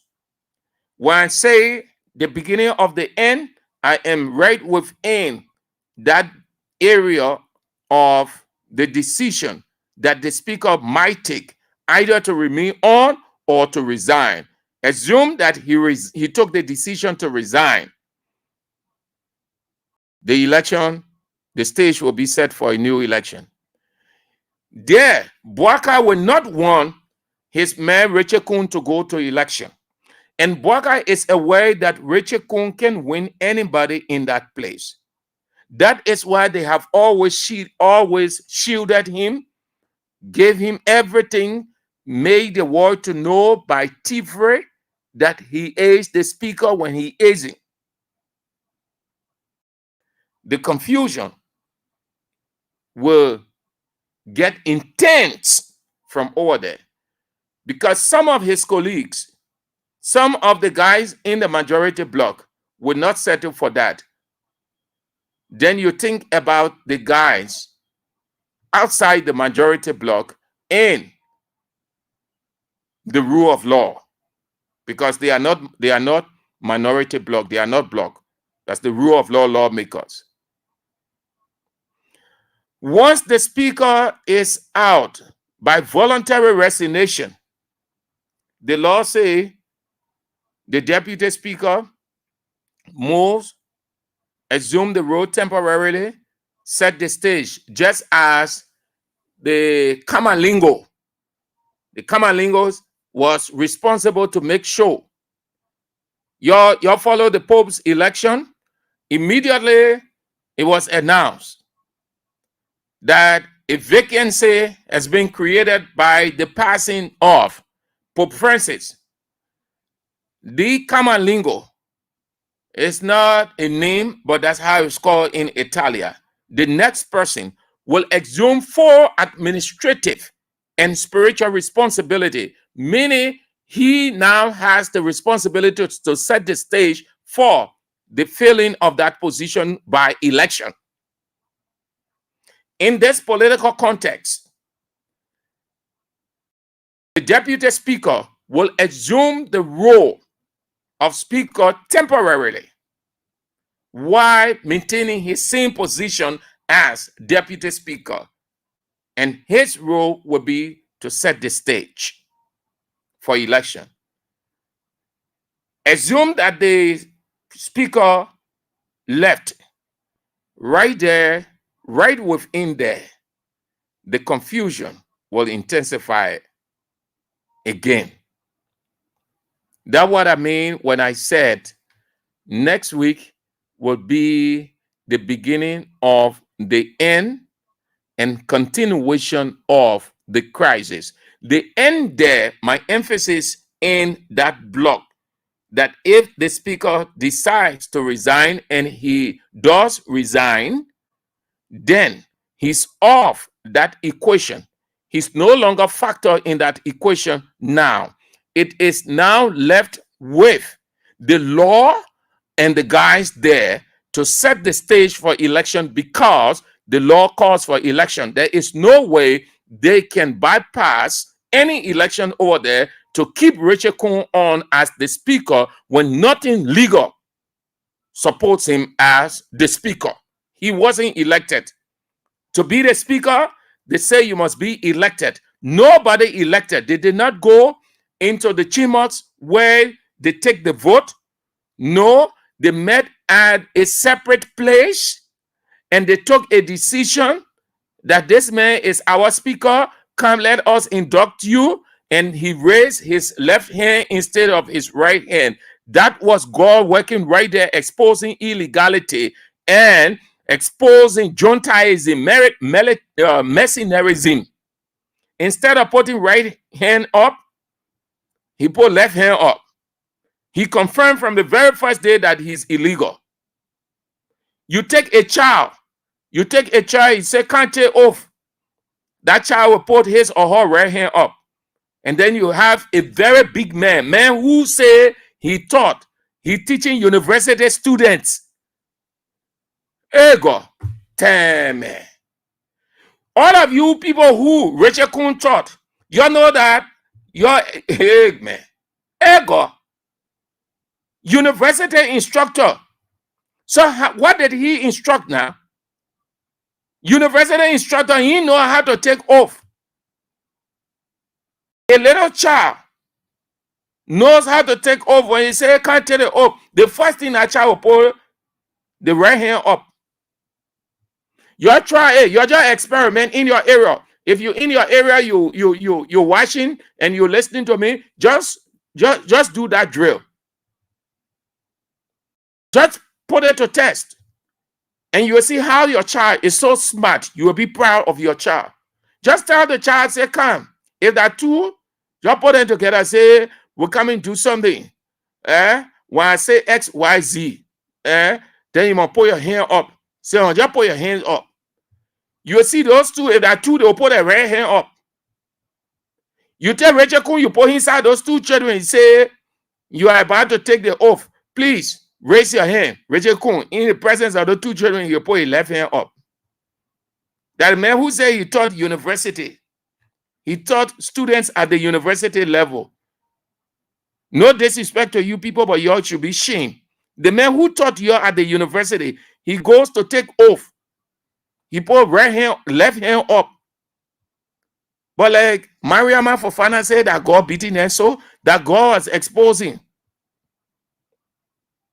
When I say the beginning of the end, I am right within that area of the decision that the speaker might take, either to remain on or to resign. Assume that he took the decision to resign. The election, the stage will be set for a new election. There, Bwaka will not want his man Rachel Kuhn to go to election. And Bwaka is aware that Rachel Kuhn can win anybody in that place. That is why they have always shielded him, gave him everything, made the world to know by thievery that he is the speaker when he isn't. The confusion will get intense from over there because some of his colleagues, some of the guys in the majority bloc would not settle for that. Then you think about the guys outside the majority bloc in the rule of law, because they are not minority bloc, they are not bloc. That's the rule of law lawmakers. Once the speaker is out by voluntary resignation, the law say the deputy speaker moves, assume the role temporarily, set the stage, just as the Kamalingos was responsible to make sure you follow the Pope's election. Immediately, it was announced that a vacancy has been created by the passing of Pope Francis. The Camalingo is not a name, but that's how it's called in Italia. The next person will assume full administrative and spiritual responsibility, meaning he now has the responsibility to set the stage for the filling of that position by election. In this political context, the deputy speaker will assume the role of speaker temporarily while maintaining his same position as deputy speaker. And his role will be to set the stage for election. Assume that the speaker left. Right there, right within there, the confusion will intensify again. That's what I mean when I said next week will be the beginning of the end and continuation of the crisis. The end there, my emphasis in that block, that if the speaker decides to resign and he does resign, then he's off that equation. He's no longer factor in that equation now. It is now left with the law and the guys there to set the stage for election, because the law calls for election. There is no way they can bypass any election over there to keep Rachel Kuhn on as the speaker when nothing legal supports him as the speaker. He wasn't elected. To be the speaker, they say you must be elected. Nobody elected. They did not go into the chimots where they take the vote. No, they met at a separate place and they took a decision that this man is our speaker. Come, let us induct you. And he raised his left hand instead of his right hand. That was God working right there, exposing illegality and exposing Jontaism, mercenarism. Instead of putting right hand up, he put left hand up. He confirmed from the very first day that he's illegal. You take a child, you say, can't take off. That child will put his or her right hand up. And then you have a very big man who say he teaching university students. Ego, damn. All of you people who Rachel Kuhn taught, you know that you're man. Ego, university instructor. So what did he instruct now? University instructor, he know how to take oath. A little child knows how to take oath. When he say can't take the oath, the first thing that child will put the right hand up. You try it. You just experiment in your area. If you in your area, you're watching and you're listening to me. Just do that drill. Just put it to test, and you will see how your child is so smart. You will be proud of your child. Just tell the child, say, "Come." If that two, just put them together. Say, "We're coming to do something." When I say X, Y, Z, then you must put your hand up. Say, just put your hands up. You will see those two. If that two, they will put their right hand up. You tell Rachel Kuhn, you put inside those two children. You say, "You are about to take the oath. Please raise your hand." Rachel Kuhn, in the presence of the two children, you put your left hand up. That man who said he taught university, he taught students at the university level. No disrespect to you people, but you all should be shamed. The man who taught you at the university, he goes to take oath. He put right hand, left hand up. But like Mariama Fofana said that God beating them, so that God is exposing.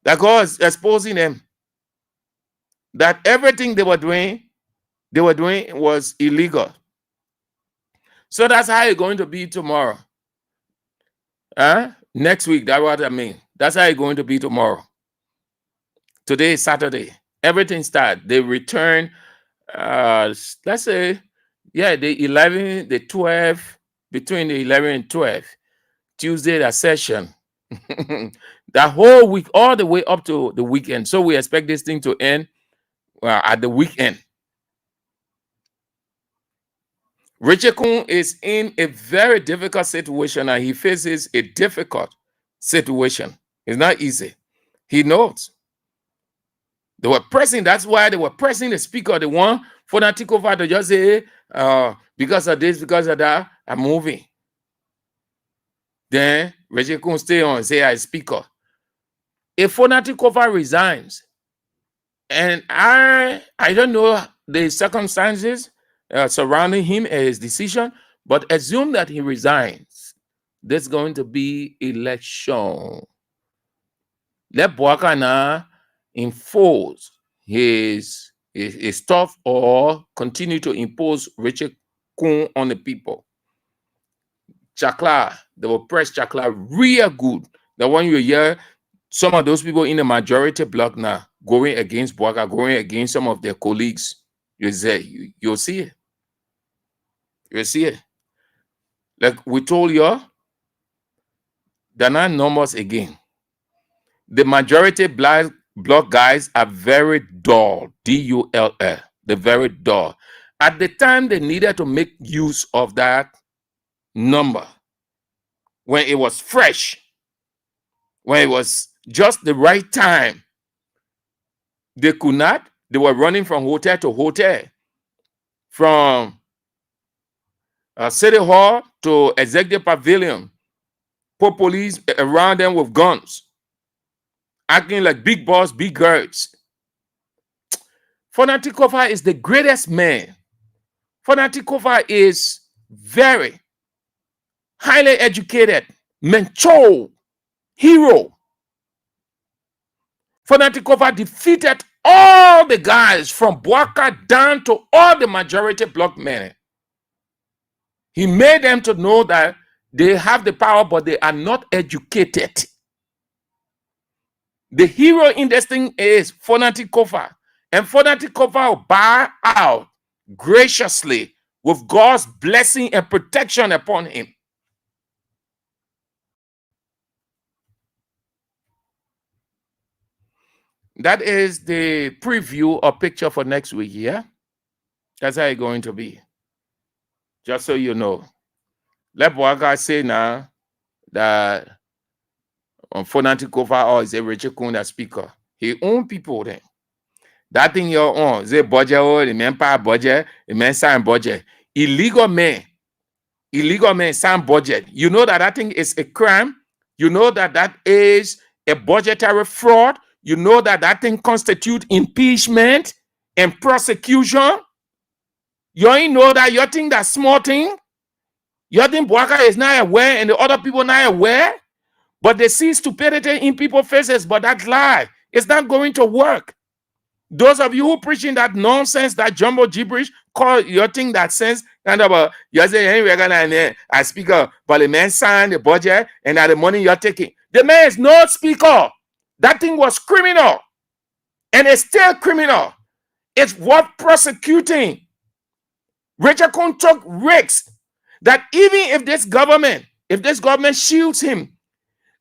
That God is exposing them. That everything they were doing was illegal. So that's how it's going to be tomorrow. Next week, that's what I mean. That's how it's going to be tomorrow. Today is Saturday. Everything starts. They return, let's say, the 11, the 12, between the 11 and 12. Tuesday, the session. That whole week, all the way up to the weekend. So we expect this thing to end at the weekend. Richard Kuhn is in a very difficult situation, and he faces a difficult situation. It's not easy. He knows. They were pressing, that's why they were pressing the speaker, the one for that take over to just say, because of this, because of that, I'm moving. Then Richard Kuhn stay on and say, I speaker. If Fonatikova resigns, and I don't know the circumstances surrounding him and his decision, but assume that he resigns, there's going to be election. Let Boakana enforce his stuff or continue to impose Richard Kuhn on the people. Chakla, they will press Chakla real good. That when you hear some of those people in the majority bloc now going against Boaka, going against some of their colleagues, you'll see it. You'll see it. Like we told you, they're not numbers again. The majority bloc guys are very dull, D-U-L-L. They're very dull. At the time they needed to make use of that number, when it was fresh, when it was just the right time, they could not. They were running from hotel to hotel, from City Hall to Executive Pavilion, put police around them with guns, acting like big boss, big girls. Fonatikova is the greatest man. Fonatikova is very highly educated, mature, hero. Fonatikova defeated all the guys from Boaka down to all the majority bloc men. He made them to know that they have the power, but they are not educated. The hero in this thing is Fonatikova. And Fonatikova will bow out graciously with God's blessing and protection upon him. That is the preview or picture for next week, yeah? That's how it's going to be. Just so you know. Let Boaga say now that on Phonetic over is a Richard Kunda speaker. He own people then. That thing your own, the budget or the manpower budget, the man sign budget. Illegal man sign budget. You know that thing is a crime. You know that that is a budgetary fraud. You know that that thing constitute impeachment and prosecution. You ain't know that you think that small thing. You think Boaga is not aware and the other people not aware. But they see stupidity in people's faces, but that lie. It's not going to work. Those of you who preaching that nonsense, that jumbo gibberish, call your thing that sense, kind of you say, hey, we're gonna a speaker, but the man signed the budget and now the money you're taking. The man is not speaker. That thing was criminal. And it's still criminal. It's worth prosecuting. Richard Kuhn took risks that even if this government shields him,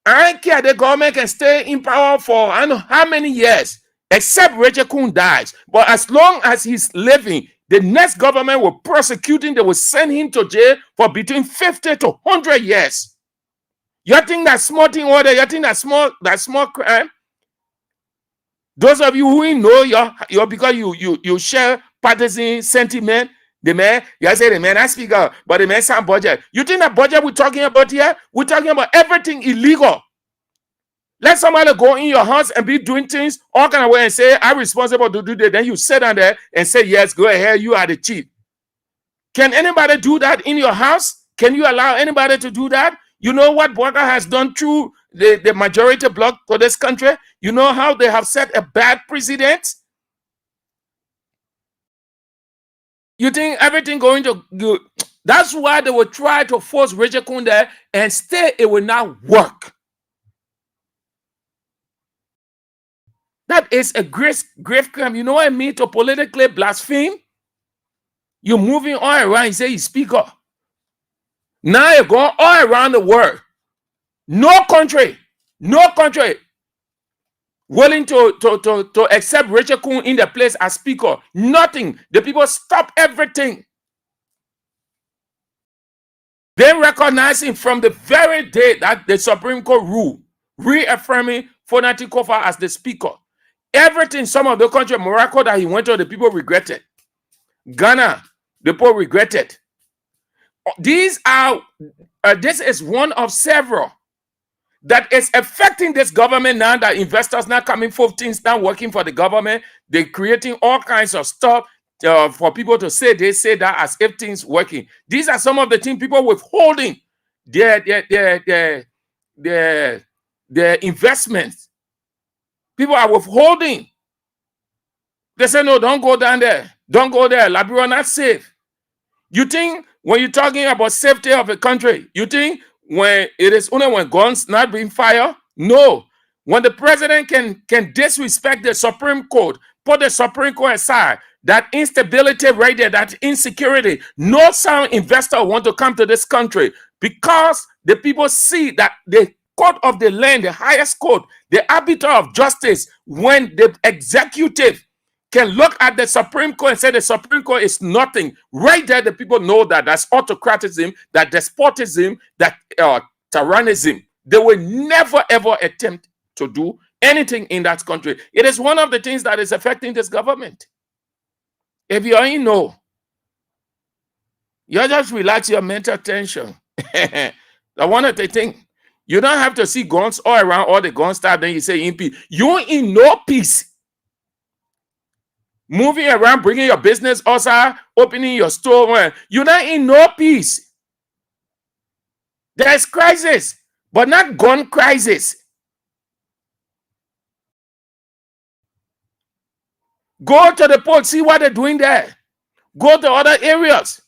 I don't care the government can stay in power for I don't know how many years, except Richard Kuhn dies. But as long as he's living, the next government will prosecute him. They will send him to jail for between 50 to 100 years. You think that small thing order? You think that small crime? Those of you who know you're because you share partisan sentiment. The man, you say the man I speak up, but the man sign budget. You think that budget we're talking about here? We're talking about everything illegal. Let somebody go in your house and be doing things all kind of way and say, I'm responsible to do that. Then you sit down there and say, yes, go ahead, you are the chief. Can anybody do that in your house? Can you allow anybody to do that? You know what Boaga has done through the majority bloc for this country? You know how they have set a bad precedent? You think everything going to good? That's why they will try to force Richard Kuhn there and still it will not work. That is a grave crime. You know what I mean to politically blaspheme? You're moving all around, you say you speaker. Now you're going all around the world. No country willing to accept Richard Kuhn in the place as speaker. Nothing. The people stop everything. They recognize him from the very day that the Supreme Court ruled, reaffirming Phonetic Kofa as the speaker. Everything, some of the country, Morocco that he went to, the people regretted. Ghana, the people regretted. This is one of several that is affecting this government now that investors now coming 15 now working for the government. They're creating all kinds of stuff for people to say, they say that as if things working. These are some of the things people withholding their investments. People are withholding. They say, no, don't go down there. Don't go there. Liberia not safe. You think when you're talking about safety of a country, you think when it is only when guns not being fired? No. When the president can disrespect the Supreme Court, put the Supreme Court aside, that instability right there, that insecurity, no sound investor want to come to this country because the people see that the court of the land, the highest court, the arbiter of justice, when the executive can look at the Supreme Court and say the Supreme Court is nothing. Right there, the people know that that's autocratism, that despotism, that tyrannism. They will never, ever attempt to do anything in that country. It is one of the things that is affecting this government. If you ain't know, you just relax your mental tension. I wanted to think. You don't have to see guns all around, all the guns start, then you say in peace. You in no peace. Moving around, bringing your business outside, opening your store. You're not in no peace. There's crisis, but not gun crisis. Go to the port, see what they're doing there. Go to other areas.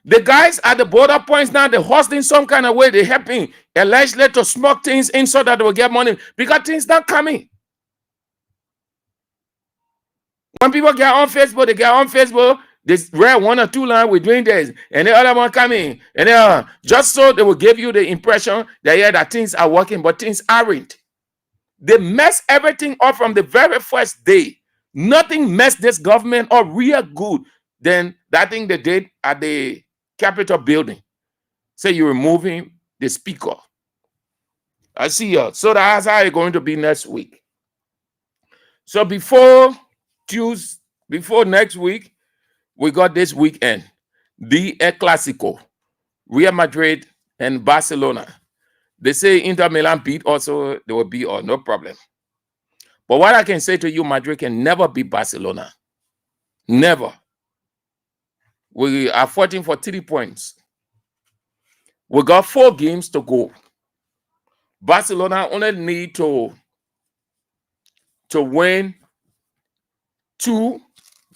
The guys at the border points now, they're hosting some kind of way. They're helping allegedly to smoke things in so that they will get money because things not coming. When people get on Facebook, they get on Facebook, they read 1 or 2 lines, we're doing this, and the other one coming. And just so they will give you the impression that, yeah, that things are working, but things aren't. They mess everything up from the very first day. Nothing messed this government up real good than that thing they did at the Capitol building. Say you're removing the speaker. I see you. So that's how it's going to be next week. So before next week, we got this weekend, the El Clasico, Real Madrid and Barcelona. They say Inter Milan beat also, they will beat all, no problem. But what I can say to you, Madrid can never beat Barcelona. Never. We are fighting for 3 points. We got 4 games to go. Barcelona only need to win 2,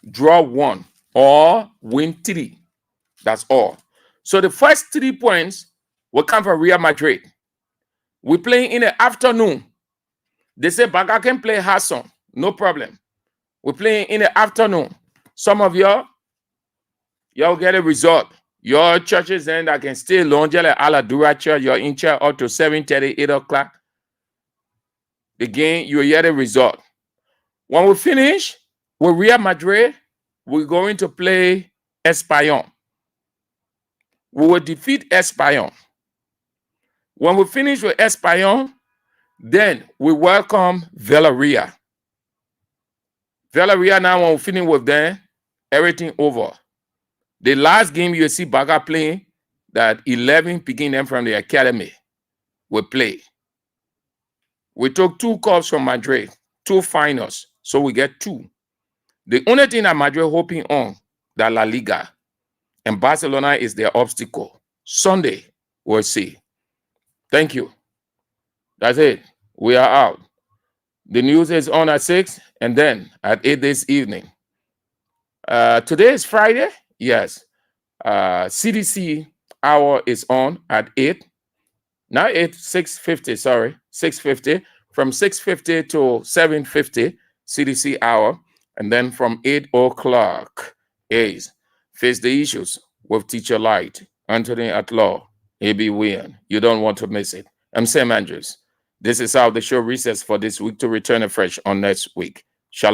draw 1, or win 3. That's all. So the first 3 points will come from Real Madrid. We're playing in the afternoon. They say Baga can play Hassan. No problem. We're playing in the afternoon. Some of y'all get a result. Your churches then that can stay longer like Aladura Church, you're in church up to 7:30, 8 o'clock. Again, you'll get a result. When we finish with Real Madrid, we're going to play Espanyol. We will defeat Espanyol. When we finish with Espanyol, then we welcome Villarreal. Villarreal now, when we finish with them, everything over. The last game you see Baga playing, that 11 picking them from the academy, we play. We took 2 cups from Madrid, 2 finals, so we get 2. The only thing that Madrid hoping on, that La Liga, and Barcelona is their obstacle. Sunday, we'll see. Thank you. That's it. We are out. The news is on at 6, and then at 8 this evening. Today is Friday. Yes. CDC hour is on at 8. Not 8, 6:50, sorry. 6:50. From 6:50 to 7:50, CDC hour. And then from 8 o'clock is Face the Issues with Teacher Light, Anthony at Law, A.B. Weah. You don't want to miss it. I'm Sam Andrews. This is how the show recess for this week to return afresh on next week.